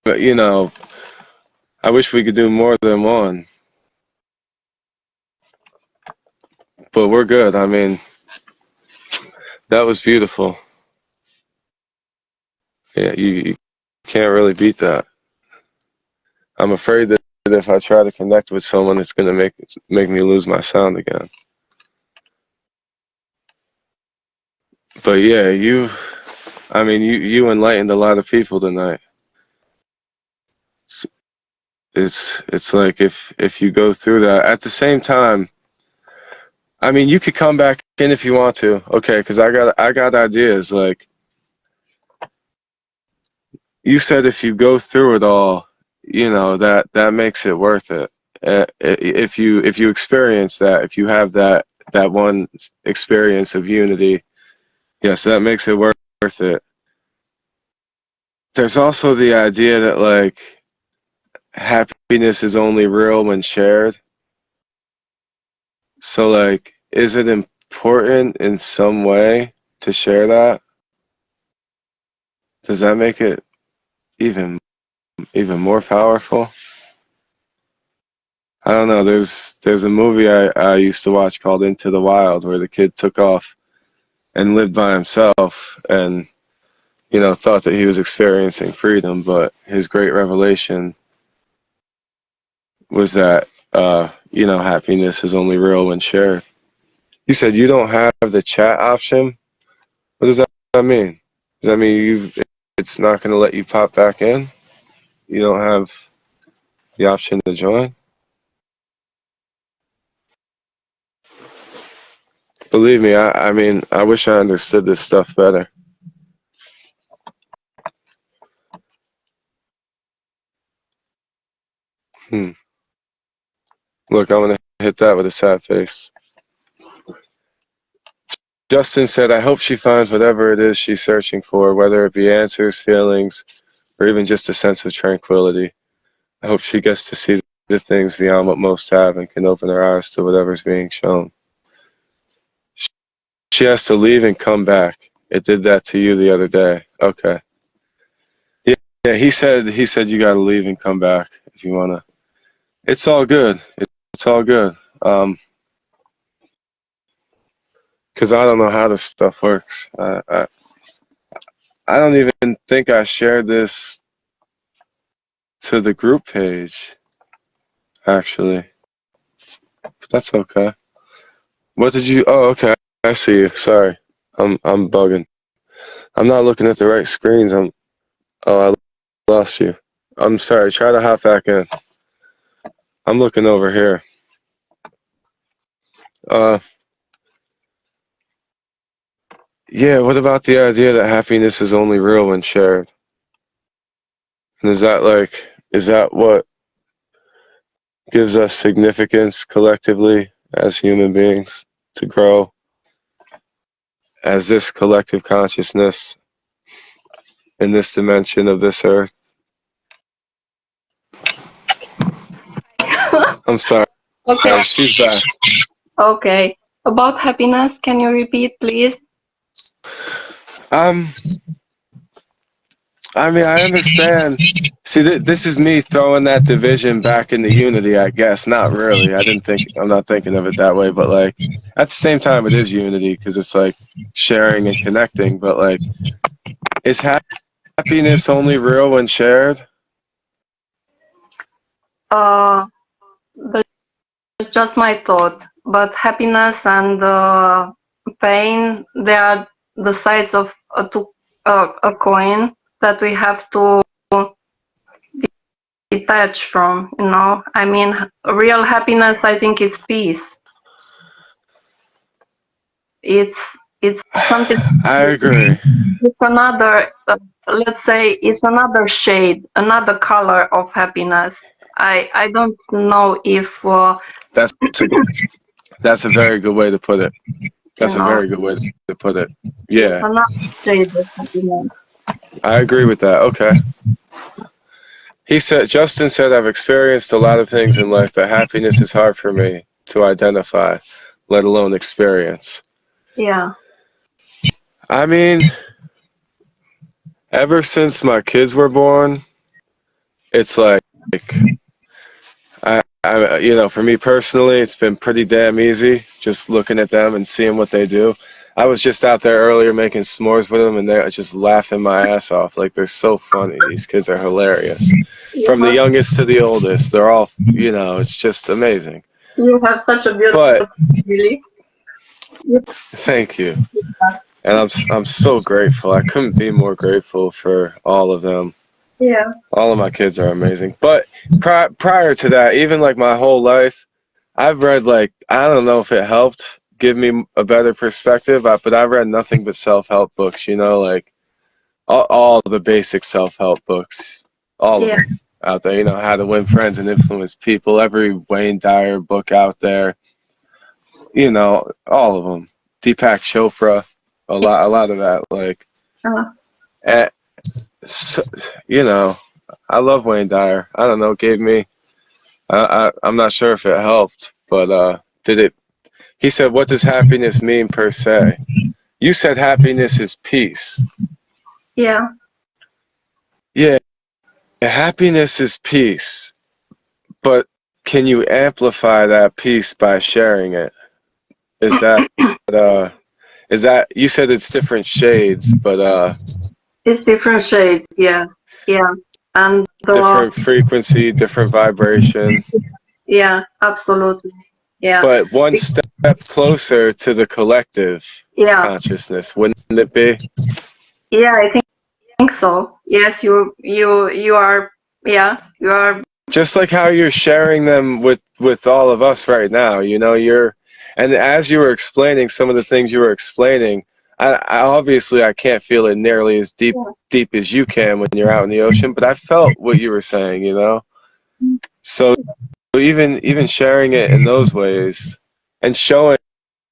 Speaker 1: But you know, I wish we could do more than one, but we're good. I mean, that was beautiful. Yeah, you can't really beat that. I'm afraid that if I try to connect with someone, it's gonna make me lose my sound again. But yeah, I mean, you enlightened a lot of people tonight. It's it's like if you go through that at the same time. I mean, you could come back in if you want to. Okay, because I got ideas. Like you said, if you go through it all, you know that makes it worth it. If you experience that, if you have that one experience of unity, yes, that makes it worth it. There's also the idea that like happiness is only real when shared. So like, is it important in some way to share that? Does that make it even more powerful? I don't know. There's a movie I used to watch called Into the Wild where the kid took off and lived by himself and you know thought that he was experiencing freedom, but his great revelation was that you know happiness is only real when shared. You said you don't have the chat option. What does that mean? Does that mean it's not going to let you pop back in? You don't have the option to join? Believe me, I mean, I wish I understood this stuff better. Hmm. Look, I'm going to hit that with a sad face. Justin said, I hope she finds whatever it is she's searching for, whether it be answers, feelings, or even just a sense of tranquility. I hope she gets to see the things beyond what most have and can open her eyes to whatever's being shown. She has to leave and come back. It did that to you the other day. Okay. Yeah, he said you gotta leave and come back if you wanna. It's all good. It's all good. 'Cause I don't know how this stuff works. I don't even think I shared this to the group page, actually. But that's okay. What did you? Oh, okay. I see you. Sorry, I'm bugging. I'm not looking at the right screens. Oh, I lost you. I'm sorry. Try to hop back in. I'm looking over here. Uh, yeah. What about the idea that happiness is only real when shared? And is that what gives us significance collectively as human beings to grow as this collective consciousness in this dimension of this earth? I'm sorry.
Speaker 2: Okay.
Speaker 1: She's back.
Speaker 2: Okay. About happiness, can you repeat, please?
Speaker 1: Um, I mean, I understand. See, this is me throwing that division back into unity, I guess. Not really. I'm not thinking of it that way, but like, at the same time, it is unity because it's like sharing and connecting. But like, is happiness only real when shared?
Speaker 2: Uh, that's just my thought. But happiness and pain, they are the sides of a coin that we have to detach from, you know? I mean, real happiness, I think, is peace. It's It's something.
Speaker 1: I agree.
Speaker 2: It's another. Let's say it's another shade, another color of happiness. I don't know if
Speaker 1: That's a that's a very good way to put it.
Speaker 2: you
Speaker 1: That's a
Speaker 2: know
Speaker 1: very good way to put it.
Speaker 2: it's
Speaker 1: Yeah,
Speaker 2: another shade of happiness.
Speaker 1: I agree with that. Okay. Justin said, I've experienced a lot of things in life, but happiness is hard for me to identify, let alone experience.
Speaker 2: Yeah.
Speaker 1: I mean, ever since my kids were born, it's like, for me personally, it's been pretty damn easy just looking at them and seeing what they do. I was just out there earlier making s'mores with them, and they're just laughing my ass off. Like, they're so funny. These kids are hilarious.
Speaker 2: You
Speaker 1: From the
Speaker 2: have,
Speaker 1: youngest to the oldest, they're all, it's just amazing.
Speaker 2: you have such a
Speaker 1: But
Speaker 2: beautiful family.
Speaker 1: thank you. And I'm so grateful. I couldn't be more grateful for all of them.
Speaker 2: Yeah.
Speaker 1: All of my kids are amazing. But prior to that, even like my whole life, I've read like I don't know if it helped give me a better perspective, but I've read nothing but self-help books. Like all the basic self-help books, all of
Speaker 2: Yeah.
Speaker 1: them out there. How to win friends and influence people. Every Wayne Dyer book out there. All of them. Deepak Chopra, a lot of that. Like,
Speaker 2: Uh,
Speaker 1: eh, so, I love Wayne Dyer. I don't know, gave me. I'm not sure if it helped, but did it? He said, "What does happiness mean per se?" You said happiness is peace.
Speaker 2: yeah.
Speaker 1: Yeah, happiness is peace, but can you amplify that peace by sharing it? Is that uh, is that you said it's different shades, but
Speaker 2: It's different shades. Yeah. Yeah. And
Speaker 1: different frequency, different vibration,
Speaker 2: yeah, absolutely. Yeah.
Speaker 1: but one step closer to the collective
Speaker 2: Yeah.
Speaker 1: consciousness, wouldn't it be?
Speaker 2: Yeah, I think so. Yes, you are. Yeah, you are.
Speaker 1: Just like how you're sharing them with all of us right now. And as you were explaining some of the things you were explaining, I obviously I can't feel it nearly as deep as you can when you're out in the ocean, but I felt what you were saying. So even sharing it in those ways and showing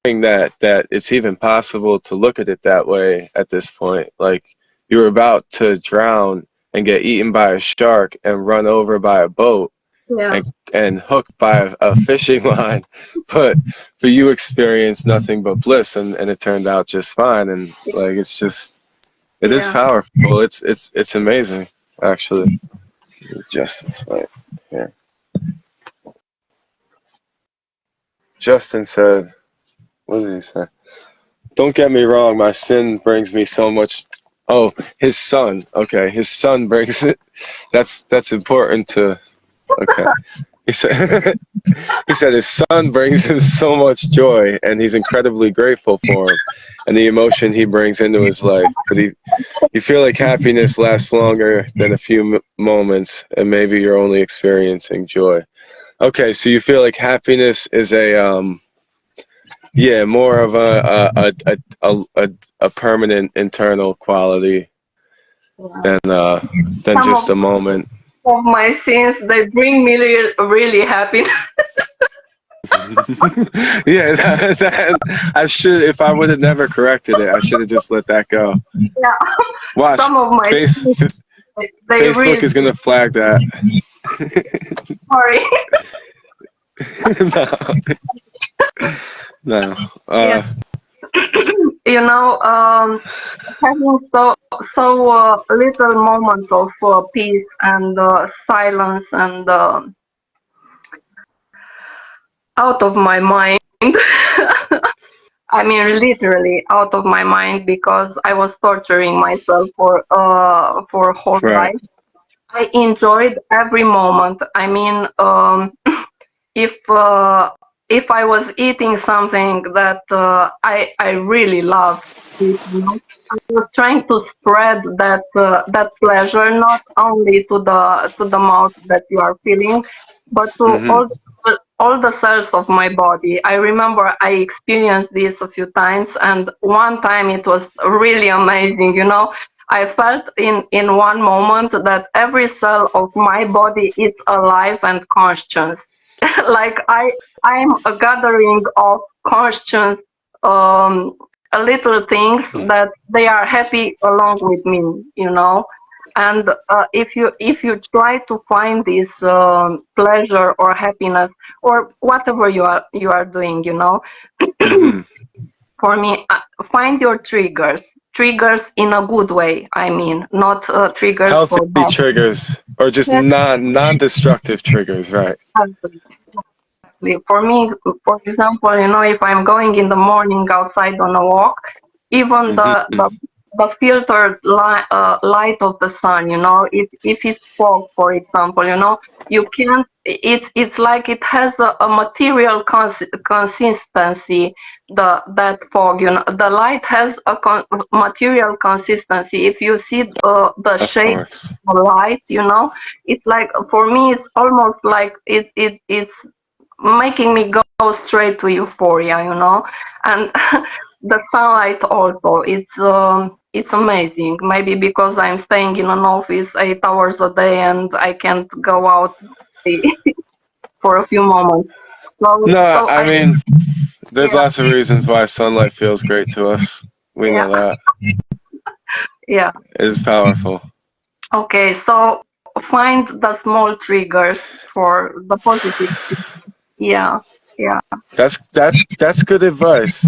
Speaker 1: that it's even possible to look at it that way at this point, like you're about to drown and get eaten by a shark and run over by a boat
Speaker 2: Yeah.
Speaker 1: and hooked by a fishing line, but you experienced nothing but bliss, and it turned out just fine. And like it is
Speaker 2: Yeah.
Speaker 1: powerful. It's amazing, actually. Justin's like here. Justin said, what did he say? Don't get me wrong, my sin brings me so much. Oh, his son. Okay, his son brings it. That's important to. Okay, he said. He said his son brings him so much joy, and he's incredibly grateful for him, and the emotion he brings into his life. But you feel like happiness lasts longer than a few moments, and maybe you're only experiencing joy. Okay, so you feel like happiness is more of a permanent internal quality than
Speaker 2: Some
Speaker 1: just a moment.
Speaker 2: of my sins, they bring me really happy.
Speaker 1: Yeah, I should. If I would have never corrected it, I should have just let that go.
Speaker 2: Yeah.
Speaker 1: Watch,
Speaker 2: Some of my sins, they
Speaker 1: Facebook
Speaker 2: really.
Speaker 1: is gonna flag that.
Speaker 2: Sorry.
Speaker 1: No.
Speaker 2: Yeah. Having so little moment of peace and silence and out of my mind. I mean, literally out of my mind because I was torturing myself for whole
Speaker 1: Right.
Speaker 2: life. I enjoyed every moment. I mean, if I was eating something that I really loved, I was trying to spread that pleasure not only to the mouth that you are feeling, but to
Speaker 1: Mhm.
Speaker 2: all the cells of my body. I remember I experienced this a few times, and one time it was really amazing. I felt in one moment that every cell of my body is alive and conscious. Like I'm a gathering of conscious um, little things that they are happy along with me. And if you try to find this pleasure or happiness or whatever you are doing.
Speaker 1: Hmm.
Speaker 2: For me, find your triggers in a good way. I mean, not triggers
Speaker 1: Healthy
Speaker 2: for bad.
Speaker 1: triggers or just
Speaker 2: Yes,
Speaker 1: non-destructive triggers, right?
Speaker 2: exactly. For me, for example, if I'm going in the morning outside on a walk, even
Speaker 1: Hmm.
Speaker 2: the filtered light of the sun, if it's fog, for example, you can't. It's like it has a material consistency. That fog, the light has a material consistency. If you see the
Speaker 1: Of
Speaker 2: shape
Speaker 1: course.
Speaker 2: of the light, it's like for me, it's almost like it's making me go straight to euphoria. And the sunlight also, it's amazing. Maybe because I'm staying in an office 8 hours a day and I can't go out for a few moments. So
Speaker 1: No,
Speaker 2: so
Speaker 1: I
Speaker 2: I
Speaker 1: mean, there's
Speaker 2: yeah,
Speaker 1: lots of reasons why sunlight feels great to us. We
Speaker 2: yeah,
Speaker 1: know that.
Speaker 2: yeah.
Speaker 1: It is powerful.
Speaker 2: Okay, so find the small triggers for the positive. Yeah, yeah,
Speaker 1: That's good advice.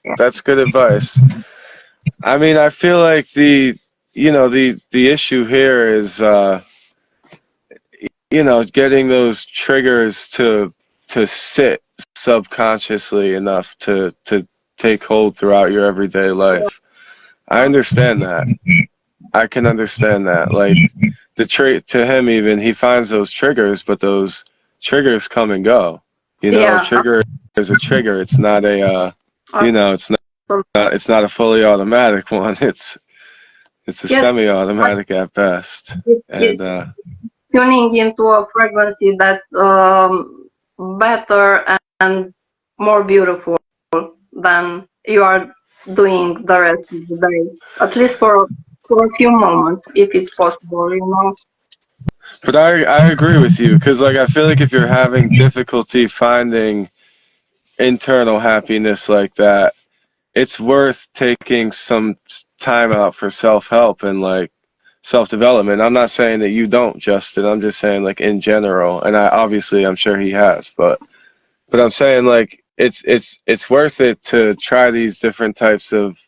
Speaker 2: yeah,
Speaker 1: That's good advice. I mean, I feel like the issue here is getting those triggers to sit subconsciously enough to take hold throughout your everyday life. I understand that. I can understand that. Like the trait to him, even he finds those triggers, but those triggers come and go. A
Speaker 2: yeah.
Speaker 1: trigger is a trigger. It's not a it's it's not a fully automatic one. It's a
Speaker 2: Yes, but
Speaker 1: semi-automatic at best.
Speaker 2: it's
Speaker 1: And
Speaker 2: tuning into a frequency that's better and more beautiful than you are doing the rest of the day. At least for a few moments, if it's possible.
Speaker 1: but I agree with you because like I feel like if you're having difficulty finding internal happiness like that, it's worth taking some time out for self-help and like self-development. I'm not saying that you don't, Justin. I'm just saying like in general, and I'm sure he has, but I'm saying like it's worth it to try these different types of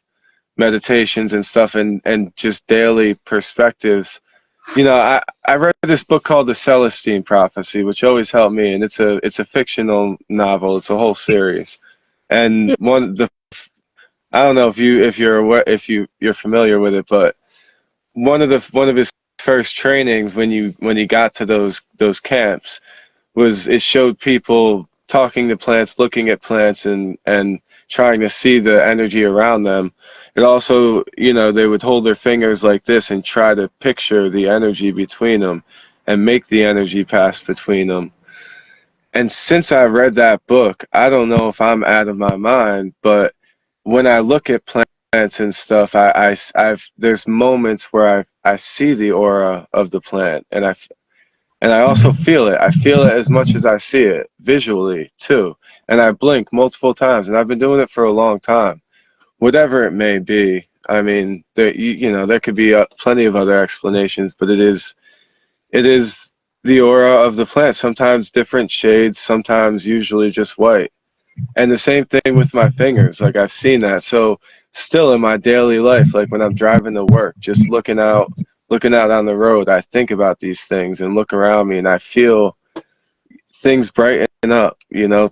Speaker 1: meditations and stuff and just daily perspectives. I read this book called The Celestine Prophecy, which always helped me, and it's a fictional novel. It's a whole series, and one the I don't know if you're aware, if you're familiar with it, but one of his first trainings when he got to those camps was it showed people talking to plants, looking at plants, and trying to see the energy around them. It also, they would hold their fingers like this and try to picture the energy between them and make the energy pass between them. And since I read that book, I don't know if I'm out of my mind, but when I look at plants and stuff, I've there's moments where I see the aura of the plant, and I also feel it. I feel it as much as I see it visually too. And I blink multiple times, and I've been doing it for a long time. Whatever it may be, I mean, there could be plenty of other explanations, but it is the aura of the plant. Sometimes different shades, sometimes usually just white. And the same thing with my fingers. Like I've seen that. So still in my daily life, like when I'm driving to work, just looking out on the road, I think about these things and look around me and I feel things brighten up,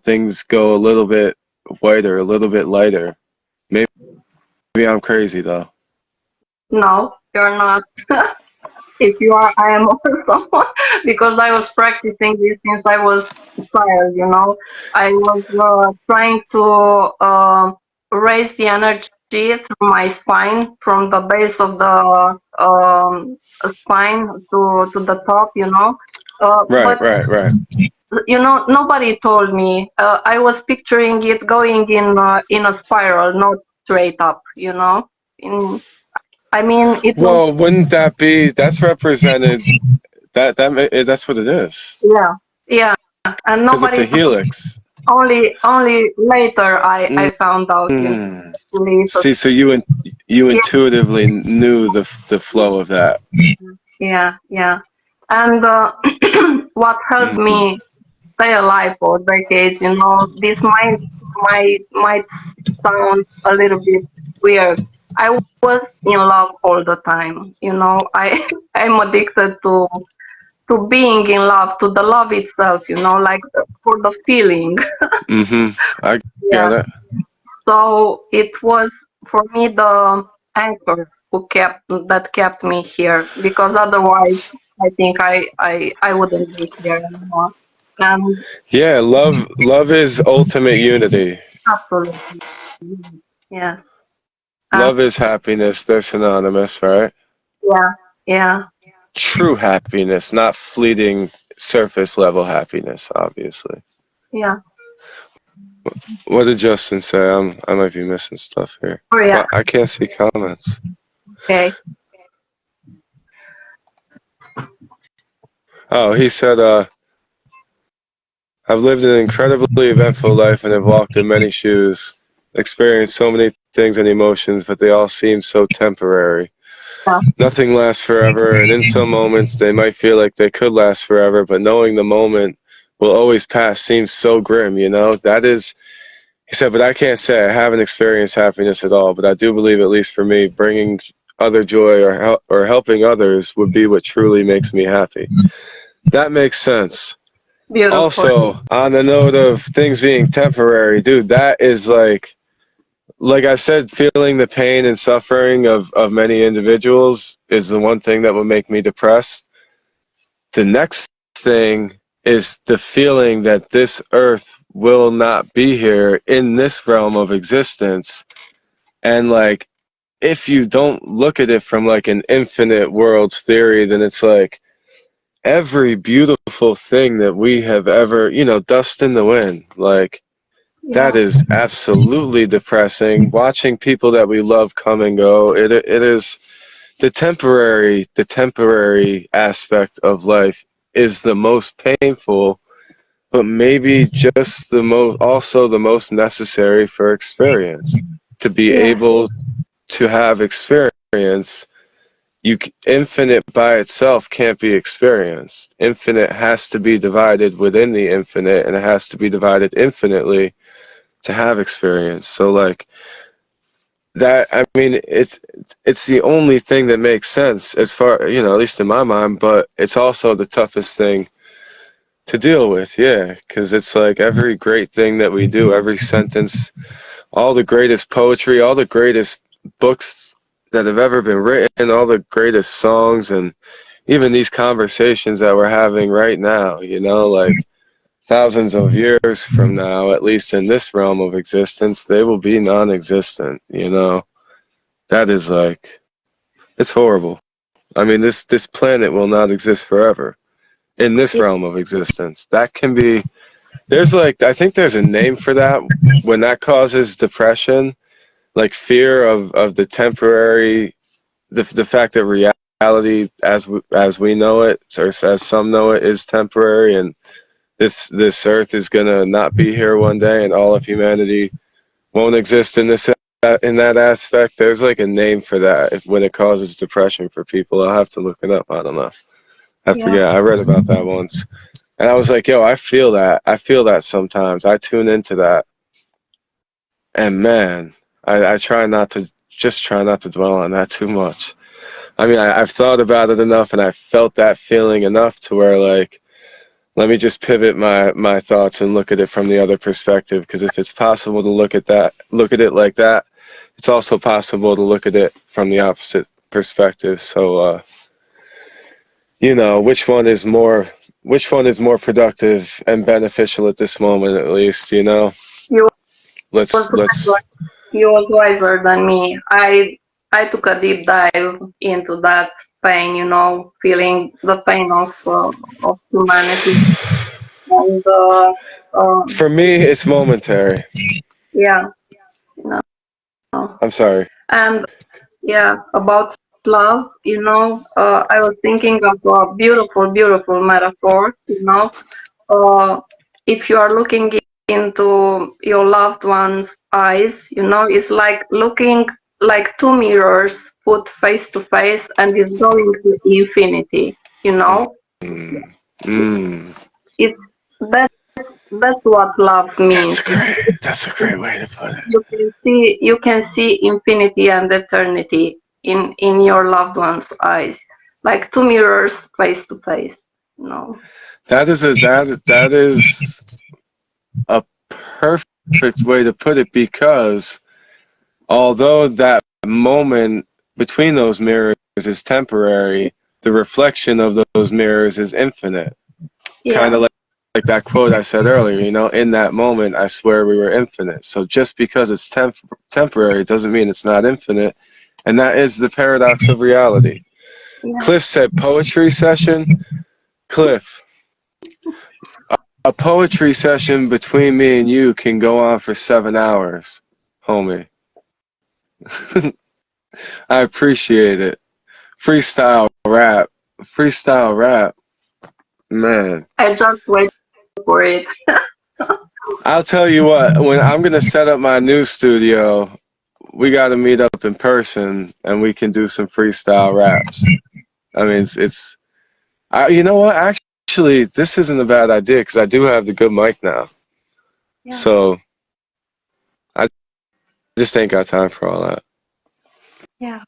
Speaker 1: things go a little bit whiter, a little bit lighter. Maybe I'm crazy though.
Speaker 2: No, you're not. If you are, I am also because I was practicing this since I was child. I was trying to raise the energy through my spine from the base of the spine to the top.
Speaker 1: Right,
Speaker 2: But
Speaker 1: right, right.
Speaker 2: nobody told me. I was picturing it going in a spiral, not straight up. I mean, it was.
Speaker 1: Well, wouldn't that be that's represented that's what it is
Speaker 2: Yeah, yeah, and
Speaker 1: because it's
Speaker 2: nobody
Speaker 1: a helix.
Speaker 2: only later I found out,
Speaker 1: Mm.
Speaker 2: really. So,
Speaker 1: See, so you
Speaker 2: yeah,
Speaker 1: intuitively knew the flow of that.
Speaker 2: yeah. And what helped
Speaker 1: Mhm.
Speaker 2: me stay alive for decades, this might sound a little bit weird. I was in love all the time. I'm addicted to being in love, to the love itself. Like for the feeling.
Speaker 1: I
Speaker 2: Yeah.
Speaker 1: get it.
Speaker 2: So it was for me the anchor that kept me here, because otherwise I think I wouldn't be here anymore. And
Speaker 1: Yeah, love is ultimate unity.
Speaker 2: absolutely, yes. And
Speaker 1: Love is happiness. They're synonymous, right?
Speaker 2: yeah, yeah,
Speaker 1: True happiness, not fleeting surface level happiness, obviously.
Speaker 2: yeah.
Speaker 1: What did Justin say? I might be missing stuff here.
Speaker 2: Oh yeah.
Speaker 1: Well, I can't see comments.
Speaker 2: Okay.
Speaker 1: Oh, he said, I've lived an incredibly eventful life and have walked in many shoes, experienced so many things and emotions, but they all seem so temporary.
Speaker 2: Yeah.
Speaker 1: Nothing lasts forever, and in some moments they might feel like they could last forever, but knowing the moment will always pass seems so grim, That is, he said, but I can't say I haven't experienced happiness at all, but I do believe, at least for me, bringing other joy or helping others would be what truly makes me happy. That makes sense.
Speaker 2: Beautiful.
Speaker 1: Also, on the note of things being temporary, dude, that is like I said, feeling the pain and suffering of many individuals is the one thing that would make me depressed. The next thing is the feeling that this earth will not be here in this realm of existence. And like, if you don't look at it from like an infinite worlds theory, then it's like every beautiful thing that we have ever, dust in the wind. Like,
Speaker 2: Yeah.
Speaker 1: that is absolutely depressing. Watching people that we love come and go, it is the temporary aspect of life is the most painful, but maybe just also the most necessary for experience. To be
Speaker 2: Yes.
Speaker 1: able to have experience, infinite by itself can't be experienced. Infinite has to be divided within the infinite, and it has to be divided infinitely to have experience. So like that, I mean, it's the only thing that makes sense as far, at least in my mind, but it's also the toughest thing to deal with. Yeah, because it's like every great thing that we do, every sentence, all the greatest poetry, all the greatest books that have ever been written, all the greatest songs, and even these conversations that we're having right now, like thousands of years from now, at least in this realm of existence, they will be non-existent. That is like, it's horrible. I mean, this planet will not exist forever in this realm of existence. That can be, there's like, I think there's a name for that when that causes depression, like fear of the temporary, the fact that reality as we know it, or as some know it, is temporary, and this earth is gonna not be here one day, and all of humanity won't exist in that aspect. There's like a name for that when it causes depression for people. I'll have to look it up. I don't know. I
Speaker 2: Yeah.
Speaker 1: forget. I read about that once, and I was like, "Yo, I feel that. I feel that sometimes. I tune into that, and man, I try not to dwell on that too much. I mean, I've thought about it enough, and I felt that feeling enough to where like, let me just pivot my thoughts and look at it from the other perspective. Because if it's possible to look at it like that, it's also possible to look at it from the opposite perspective. So, which one is more productive and beneficial at this moment, at least,
Speaker 2: He was
Speaker 1: let's,
Speaker 2: wiser. He was wiser than me. I took a deep dive into that pain. Feeling the pain of humanity. and
Speaker 1: For me, it's momentary.
Speaker 2: yeah, no.
Speaker 1: I'm sorry.
Speaker 2: And yeah, about love, I was thinking of a beautiful, beautiful metaphor. If you are looking into your loved one's eyes, it's like looking like two mirrors put face to face and it's going to infinity,
Speaker 1: Mm. Mm.
Speaker 2: It's that's what love means.
Speaker 1: That's a great way to put it.
Speaker 2: You can see infinity and eternity in your loved one's eyes, like two mirrors face to face.
Speaker 1: That is a perfect way to put it, because although that moment between those mirrors is temporary, the reflection of those mirrors is infinite.
Speaker 2: Yeah.
Speaker 1: Kind of like that quote I said earlier, in that moment, I swear we were infinite. So just because it's temporary doesn't mean it's not infinite. And that is the paradox of reality.
Speaker 2: Yeah.
Speaker 1: Cliff said poetry session. Cliff, a poetry session between me and you can go on for 7 hours, homie. I appreciate it. Freestyle rap. Freestyle rap. Man.
Speaker 2: I just wait for it.
Speaker 1: I'll tell you what, when I'm going to set up my new studio, we got to meet up in person and we can do some freestyle raps. I mean, you know what? Actually, this isn't a bad idea because I do have the good mic now.
Speaker 2: Yeah.
Speaker 1: So I just ain't got time for all that.
Speaker 2: Yeah.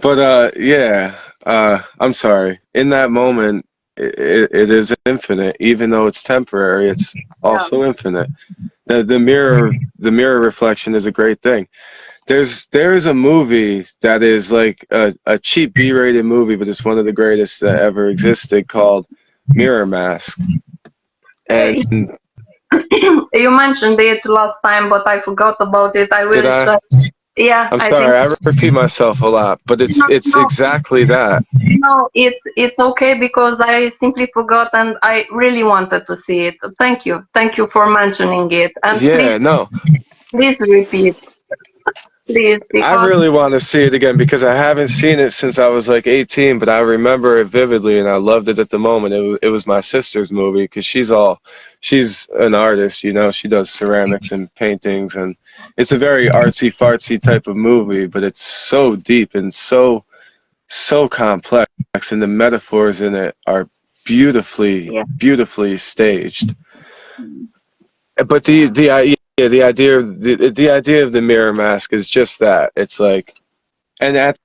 Speaker 1: But yeah, I'm sorry. In that moment, it is infinite, even though it's temporary. It's also infinite. The mirror reflection is a great thing. There's a movie that is like a cheap B-rated movie, but it's one of the greatest that ever existed, called Mirror Mask. And
Speaker 2: You mentioned it last time, but I forgot about it. I will
Speaker 1: did I?
Speaker 2: check. Yeah,
Speaker 1: I'm
Speaker 2: I
Speaker 1: sorry,
Speaker 2: think.
Speaker 1: I repeat myself a lot, but it's
Speaker 2: No,
Speaker 1: exactly that.
Speaker 2: no, it's okay because I simply forgot and I really wanted to see it. Thank you for mentioning it. And
Speaker 1: Yeah, no.
Speaker 2: please repeat, please,
Speaker 1: I
Speaker 2: because
Speaker 1: really want to see it again because I haven't seen it since I was like 18, but I remember it vividly and I loved it at the moment. It was my sister's movie because she's an artist, she does ceramics and paintings, and it's a very artsy fartsy type of movie, but it's so deep and so complex, and the metaphors in it are beautifully staged. But the idea the idea of the mirror mask is just that. It's like, and at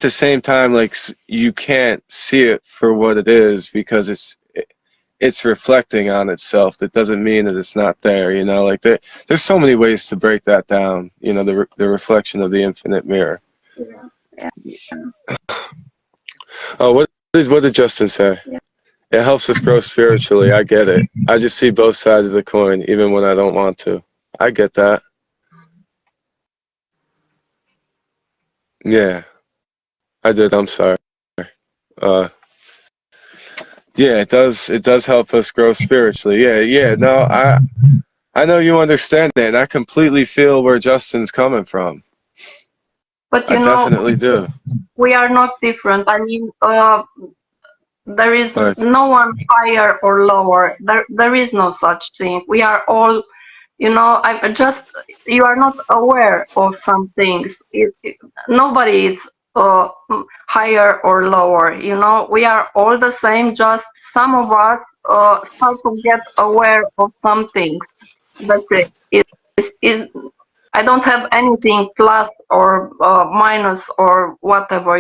Speaker 1: the same time, like, you can't see it for what it is because it's reflecting on itself. That doesn't mean that it's not there. Like there's so many ways to break that down. The reflection of the infinite mirror. Oh, what did Justin say? It helps us grow spiritually. I get it. I just see both sides of the coin, even when I don't want to. I get that. Yeah, I did. I'm sorry. Uh, yeah, it does. It does help us grow spiritually. Yeah. No, I know you understand that, and I completely feel where Justin's coming from.
Speaker 2: but
Speaker 1: I definitely do.
Speaker 2: we are not different. I mean, there is
Speaker 1: Right.
Speaker 2: no one higher or lower. There is no such thing. We are all, you are not aware of some things. Nobody is higher or lower. We are all the same. Just some of us start to get aware of some things. That's it. Is I don't have anything plus or minus or whatever.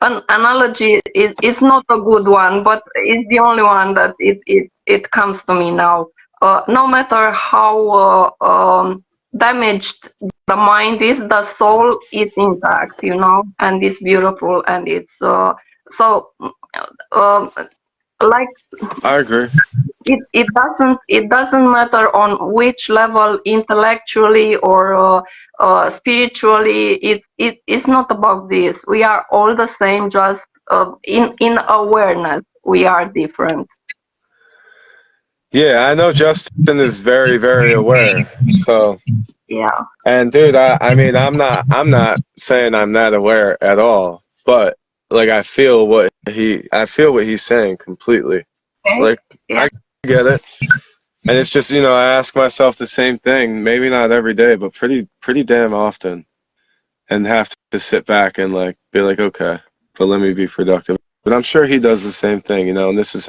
Speaker 2: An analogy is not a good one, but it's the only one that it comes to me now. No matter how damaged the mind is, the soul is intact, and it's beautiful, and it's so like
Speaker 1: I agree.
Speaker 2: it doesn't matter on which level, intellectually or spiritually. It's not about this. We are all the same, just in awareness. we are different.
Speaker 1: Yeah, I know Justin is very, very aware. So,
Speaker 2: Yeah.
Speaker 1: and dude, I mean, I'm not saying I'm not aware at all, but like I feel what he's saying completely.
Speaker 2: Okay.
Speaker 1: Like,
Speaker 2: Yeah.
Speaker 1: I get it. And it's just, I ask myself the same thing, maybe not every day, but pretty damn often, and have to sit back and like be like, okay, but let me be productive. But I'm sure he does the same thing, and this is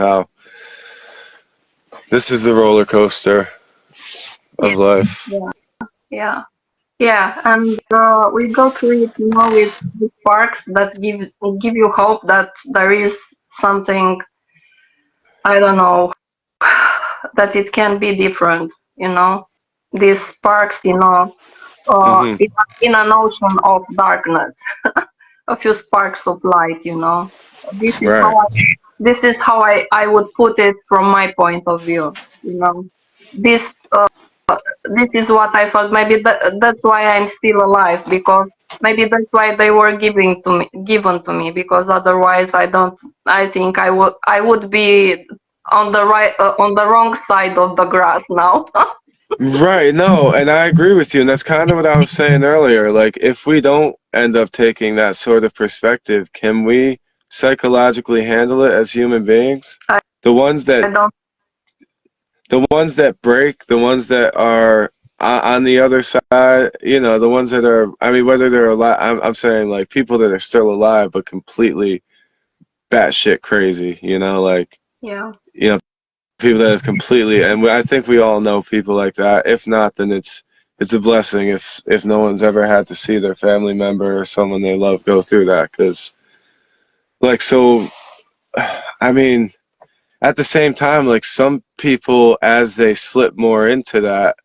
Speaker 1: the roller coaster of life.
Speaker 2: Yeah. Yeah. Yeah. And we go through it, with sparks that give you hope that there is something, I don't know, that it can be different. These sparks,
Speaker 1: Hmm.
Speaker 2: in an ocean of darkness, a few sparks of light. This is how
Speaker 1: Right.
Speaker 2: I, this is how I would put it from my point of view. You know, this this is what I felt. Maybe that's why I'm still alive, because maybe that's why they were given to me, because otherwise I don't. I think I would be on the wrong side of the grass now.
Speaker 1: Right, no, and I agree with you, and that's kind of what I was saying earlier. Like, if we don't end up taking that sort of perspective, can we psychologically handle it as human beings?
Speaker 2: I,
Speaker 1: The ones that
Speaker 2: I don't.
Speaker 1: the ones that break, the ones that are on the other side, the ones that are, I mean, whether they're alive, I'm saying like people that are still alive but completely batshit crazy, like,
Speaker 2: Yeah.
Speaker 1: people that have completely, and I think we all know people like that. If not, then it's a blessing if no one's ever had to see their family member or someone they love go through that, because, like, so, I mean, at the same time, like, some people, as they slip more into that,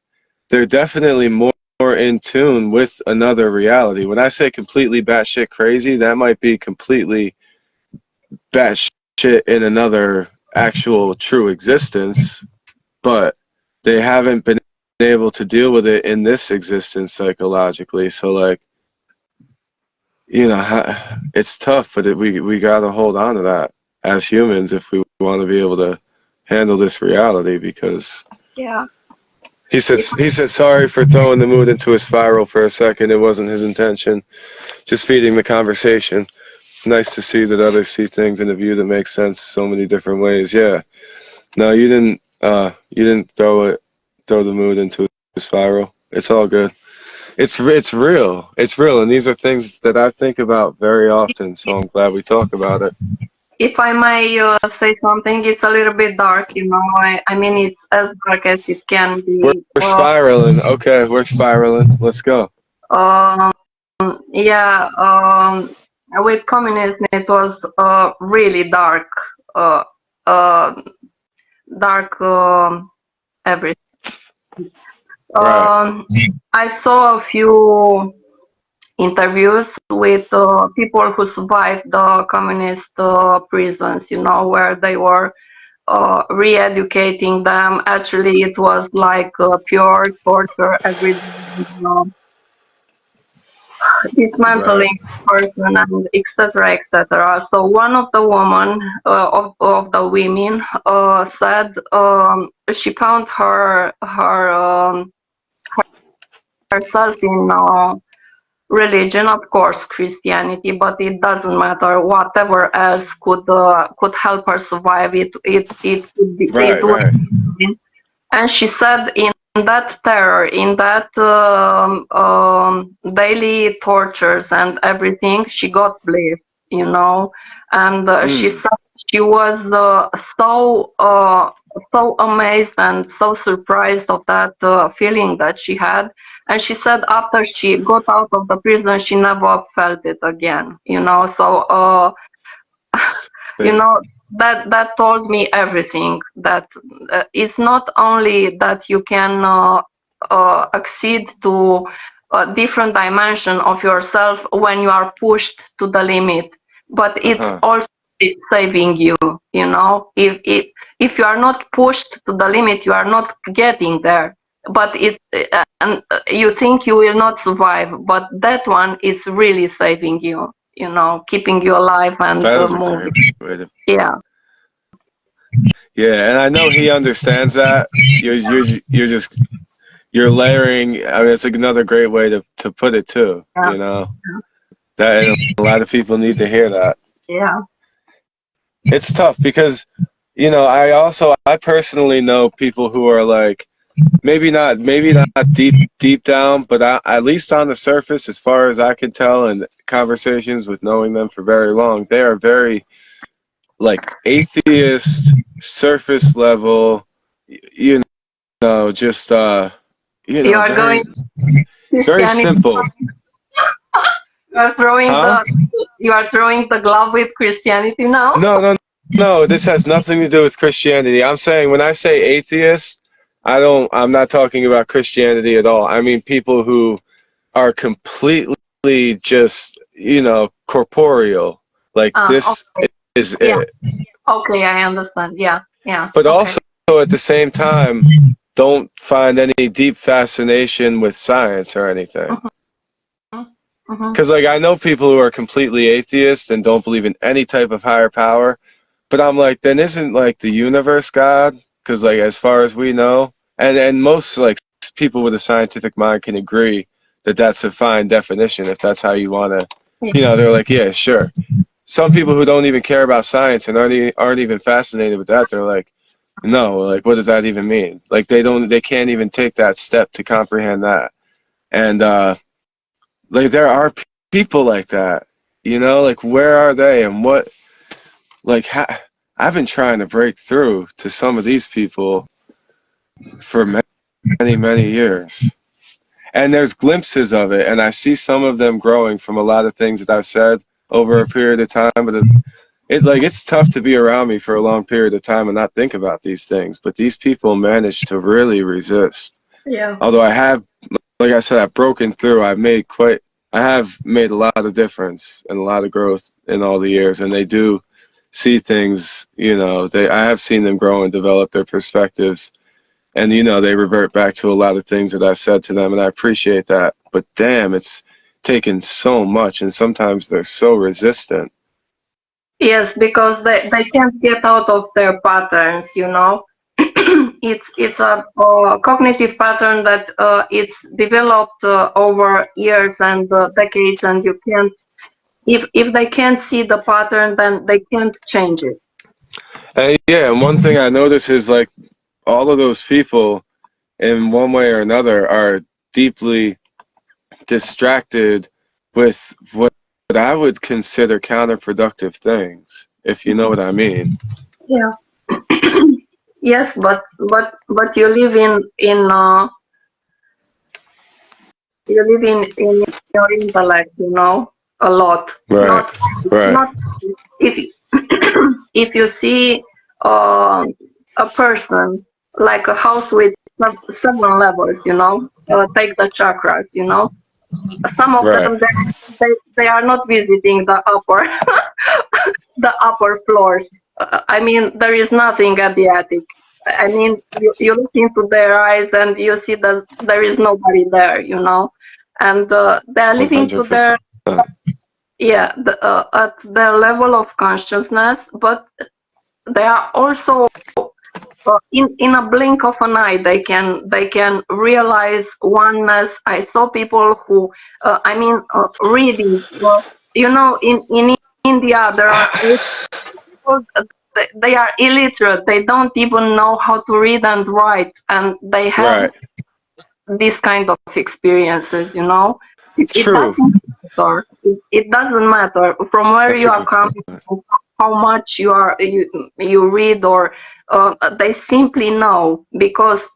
Speaker 1: they're definitely more in tune with another reality. When I say completely batshit crazy, that might be completely batshit in another actual true existence, but they haven't been able to deal with it in this existence psychologically. So, like, it's tough, but we got to hold on to that as humans if we want to be able to handle this reality, because
Speaker 2: Yeah.
Speaker 1: he said sorry for throwing the mood into a spiral for a second. It wasn't his intention. Just feeding the conversation. It's nice to see that others see things in a view that makes sense so many different ways. Yeah. No, you didn't. You didn't throw the mood into a spiral. It's all good. It's real. It's real, and these are things that I think about very often. So I'm glad we talk about it.
Speaker 2: If I may say something, it's a little bit dark. I mean, it's as dark as it can
Speaker 1: We're,
Speaker 2: be.
Speaker 1: we're spiraling. Okay, we're spiraling. Let's go.
Speaker 2: Um, yeah, with communism, it was really dark, uh, uh, dark everything.
Speaker 1: Right.
Speaker 2: I saw a few interviews with people who survived the communist prisons, where they were re-educating them. Actually, it was like pure torture every day.
Speaker 1: Right.
Speaker 2: Dismantling person, and etc., etc. So one of the women of the women said she found herself in religion, of course Christianity, but it doesn't matter. Whatever else could help her survive, it
Speaker 1: Right.
Speaker 2: would
Speaker 1: Right.
Speaker 2: be. And she said, in that terror, in that daily tortures and everything, she got bliss. And she
Speaker 1: Mm.
Speaker 2: said she was so amazed and so surprised of that feeling that she had. And she said after she got out of the prison, she never felt it again. So you
Speaker 1: See.
Speaker 2: know that told me everything, that it's not only that you can accede to a different dimension of yourself when you are pushed to the limit, but
Speaker 1: Uh
Speaker 2: it's
Speaker 1: huh.
Speaker 2: also saving you. If you are not pushed to the limit, you are not getting there, but it's and you think you will not survive, but that one is really saving you, keeping you alive and
Speaker 1: That is a
Speaker 2: moving.
Speaker 1: great way to.
Speaker 2: Yeah,
Speaker 1: Yeah, and I know he understands that. You're layering. I mean, it's like another great way to put it too.
Speaker 2: Yeah,
Speaker 1: You know that, and a lot of people need to hear that.
Speaker 2: yeah,
Speaker 1: It's tough because, I personally know people who are like maybe not deep down, but at least on the surface, as far as I can tell, in conversations with knowing them for very long, they are very like atheist, surface level, you just
Speaker 2: you are
Speaker 1: very
Speaker 2: going
Speaker 1: very
Speaker 2: Christianity.
Speaker 1: simple.
Speaker 2: You are throwing
Speaker 1: Huh?
Speaker 2: the glove with Christianity now.
Speaker 1: No, no, no. This has nothing to do with Christianity. I'm saying when I say atheist, I'm not talking about Christianity at all. I mean people who are completely just, corporeal. Like this
Speaker 2: Okay.
Speaker 1: is
Speaker 2: Yeah.
Speaker 1: it.
Speaker 2: Okay, I understand. Yeah. Yeah.
Speaker 1: But
Speaker 2: Okay.
Speaker 1: also at the same time, don't find any deep fascination with science or anything.
Speaker 2: Mm-hmm.
Speaker 1: Because, like, I know people who are completely atheist and don't believe in any type of higher power, but I'm like, then isn't, like, the universe God? Because, like, as far as we know, and most, like, people with a scientific mind can agree that that's a fine definition if that's how you want to, they're like, yeah, sure. Some people who don't even care about science and aren't even fascinated with that, they're like, no, like, what does that even mean? Like, they can't even take that step to comprehend that. And, like there are people like that, like where are they and what, like I've been trying to break through to some of these people for many years, and there's glimpses of it, and I see some of them growing from a lot of things that I've said over a period of time, but it's tough to be around me for a long period of time and not think about these things, but these people manage to really resist.
Speaker 2: Yeah.
Speaker 1: Although like I said, I've broken through. I have made a lot of difference and a lot of growth in all the years, and they do see things. I have seen them grow and develop their perspectives, and they revert back to a lot of things that I said to them, and I appreciate that. But damn, it's taken so much, and sometimes they're so resistant.
Speaker 2: Yes, because they can't get out of their patterns, it's a cognitive pattern that it's developed over years and decades, and you can't if they can't see the pattern, then they can't change it.
Speaker 1: And yeah, and one thing I notice is like all of those people, in one way or another, are deeply distracted with what I would consider counterproductive things, if you know what I mean.
Speaker 2: Yeah. Yes, but you live in your intellect, a lot.
Speaker 1: Right, right,
Speaker 2: Not if if you see a person like a house with 7 levels, take the chakras, some of
Speaker 1: right.
Speaker 2: them they are not visiting the upper the upper floors. I mean, there is nothing at the attic. I mean, you look into their eyes and you see that there is nobody there, and they're living to
Speaker 1: 100%.
Speaker 2: their at their level of consciousness, but they are also in a blink of an eye they can realize oneness. I saw people who reading. In India there are people, they are illiterate. They don't even know how to read and write, and they have
Speaker 1: Right.
Speaker 2: this kind of experiences. It
Speaker 1: True.
Speaker 2: doesn't matter. It doesn't matter from where
Speaker 1: That's
Speaker 2: you
Speaker 1: a
Speaker 2: are
Speaker 1: good
Speaker 2: coming,
Speaker 1: point.
Speaker 2: how much you read, or they simply know, because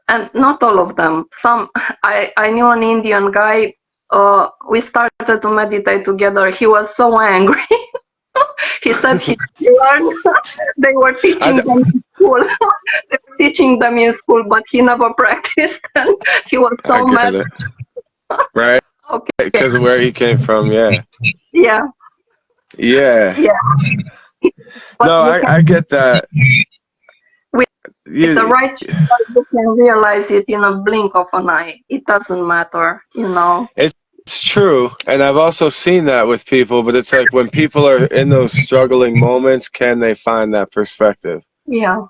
Speaker 2: and not all of them. Some I knew an Indian guy. We started to meditate together. He was so angry. He said he learned. They were teaching them in school. They were teaching them in school, but he never practiced, and he was
Speaker 1: I
Speaker 2: so mad.
Speaker 1: get it. Right?
Speaker 2: Okay.
Speaker 1: Because of where he came from, yeah.
Speaker 2: Yeah.
Speaker 1: Yeah.
Speaker 2: Yeah. But
Speaker 1: No,
Speaker 2: you can,
Speaker 1: I get that.
Speaker 2: with the
Speaker 1: You,
Speaker 2: right choice, you can realize it in a blink of an eye. It doesn't matter.
Speaker 1: it's true, and I've also seen that with people, but it's like when people are in those struggling moments, can they find that perspective?
Speaker 2: Yeah.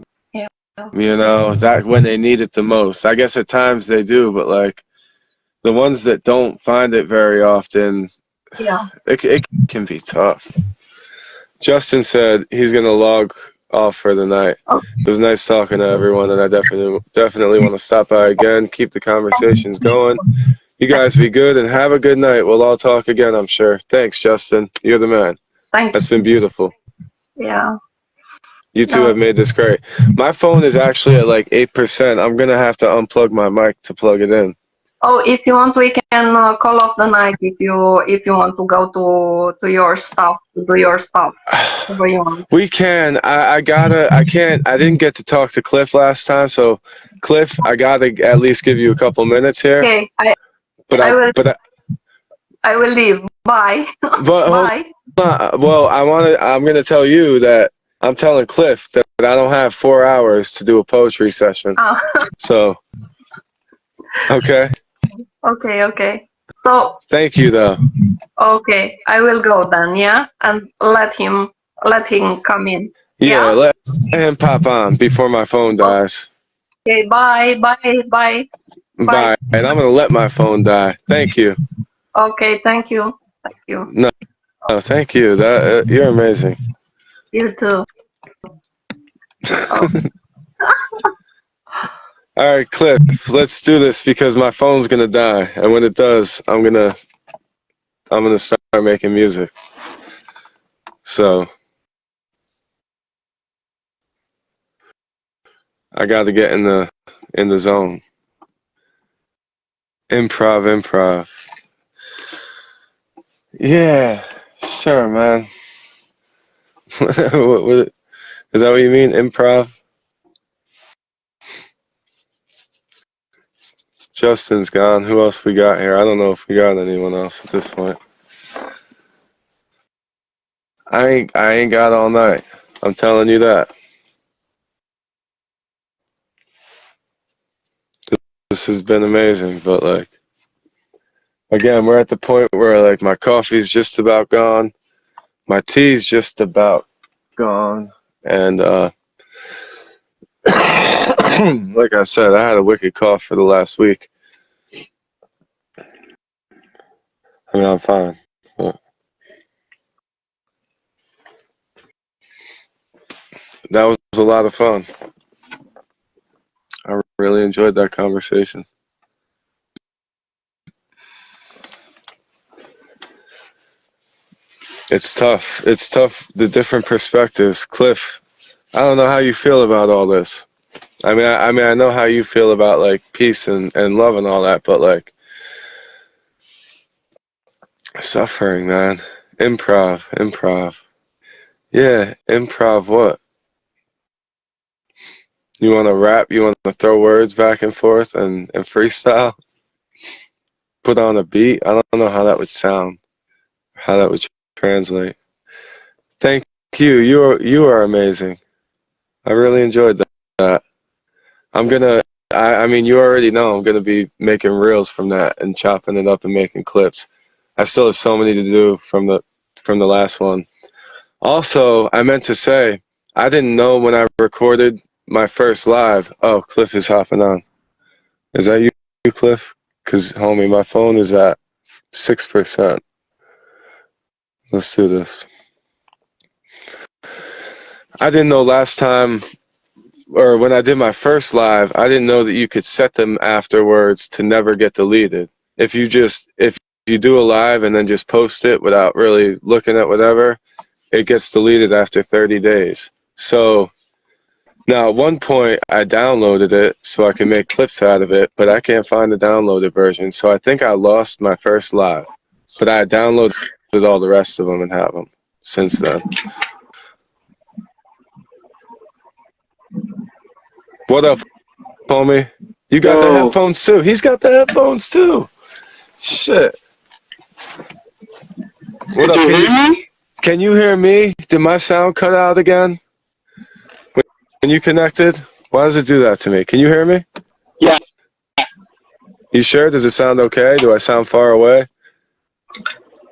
Speaker 1: You know, that when they need it the most. I guess at times they do, but like the ones that don't find it very often,
Speaker 2: Yeah.
Speaker 1: it can be tough. Justin said he's gonna log off for the night.
Speaker 2: Oh,
Speaker 1: It was nice talking to everyone, and I definitely want to stop by again, keep the conversations going. You guys be good and have a good night. We'll all talk again, I'm sure. Thanks, Justin. You're the man.
Speaker 2: thank
Speaker 1: That's been beautiful.
Speaker 2: Yeah.
Speaker 1: You two
Speaker 2: No.
Speaker 1: have made this great. My phone is actually at like 8%. I'm gonna have to unplug my mic to plug it in.
Speaker 2: Oh, if you want, we can call off the night if you want to go to your stuff, to do your stuff. Whatever you want.
Speaker 1: We can. I can't. I didn't get to talk to Cliff last time, so Cliff, I gotta at least give you a couple minutes here.
Speaker 2: Okay,
Speaker 1: But
Speaker 2: I will leave. Bye.
Speaker 1: but
Speaker 2: Bye.
Speaker 1: well, I'm gonna tell you that I'm telling Cliff that I don't have 4 hours to do a poetry session.
Speaker 2: Ah,
Speaker 1: So, okay.
Speaker 2: okay. So,
Speaker 1: Thank you, though.
Speaker 2: okay, I will go then, yeah, and let him come in.
Speaker 1: Yeah,
Speaker 2: Yeah.
Speaker 1: let him pop on before my phone dies.
Speaker 2: Okay. Bye. Bye.
Speaker 1: Bye. And I'm gonna let my phone die. Thank you.
Speaker 2: Okay. Thank you.
Speaker 1: No, thank you. That you're amazing.
Speaker 2: You too. Oh.
Speaker 1: All right, Cliff, let's do this because my phone's gonna die, and when it does, I'm gonna start making music. So I got to get in the zone. Improv. Yeah, sure, man. Is that what you mean, improv? Justin's gone. Who else we got here? I don't know if we got anyone else at this point. I ain't got all night. I'm telling you that. This has been amazing, but like again, we're at the point where like my coffee's just about gone, my tea's just about gone, and like I said, I had a wicked cough for the last week. I mean, I'm fine. But that was a lot of fun. I really enjoyed that conversation. It's tough. It's tough, the different perspectives. Cliff, I don't know how you feel about all this. I mean, I know how you feel about like peace and love and all that, but like suffering, man. Improv. Yeah, improv what? You want to rap? You want to throw words back and forth and freestyle? Put on a beat? I don't know how that would sound, how that would translate. Thank you. You are amazing. I really enjoyed that. I'm gonna. I mean, you already know I'm gonna be making reels from that and chopping it up and making clips. I still have so many to do from the last one. Also, I meant to say, I didn't know when I recorded my first live. Oh, Cliff is hopping on. Is that you, Cliff? Because, homie, my phone is at 6%. Let's do this. I didn't know last time, or when I did my first live, I didn't know that you could set them afterwards to never get deleted. If you do a live and then just post it without really looking at whatever, it gets deleted after 30 days. So now at one point I downloaded it so I can make clips out of it, but I can't find the downloaded version. So I think I lost my first live, but I downloaded all the rest of them and have them since then. What up, homie? You got the headphones too. He's got the headphones too. Shit. What up? Can you hear me? Did my sound cut out again? When you connected? Why does it do that to me? Can you hear me?
Speaker 4: Yeah.
Speaker 1: You sure? Does it sound okay? Do I sound far away?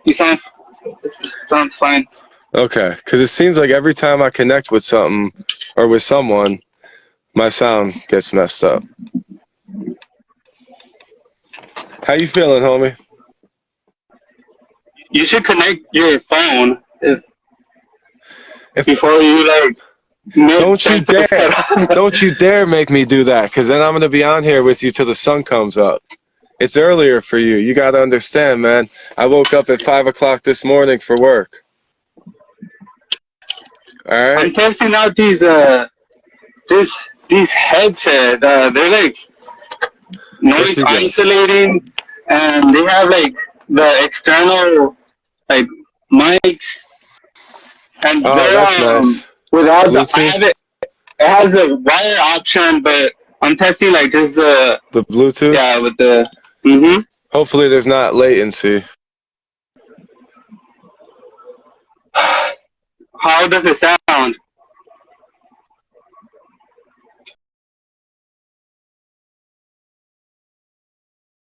Speaker 4: You sound fine.
Speaker 1: Okay, because it seems like every time I connect with something or with someone, my sound gets messed up. How you feeling, homie?
Speaker 4: You should connect your phone
Speaker 1: If
Speaker 4: before you like make
Speaker 1: don't you
Speaker 4: that
Speaker 1: dare,
Speaker 4: setup.
Speaker 1: don't you dare make me do that, because then I'm gonna be on here with you till the sun comes up. It's earlier for you. You gotta understand, man. I woke up at 5 o'clock this morning for work. All
Speaker 4: I'm
Speaker 1: right.
Speaker 4: testing out these headset. They're like
Speaker 1: What
Speaker 4: noise
Speaker 1: you got?
Speaker 4: isolating, and they have like the external like mics, and
Speaker 1: Oh, that's
Speaker 4: they're
Speaker 1: nice.
Speaker 4: without the. I have
Speaker 1: Bluetooth.
Speaker 4: it. It has a wire option, but I'm testing like just the
Speaker 1: The Bluetooth.
Speaker 4: yeah with the. Mhm.
Speaker 1: Hopefully, there's not latency.
Speaker 4: How does it sound?